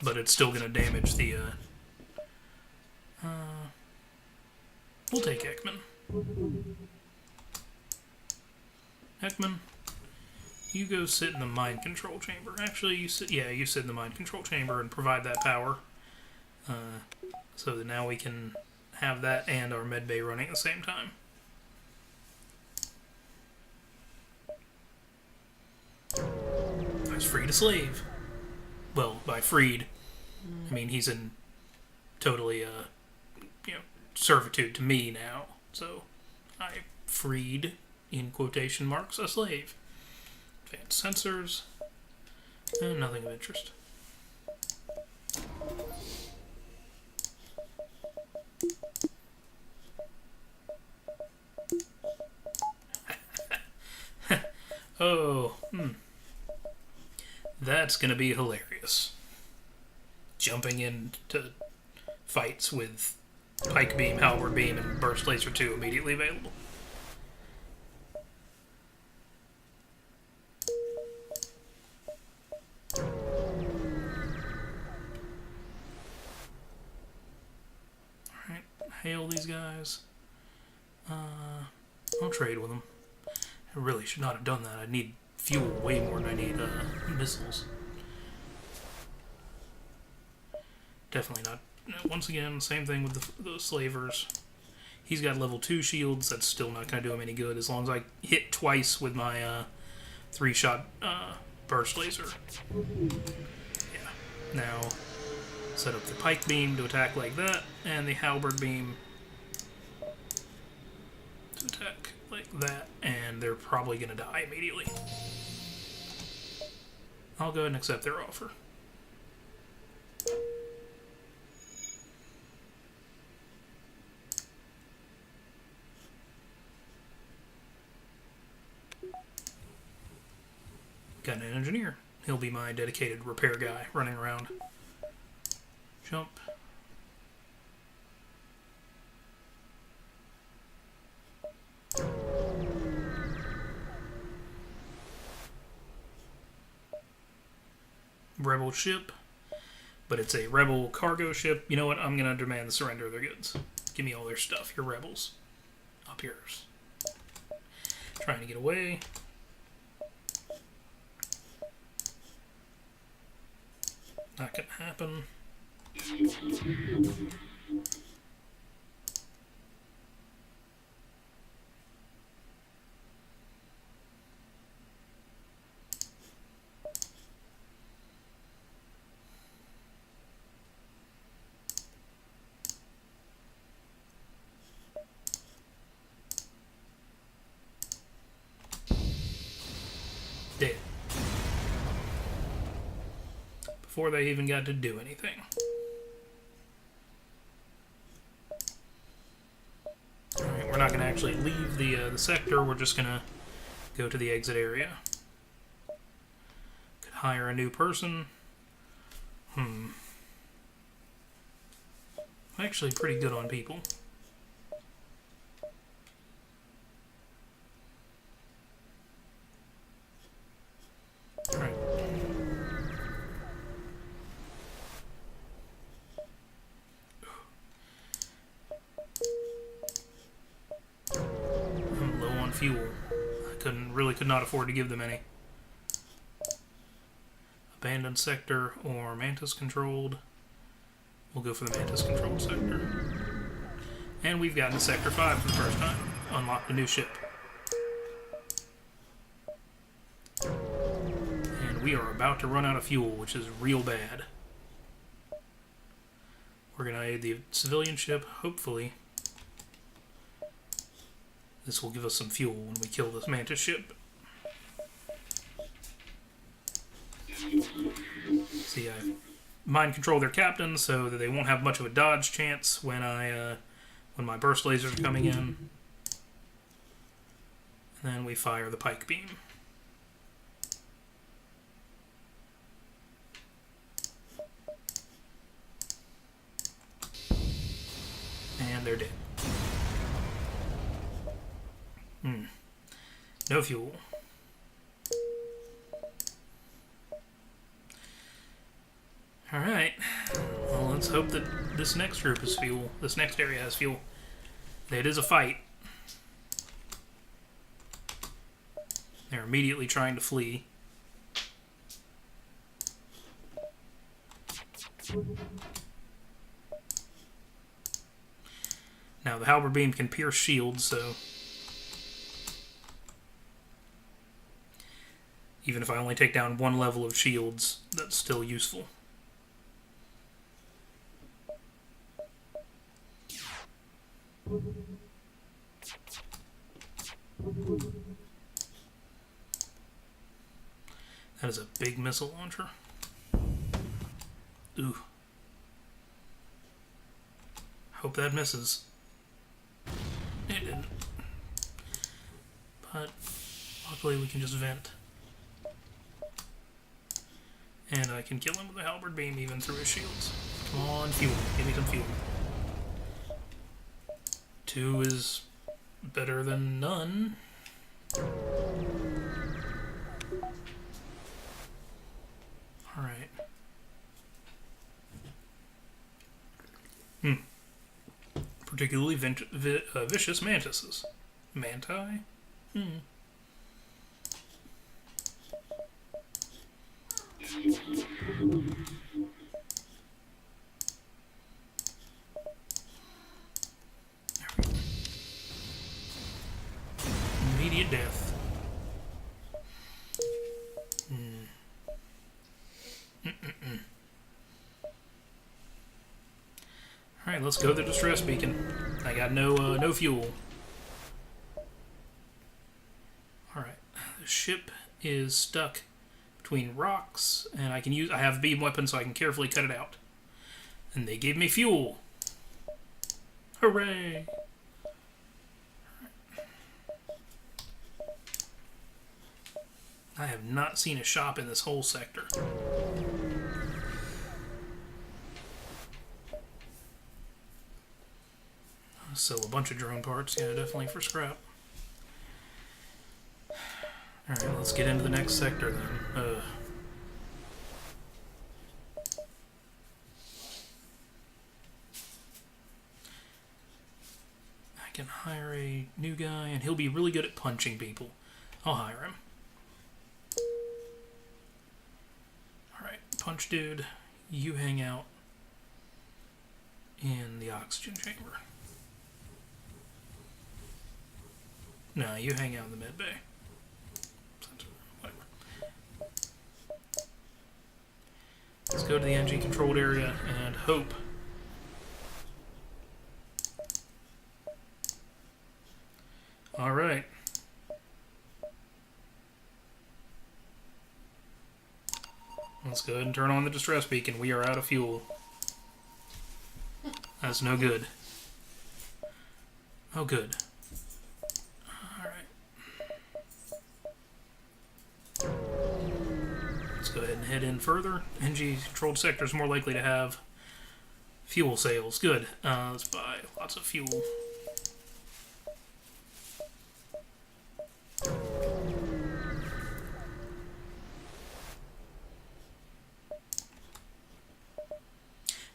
But it's still going to damage the, we'll take Ekman. Ekman, you go sit in the mind control chamber. Actually, you sit in the mind control chamber and provide that power. So that now we can have that and our med bay running at the same time. I was free to slave. Well, by freed, I mean he's in totally, servitude to me now. So I freed, in quotation marks, a slave. Advanced sensors. Nothing of interest. Oh, That's gonna be hilarious. Jumping into fights with Pike Beam, Halberd Beam, and Burst Laser 2 immediately available. Alright, hail these guys. I'll trade with them. I really should not have done that. I need fuel way more than I need missiles. Definitely not. Once again, same thing with the slavers. He's got level 2 shields. That's still not going to do him any good as long as I hit twice with my 3-shot burst laser. Yeah. Now, set up the pike beam to attack like that, and the halberd beam to attack like that, and they're probably going to die immediately. I'll go ahead and accept their offer. Got an engineer. He'll be my dedicated repair guy running around. Jump. Rebel ship, but it's a rebel cargo ship. You know what? I'm going to demand the surrender of their goods. Give me all their stuff. You're rebels. Up yours. Trying to get away. Not going to happen. Dead. Before they even got to do anything. Alright, we're not going to actually leave the sector. We're just going to go to the exit area. Could hire a new person. I'm actually pretty good on people. Alright. I'm low on fuel. I really could not afford to give them any. Abandoned sector or Mantis controlled. We'll go for the Mantis controlled sector. And we've gotten to Sector 5 for the first time. Unlocked a new ship. And we are about to run out of fuel, which is real bad. We're going to aid the civilian ship, hopefully. This will give us some fuel when we kill this Mantis ship. See, I mind control their captain so that they won't have much of a dodge chance when when my burst lasers are coming in. And then we fire the pike beam. No fuel. Alright. Well, let's hope that this next group is fuel. This next area has fuel. It is a fight. They're immediately trying to flee. Now, the halberd beam can pierce shields, so even if I only take down one level of shields, that's still useful. That is a big missile launcher. Ooh. Hope that misses. It didn't. But luckily we can just vent. And I can kill him with a halberd beam even through his shields. Come on, fuel. Give me some fuel. 2 is better than none. Alright. Particularly vicious mantises. Manti? Immediate death. Alright, let's go to the distress beacon. I got no fuel. Alright, the ship is stuck between rocks, and I have a beam weapon so I can carefully cut it out. And they gave me fuel. Hooray! I have not seen a shop in this whole sector. Sell a bunch of drone parts, yeah, definitely for scrap. Alright, let's get into the next sector then. I can hire a new guy, and he'll be really good at punching people. I'll hire him. Alright, punch dude, you hang out in the oxygen chamber. No, you hang out in the med bay. Whatever. Let's go to the engine controlled area and hope. Alright. Let's go ahead and turn on the distress beacon. We are out of fuel. That's no good. Oh, good. Let's go ahead and head in further. NG-controlled sector is more likely to have fuel sales. Good. Let's buy lots of fuel.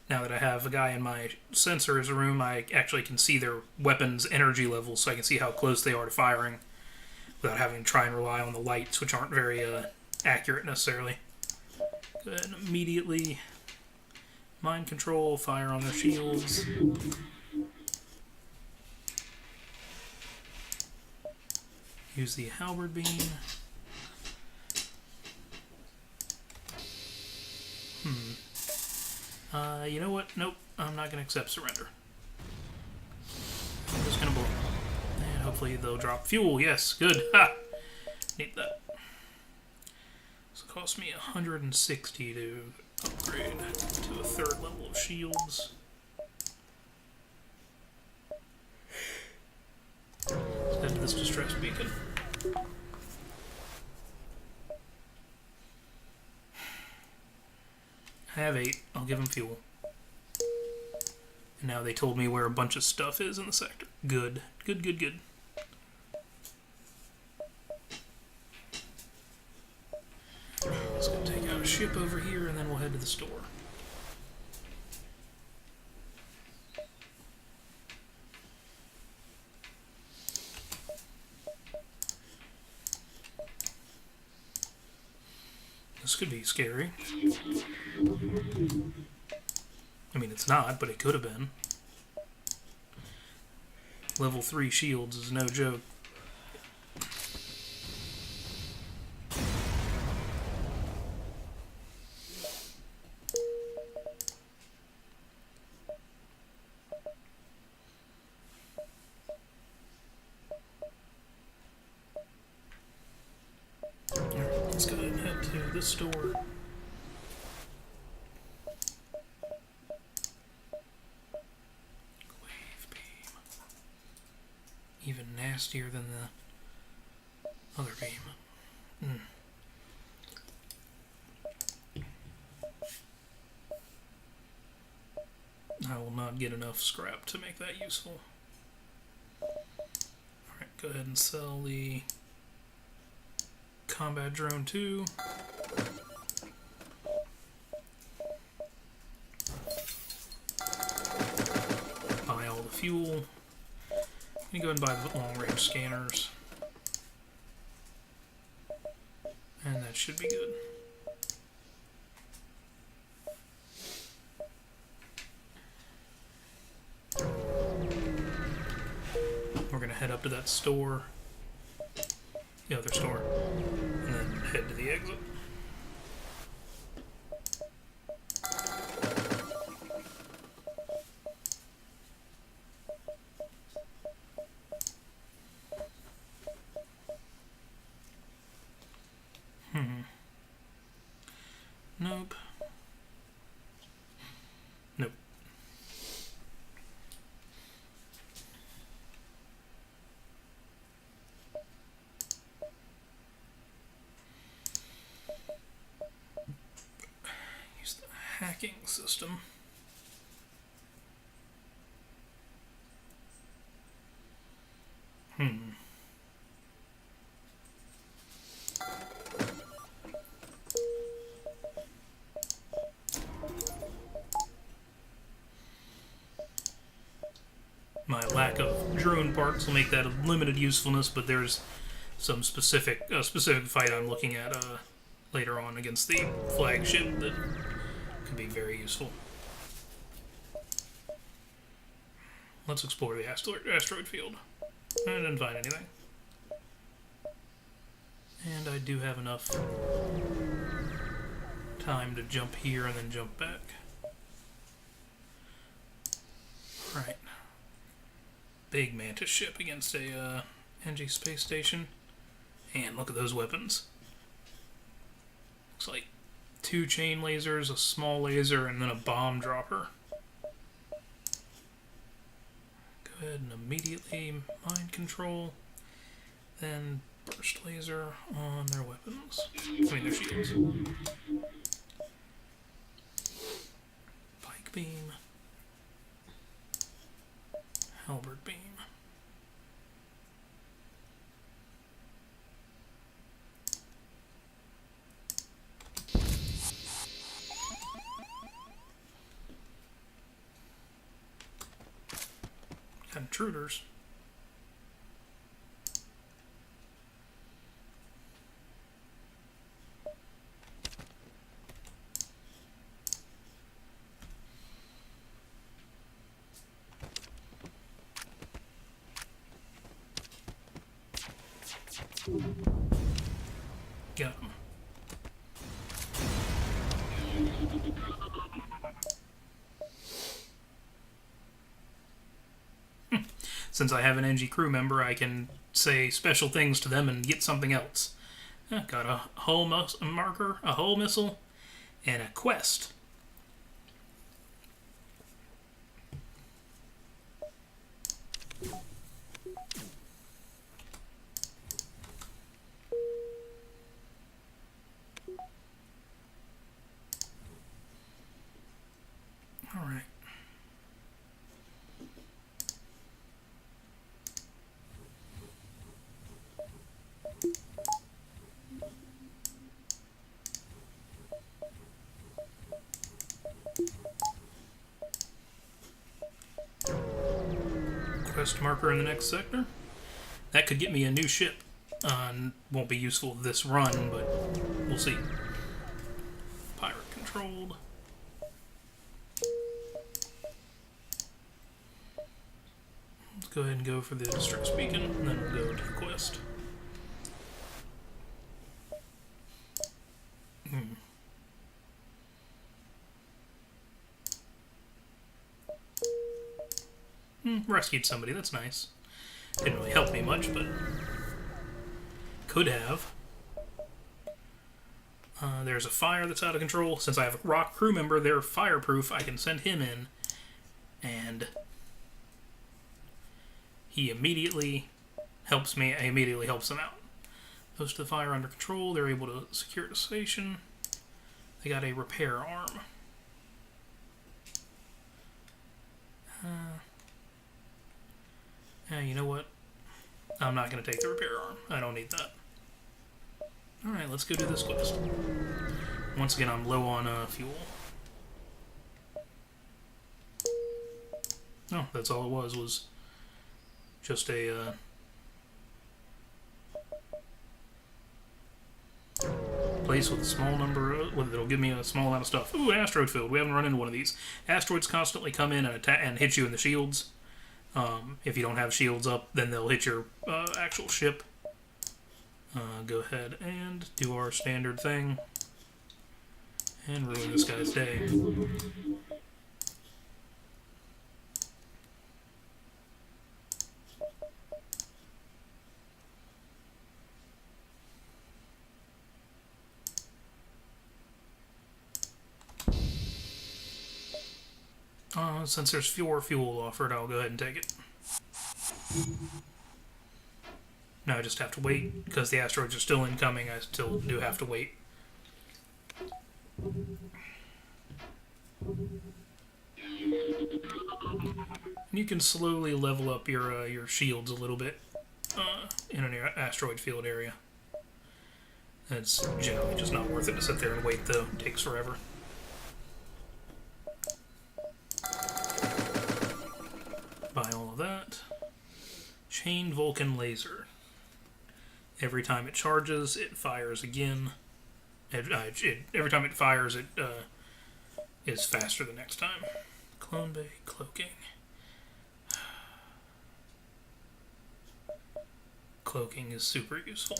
Now that I have a guy in my sensors room, I actually can see their weapons' energy levels, so I can see how close they are to firing without having to try and rely on the lights, which aren't very accurate necessarily. Go ahead and immediately mind control, fire on their shields. Use the halberd beam. You know what? Nope, I'm not going to accept surrender. I'm just going to blow them up. And hopefully they'll drop fuel. Yes, good. Ha! Need that. This will cost me 160 to upgrade to a 3rd level of shields. Let's head to this distress beacon. I have 8. I'll give them fuel. And now they told me where a bunch of stuff is in the sector. Good. Good, good, good. ship over here, and then we'll head to the store. This could be scary. I mean, it's not, but it could have been. Level 3 shields is no joke. Alright, let's go ahead and head to the store. Even nastier than the other beam. I will not get enough scrap to make that useful. Alright, go ahead and sell the combat drone 2. Buy all the fuel. Let me go ahead and buy the long-range scanners. And that should be good. We're going to head up to that store, the other store, and then head to the exit. Nope. Nope. Use the hacking system. My lack of drone parts will make that of limited usefulness, but there's some specific fight I'm looking at later on against the flagship that could be very useful. Let's explore the asteroid field. I didn't find anything. And I do have enough time to jump here and then jump back. Right. Big Mantis ship against a NG space station. And look at those weapons. Looks like 2 chain lasers, a small laser, and then a bomb dropper. Go ahead and immediately mind control. Then burst laser on their weapons. I mean their shields. Pike beam. Halberd beam. Intruders. Got him. Since I have an NG crew member, I can say special things to them and get something else. Got a hull marker, a hull missile, and a quest. All right. quest marker in the next sector. That could get me a new ship. Won't be useful this run, but we'll see. Pirate controlled. Let's go ahead and go for the distress beacon, and then we'll go to the quest. Rescued somebody, that's nice. Didn't really help me much, but could have. There's a fire that's out of control. Since I have a rock crew member, they're fireproof. I can send him in, and he immediately helps me. He immediately helps them out. Most of the fire under control. They're able to secure the station. They got a repair arm. You know what? I'm not going to take the repair arm. I don't need that. Alright, let's go do this quest. Once again, I'm low on fuel. Oh, that's all it was just a place with a small number that'll give me a small amount of stuff. Ooh, asteroid field. We haven't run into one of these. Asteroids constantly come in and attack and hit you in the shields. If you don't have shields up, then they'll hit your actual ship. Go ahead and do our standard thing and ruin this guy's day. Since there's fewer fuel offered, I'll go ahead and take it. Now I just have to wait, because the asteroids are still incoming, I still do have to wait. You can slowly level up your shields a little bit in an asteroid field area. It's generally just not worth it to sit there and wait, though. It takes forever. Buy all of that. Chain Vulcan laser. Every time it charges, it fires again. Every time it fires, it is faster the next time. Clone Bay cloaking. Cloaking is super useful.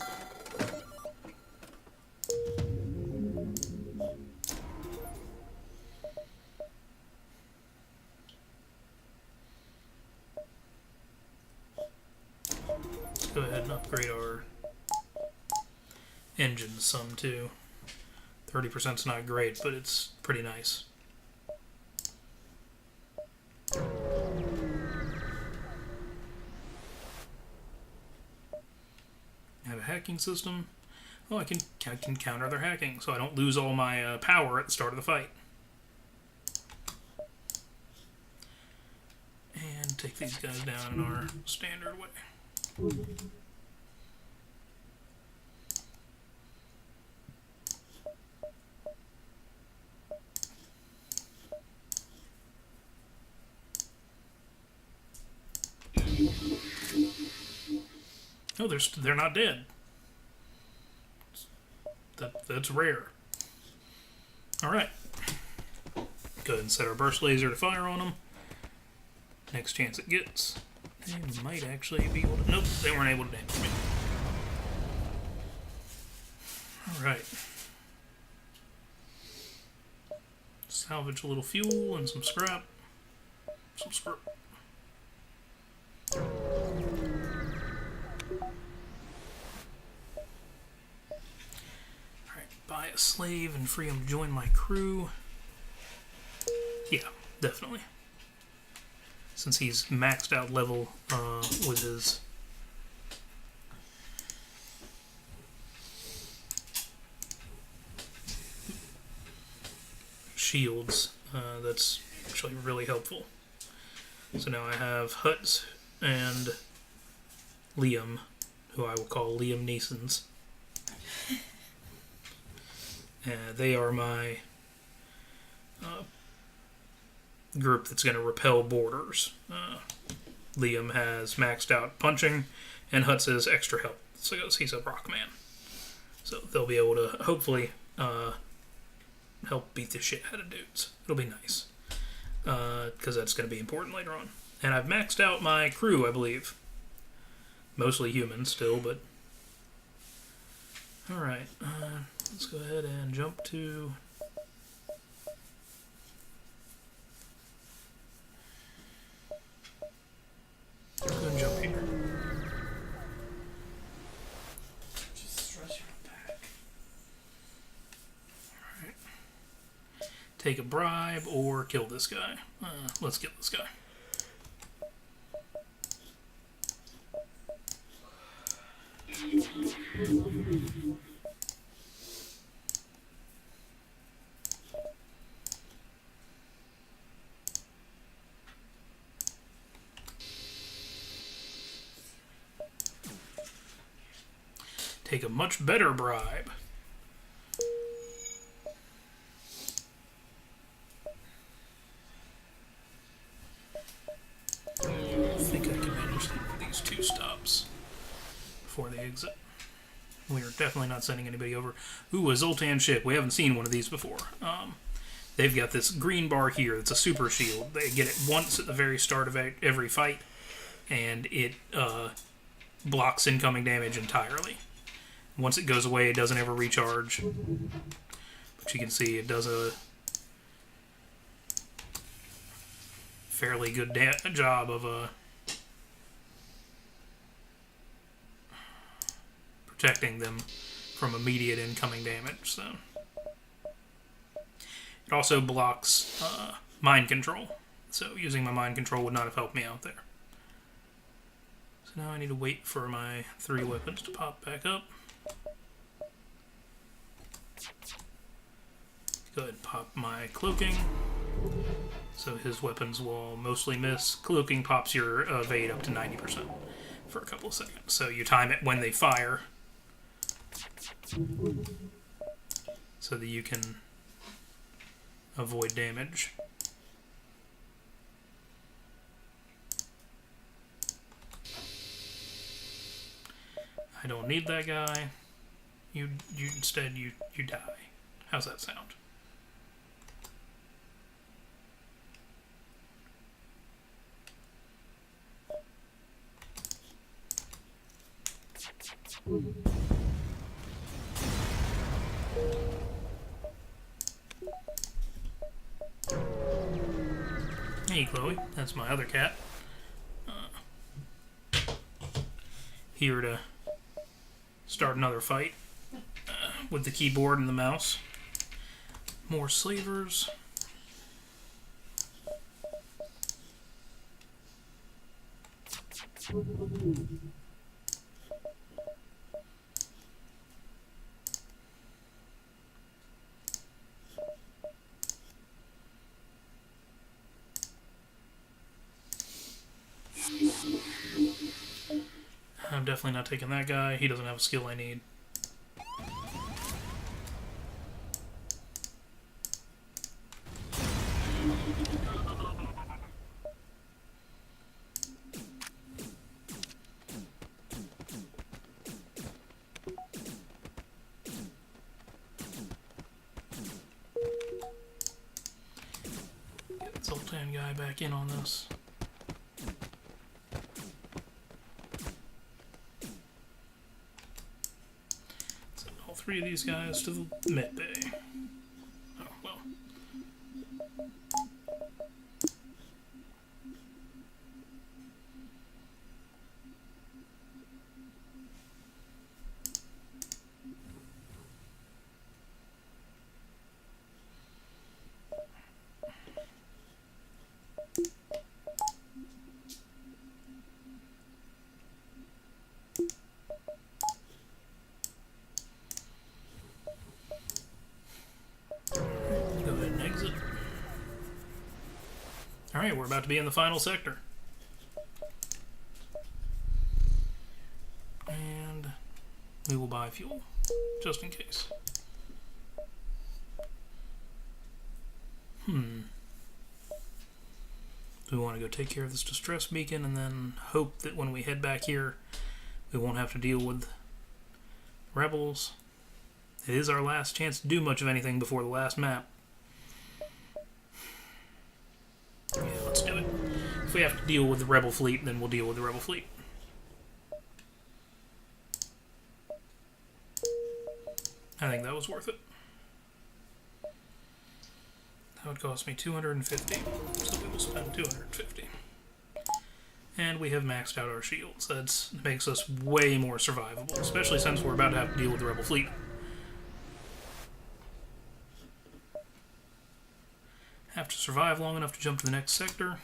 Let's go ahead and upgrade our engines some too. 30% is not great, but it's pretty nice. I have a hacking system. Oh, I can counter their hacking, so I don't lose all my power at the start of the fight. And take these guys down in our standard way. Oh, they're not dead. That's rare. Alright. Go ahead and set our burst laser to fire on them. Next chance it gets. They might actually be able to... Nope, they weren't able to damage me. Alright. Salvage a little fuel and some scrap. Some scrap. Buy a slave and free him to join my crew. Yeah, definitely. Since he's maxed out level with his shields, that's actually really helpful. So now I have Hutz and Liam, who I will call Liam Neeson's. They are my group that's going to repel borders. Liam has maxed out punching, and Hutz has extra health, so he's a rock man. So they'll be able to hopefully help beat the shit out of dudes. It'll be nice, because that's going to be important later on. And I've maxed out my crew, I believe. Mostly human still, but... Alright, let's go ahead and jump to... Go ahead and jump here. Just stretch your back. Alright. Take a bribe or kill this guy. Let's kill this guy. Take a much better bribe. I think I can manage these 2 stops before they exit. We are definitely not sending anybody over. Ooh, a Zoltan ship. We haven't seen one of these before. They've got this green bar here. It's a super shield. They get it once at the very start of every fight, and it blocks incoming damage entirely. Once it goes away, it doesn't ever recharge. But you can see it does a fairly good job of protecting them from immediate incoming damage. So it also blocks mind control. So using my mind control would not have helped me out there. So now I need to wait for my 3 weapons to pop back up. Go ahead and pop my cloaking. So his weapons will mostly miss. Cloaking pops your evade up to 90% for a couple of seconds. So you time it when they fire so that you can avoid damage. I don't need that guy. You instead you die. How's that sound? Hey, Chloe. That's my other cat. Here to start another fight with the keyboard and the mouse. More slavers. I'm definitely not taking that guy. He doesn't have a skill I need. Get the Zoltan guy back in on this. All 3 of these guys to the med bay. Oh, well. Go ahead and exit. Alright, we're about to be in the final sector. And we will buy fuel, just in case. We want to go take care of this distress beacon and then hope that when we head back here, we won't have to deal with rebels. It is our last chance to do much of anything before the last map. Yeah, let's do it. If we have to deal with the rebel fleet, then we'll deal with the rebel fleet. I think that was worth it. That would cost me 250, so we will spend 250. And we have maxed out our shields. That makes us way more survivable, especially since we're about to have to deal with the rebel fleet. Have to survive long enough to jump to the next sector.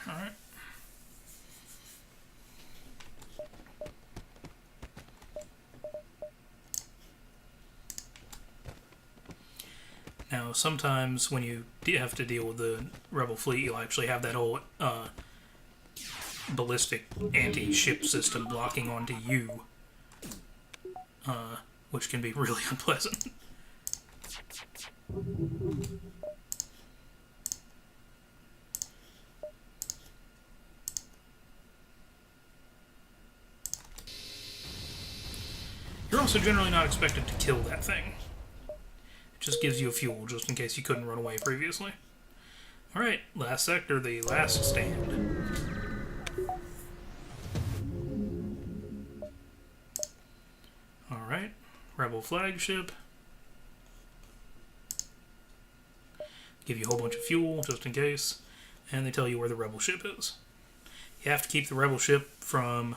Alright. Now, sometimes when you have to deal with the rebel fleet, you'll actually have that whole ballistic anti-ship system blocking onto you, which can be really unpleasant. You're also generally not expected to kill that thing. It just gives you a fuel, just in case you couldn't run away previously. Alright, last sector, the last stand. Alright, rebel flagship. Give you a whole bunch of fuel, just in case. And they tell you where the rebel ship is. You have to keep the rebel ship from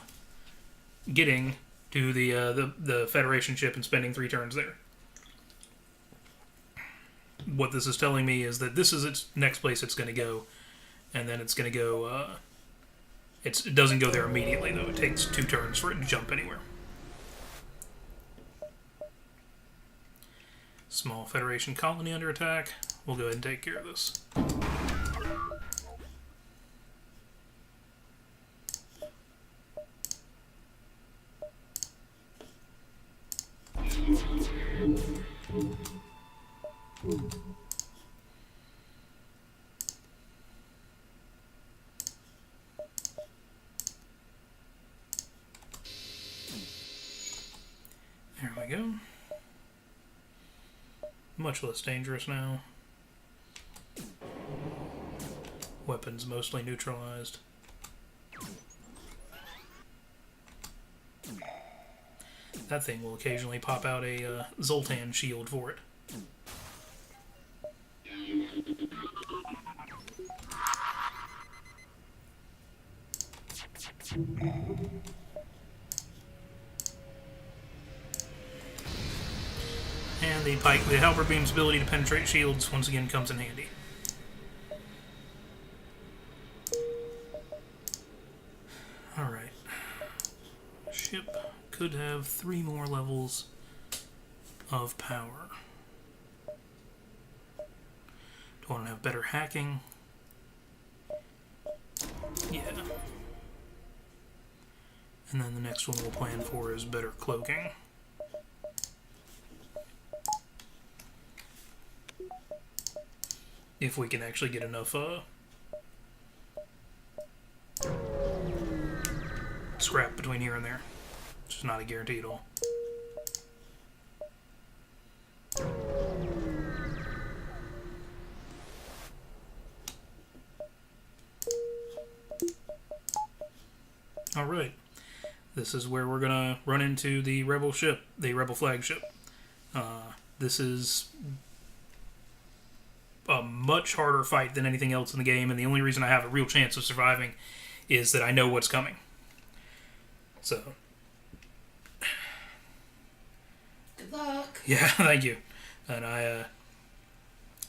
getting to the Federation ship and spending 3 turns there. What this is telling me is that this is its next place it's going to go, and then it's going to go. It doesn't go there immediately though. It takes 2 turns for it to jump anywhere. Small Federation colony under attack. We'll go ahead and take care of this. There we go. Much less dangerous now. Weapons mostly neutralized. That thing will occasionally pop out a Zoltan shield for it. And the halberd beam's ability to penetrate shields once again comes in handy. Alright. Ship could have 3 more levels of power. Do I want to have better hacking? Yeah. And then the next one we'll plan for is better cloaking. If we can actually get enough scrap between here and there. Which is not a guarantee at all. Alright. This is where we're gonna run into the rebel ship, the rebel flagship. This is a much harder fight than anything else in the game, and the only reason I have a real chance of surviving is that I know what's coming. So, Good luck. Yeah, thank you. And I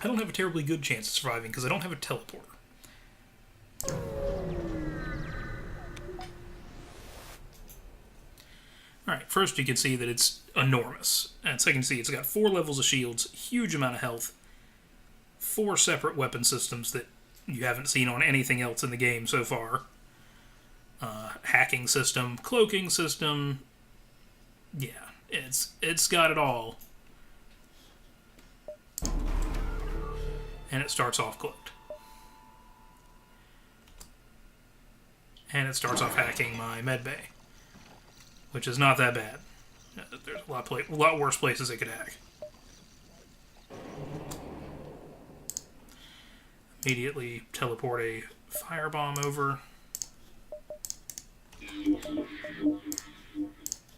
don't have a terribly good chance of surviving because I don't have a teleporter. Alright, first you can see that it's enormous. And second, you see it's got 4 levels of shields, huge amount of health, 4 separate weapon systems that you haven't seen on anything else in the game so far. Hacking system, cloaking system. Yeah, it's got it all. And it starts off cloaked. And it starts off hacking my medbay, which is not that bad. There's a lot worse places it could hack. Immediately teleport a firebomb over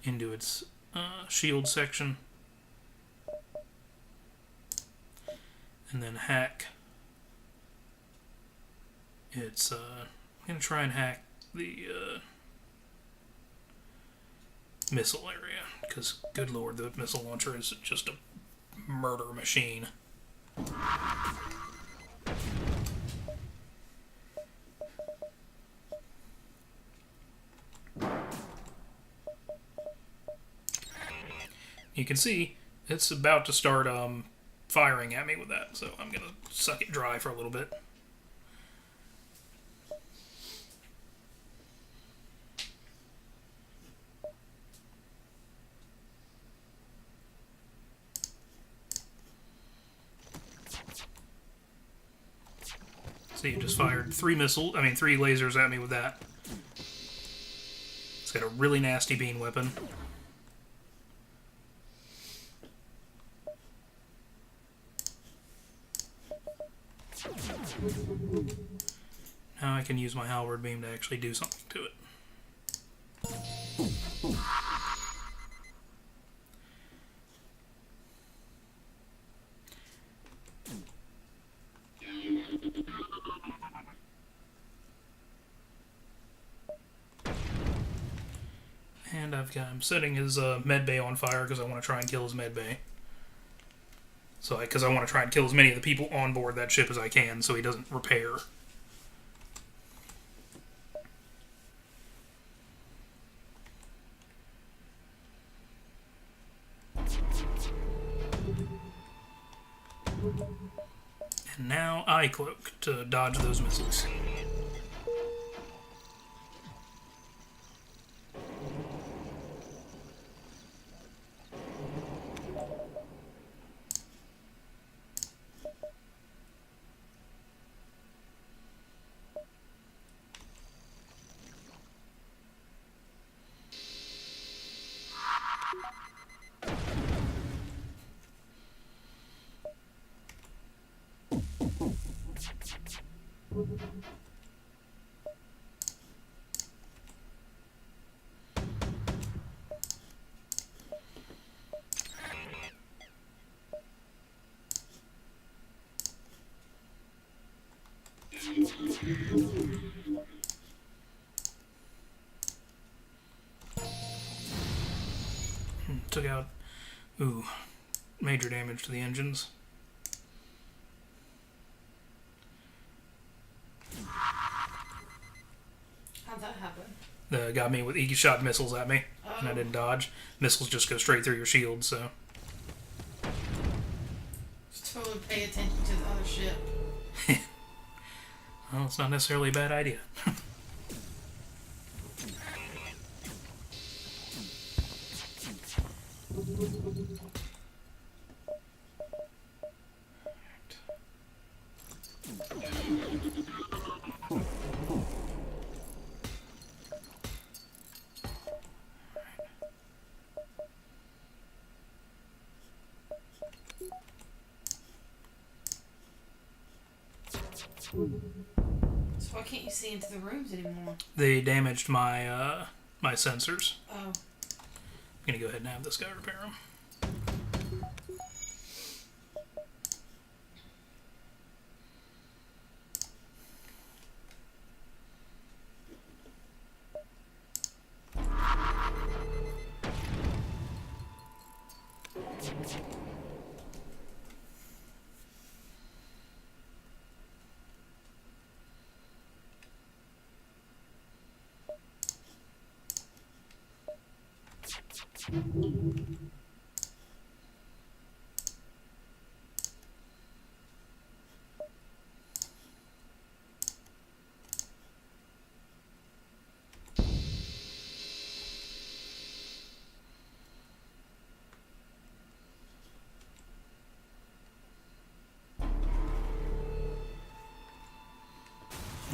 into its shield section, and then hack. I'm gonna try and hack the missile area, because good lord, the missile launcher is just a murder machine. You can see it's about to start firing at me with that, so I'm gonna suck it dry for a little bit. See, it just fired 3 lasers at me with that. It's got a really nasty beam weapon. Now I can use my halberd beam to actually do something to it. And I'm setting his medbay on fire because I want to try and kill his medbay. Because I want to try and kill as many of the people on board that ship as I can so he doesn't repair. And now I cloak to dodge those missiles. Took out, major damage to the engines. How'd that happen? Got me with, he shot missiles at me, and I didn't dodge. Missiles just go straight through your shield, so. Just totally pay attention to the other ship. Well, it's not necessarily a bad idea. So why can't you see into the rooms anymore? They damaged my my sensors. Oh. I'm gonna go ahead and have this guy repair them.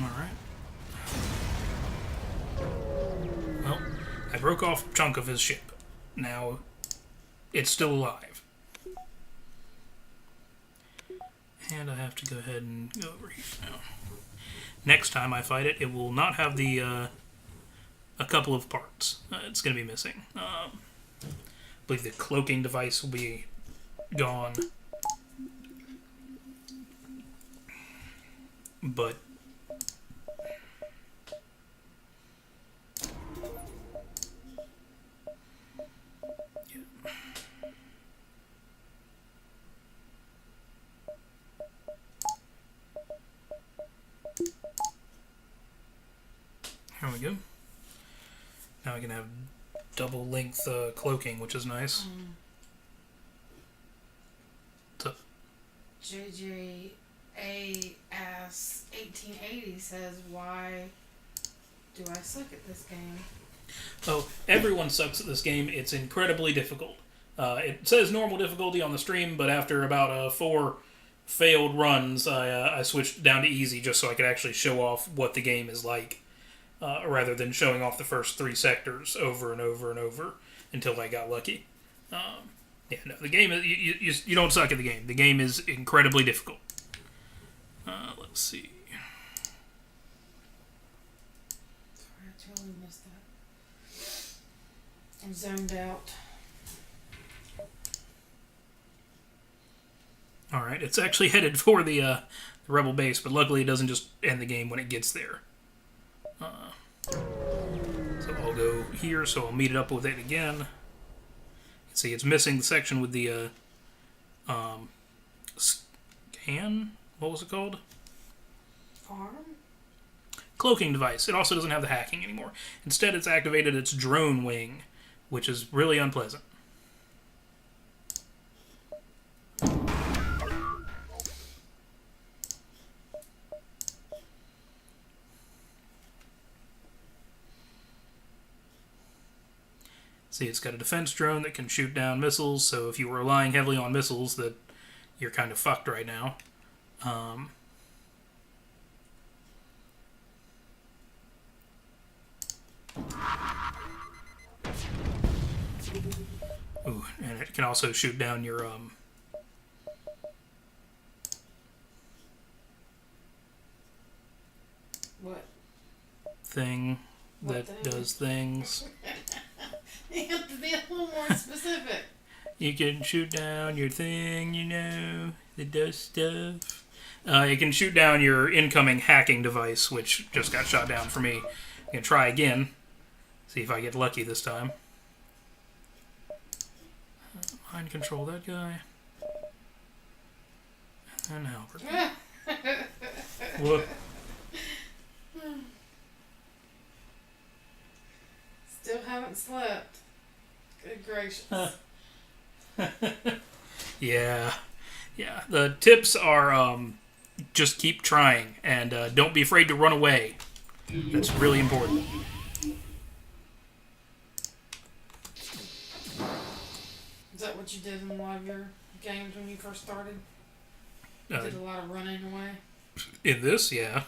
Alright. Well, I broke off a chunk of his ship. Now, it's still alive. And I have to go ahead and go over here now. Next time I fight it, it will not have the, a couple of parts. It's going to be missing. I believe the cloaking device will be gone. But here we go. Now I can have double length cloaking, which is nice. So, JJAS1880 says, why do I suck at this game? oh, everyone sucks at this game. It's incredibly difficult. It says normal difficulty on the stream, but after about 4 failed runs, I switched down to easy just so I could actually show off what the game is like, rather than showing off the first 3 sectors over and over and over until I got lucky. Yeah, no, the game is you don't suck at the game. The game is incredibly difficult. Let's see. Sorry, I totally missed that. I'm zoned out. All right, it's actually headed for the rebel base, but luckily it doesn't just end the game when it gets there. So I'll go here, so I'll meet it up with it again. See, it's missing the section with the scan. What was it called? Farm? Cloaking device. It also doesn't have the hacking anymore. Instead, it's activated its drone wing, which is really unpleasant. See, it's got a defense drone that can shoot down missiles, so if you were relying heavily on missiles, that you're kind of fucked right now. Ooh, and it can also shoot down your What? thing What that thing? does things. You have to be a little more specific. You can shoot down your thing, you know, that does stuff. You can shoot down your incoming hacking device, which just got shot down for me. You can try again. See if I get lucky this time. Mind control that guy. And Albert. Whoop. Still haven't slept. Good gracious. Yeah. Yeah. The tips are just keep trying and don't be afraid to run away. That's really important. Is that what you did in a lot of your games when you first started? You Uh, did a lot of running away? In this, yeah.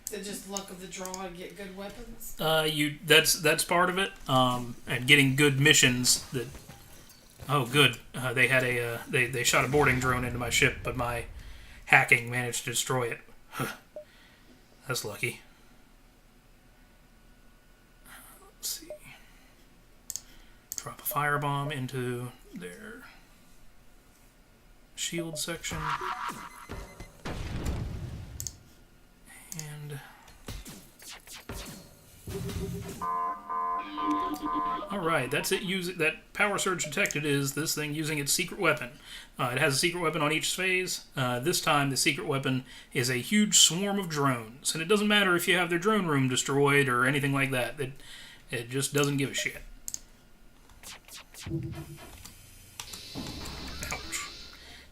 Is it just luck of the draw to get good weapons? That's part of it. And getting good missions that. Oh, good. They had they shot a boarding drone into my ship, but my hacking managed to destroy it. That's lucky. Let's see. Drop a firebomb into their shield section. And Alright, that's it. That power surge detected is this thing using its secret weapon. It has a secret weapon on each phase. This time, the secret weapon is a huge swarm of drones. And it doesn't matter if you have their drone room destroyed or anything like that. It just doesn't give a shit. Ouch.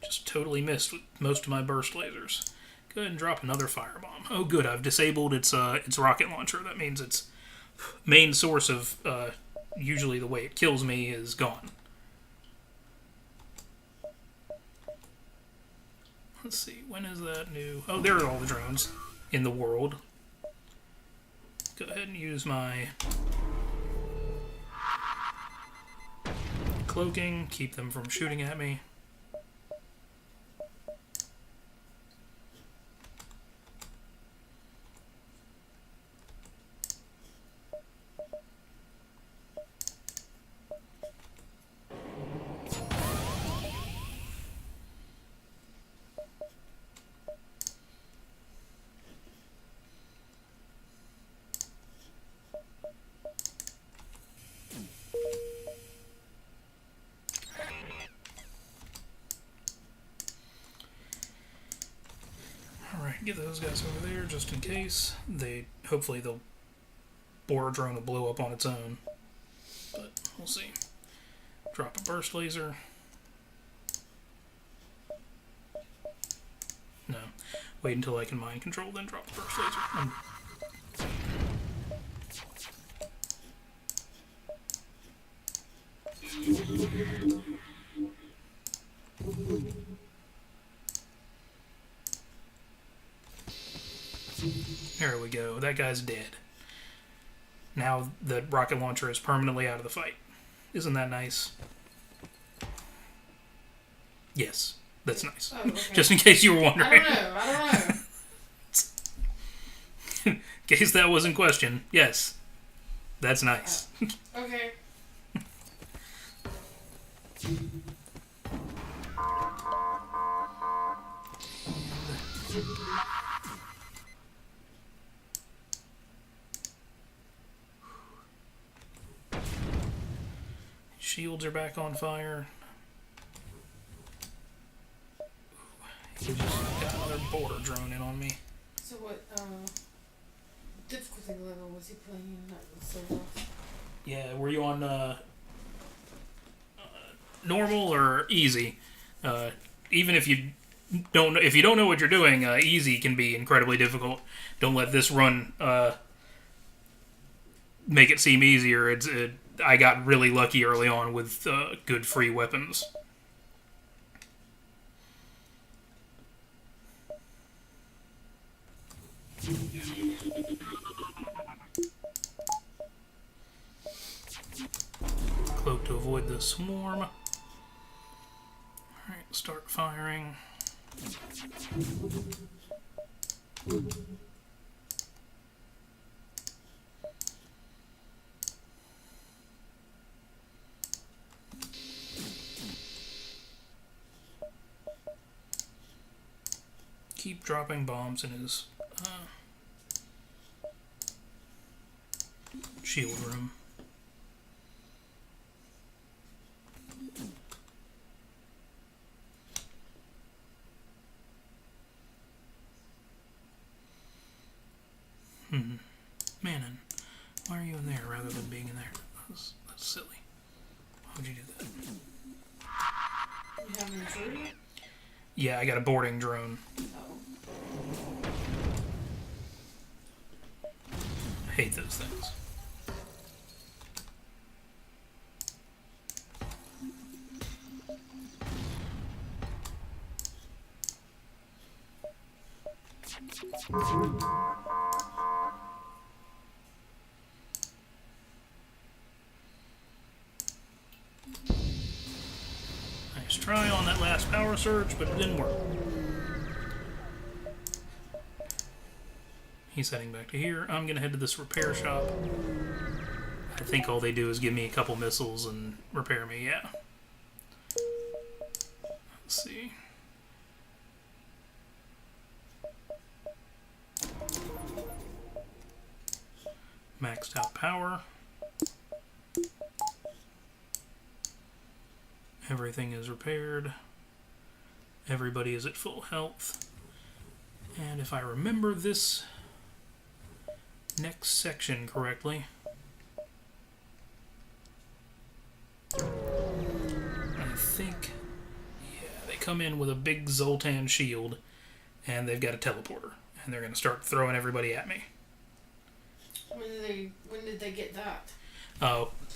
Just totally missed with most of my burst lasers. Go ahead and drop another firebomb. Oh good, I've disabled its rocket launcher. That means its main source of usually the way it kills me is gone. Let's see, when is that new? Oh, there are all the drones in the world. Go ahead and use my cloaking, keep them from shooting at me. Get those guys over there just in case. Hopefully the borer drone will blow up on its own. But we'll see. Drop a burst laser. No. Wait until I can mind control, then drop the burst laser. There we go. That guy's dead. Now the rocket launcher is permanently out of the fight. Isn't that nice? Yes, that's nice. Oh, okay. Just in case you were wondering. I don't know. In case that was in question, yes, that's nice. Okay. Shields are back on fire. He just got another borer drone in on me. So what difficulty level was he playing in? That was so rough. Yeah, were you on normal or easy? Even if you don't know what you're doing, easy can be incredibly difficult. Don't let this run make it seem easier. I got really lucky early on with good free weapons. Cloak to avoid the swarm. Alright, start firing. Keep dropping bombs in his shield room. Manon, why are you in there rather than being in there? That's silly. Why would you do that? You have an intruder? Yeah, I got a boarding drone. Oh. I hate those things. Nice try on that last power surge, but it didn't work. He's heading back to here. I'm gonna head to this repair shop. I think all they do is give me a couple missiles and repair me, yeah. Let's see. Maxed out power. Everything is repaired. Everybody is at full health. And if I remember this next section correctly, I think, yeah, they come in with a big Zoltan shield, and they've got a teleporter, and they're going to start throwing everybody at me. When did they get that?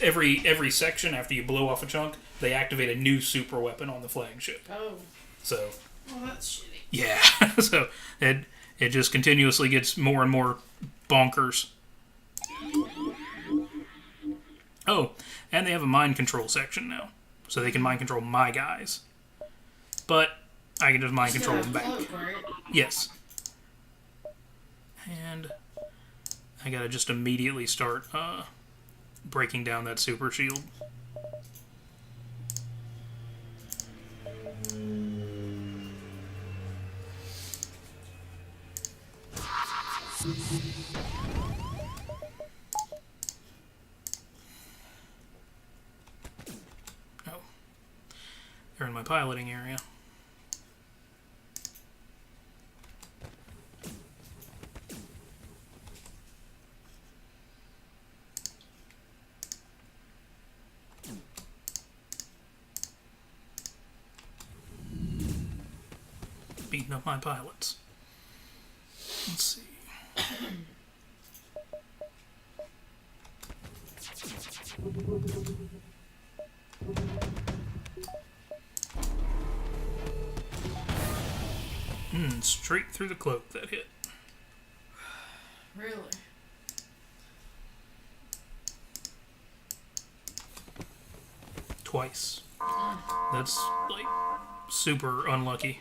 Every section, after you blow off a chunk, they activate a new super weapon on the flagship. Oh. So, Well, that's shitty. yeah. So it just continuously gets more and more bonkers. Oh, and they have a mind control section now, so they can mind control my guys. But I can just mind control them back. Cloak, right? Yes. And I gotta just immediately start breaking down that super shield. Oh. They're in my piloting area. Beating up my pilots. Let's see. Straight through the cloak that hit. Really? Twice. That's, like, super unlucky.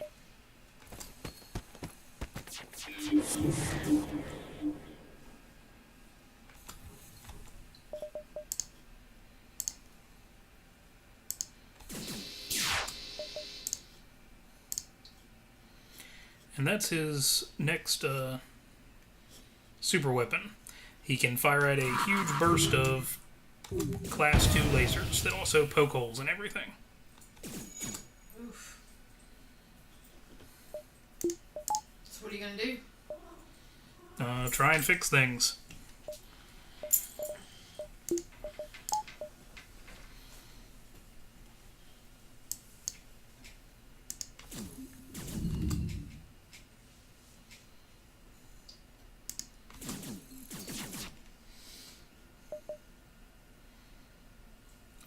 And that's his next super weapon. He can fire at a huge burst of Class 2 lasers that also poke holes and everything. Oof. So what are you gonna do? Try and fix things.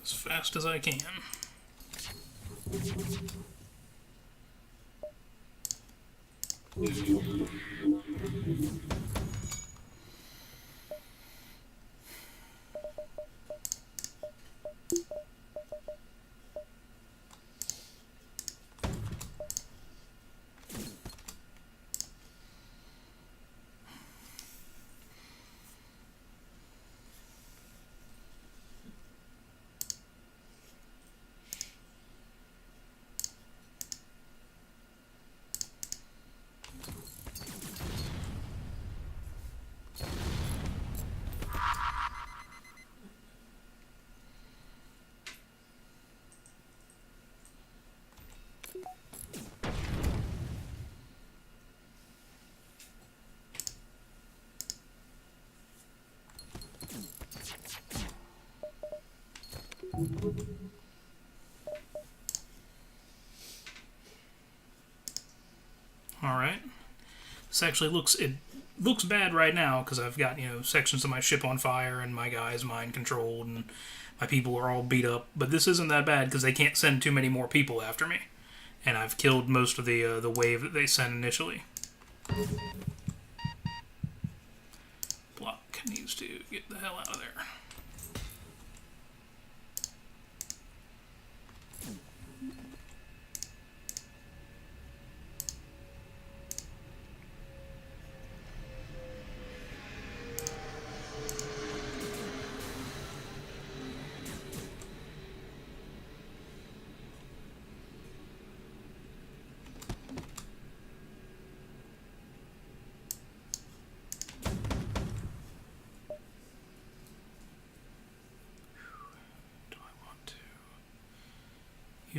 As fast as I can. Alright. This actually looks bad right now because I've got, sections of my ship on fire and my guys mind controlled and my people are all beat up. But this isn't that bad because they can't send too many more people after me. And I've killed most of the wave that they sent initially. Block needs to get the hell out of there.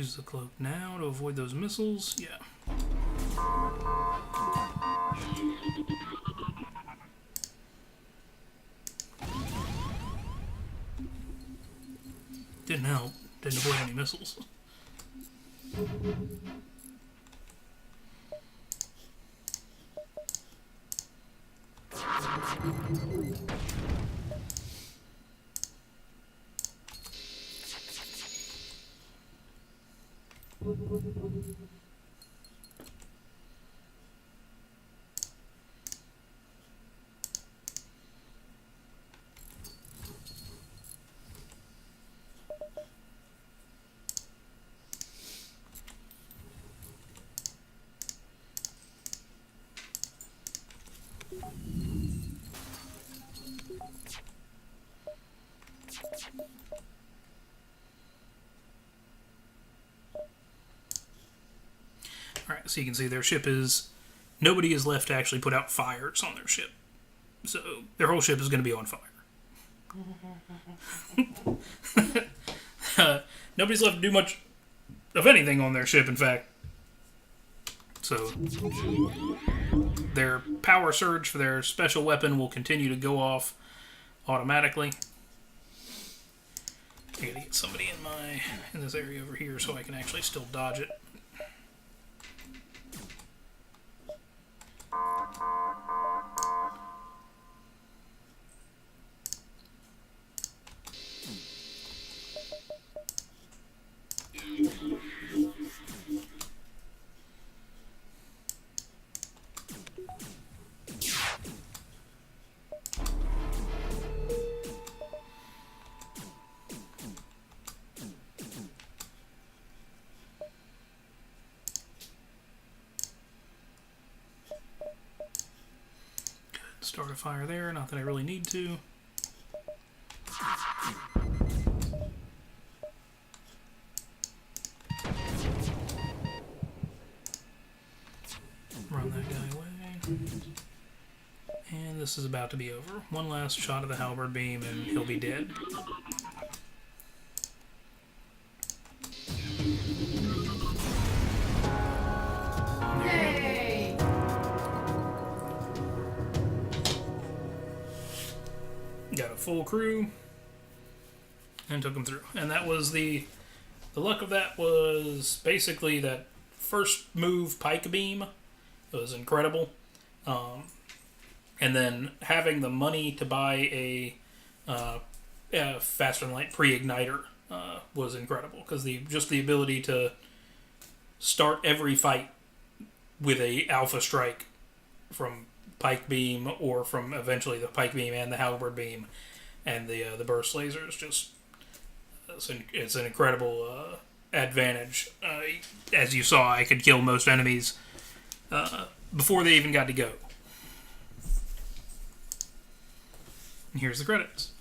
Use the cloak now to avoid those missiles. Yeah. Didn't help. Didn't avoid any missiles. Alright, so you can see their ship is... Nobody is left to actually put out fires on their ship. So their whole ship is going to be on fire. Nobody's left to do much of anything on their ship, in fact. So their power surge for their special weapon will continue to go off automatically. I gotta get somebody in this area over here so I can actually still dodge it. Start a fire there, not that I really need to. Run that guy away. And this is about to be over. One last shot of the halberd beam and he'll be dead. Yay! Got a full crew and took them through. And that was the luck of that was basically that first move pike beam was incredible. And then having the money to buy a faster than light pre-igniter was incredible because just the ability to start every fight with a alpha strike from pike beam or from eventually the pike beam and the halberd beam and the burst lasers, just it's an incredible advantage. As you saw, I could kill most enemies before they even got to go. And here's the credits.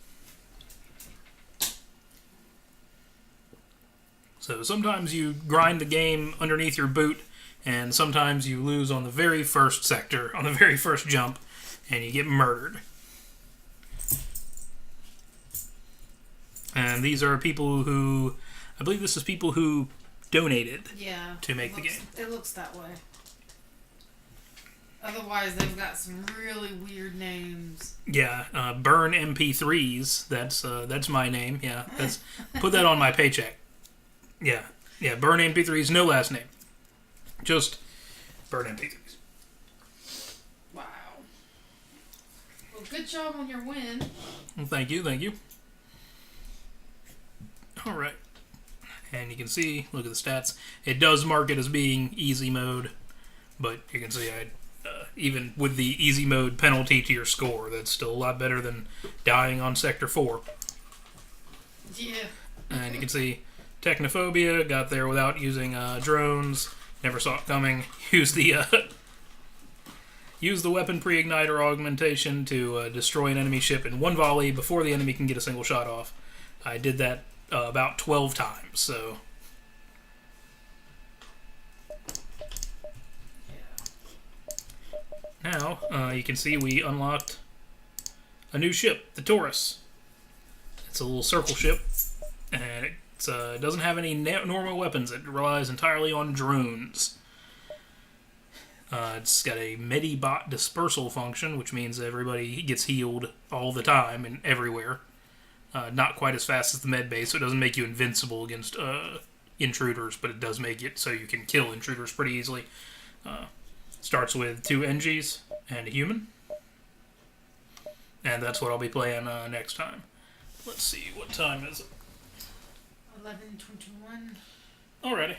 So sometimes you grind the game underneath your boot, and sometimes you lose on the very first sector, on the very first jump, and you get murdered. And these are people who, I believe this is people who donated to make the game. It looks that way. Otherwise, they've got some really weird names. Yeah, Burn MP3s. That's my name. Yeah, put that on my paycheck. Yeah, Burn MP3s, no last name. Just Burn MP3s. Wow. Well, good job on your win. Well, thank you. All right, and you can see, look at the stats. It does mark it as being easy mode, but you can see even with the easy mode penalty to your score, that's still a lot better than dying on Sector 4. Yeah. And you can see Technophobia got there without using drones. Never saw it coming. Use the weapon pre-igniter augmentation to destroy an enemy ship in one volley before the enemy can get a single shot off. I did that about 12 times, so... Now, you can see we unlocked a new ship, the Taurus. It's a little circle ship, and it It doesn't have any normal weapons. It relies entirely on drones. It's got a Medibot dispersal function, which means everybody gets healed all the time and everywhere. Not quite as fast as the med base, so it doesn't make you invincible against intruders, but it does make it so you can kill intruders pretty easily. Starts with 2 NGs and a human. And that's what I'll be playing next time. Let's see, what time is it? 11:21. Alrighty.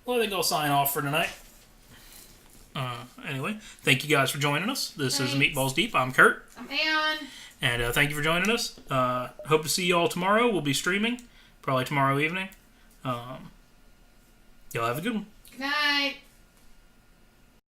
Well, I think I'll sign off for tonight. Anyway, thank you guys for joining us. This is Thanks. Meatballs Deep. I'm Kurt. I'm Ann. And thank you for joining us. Hope to see you all tomorrow. We'll be streaming, probably tomorrow evening. Y'all have a good one. Good night.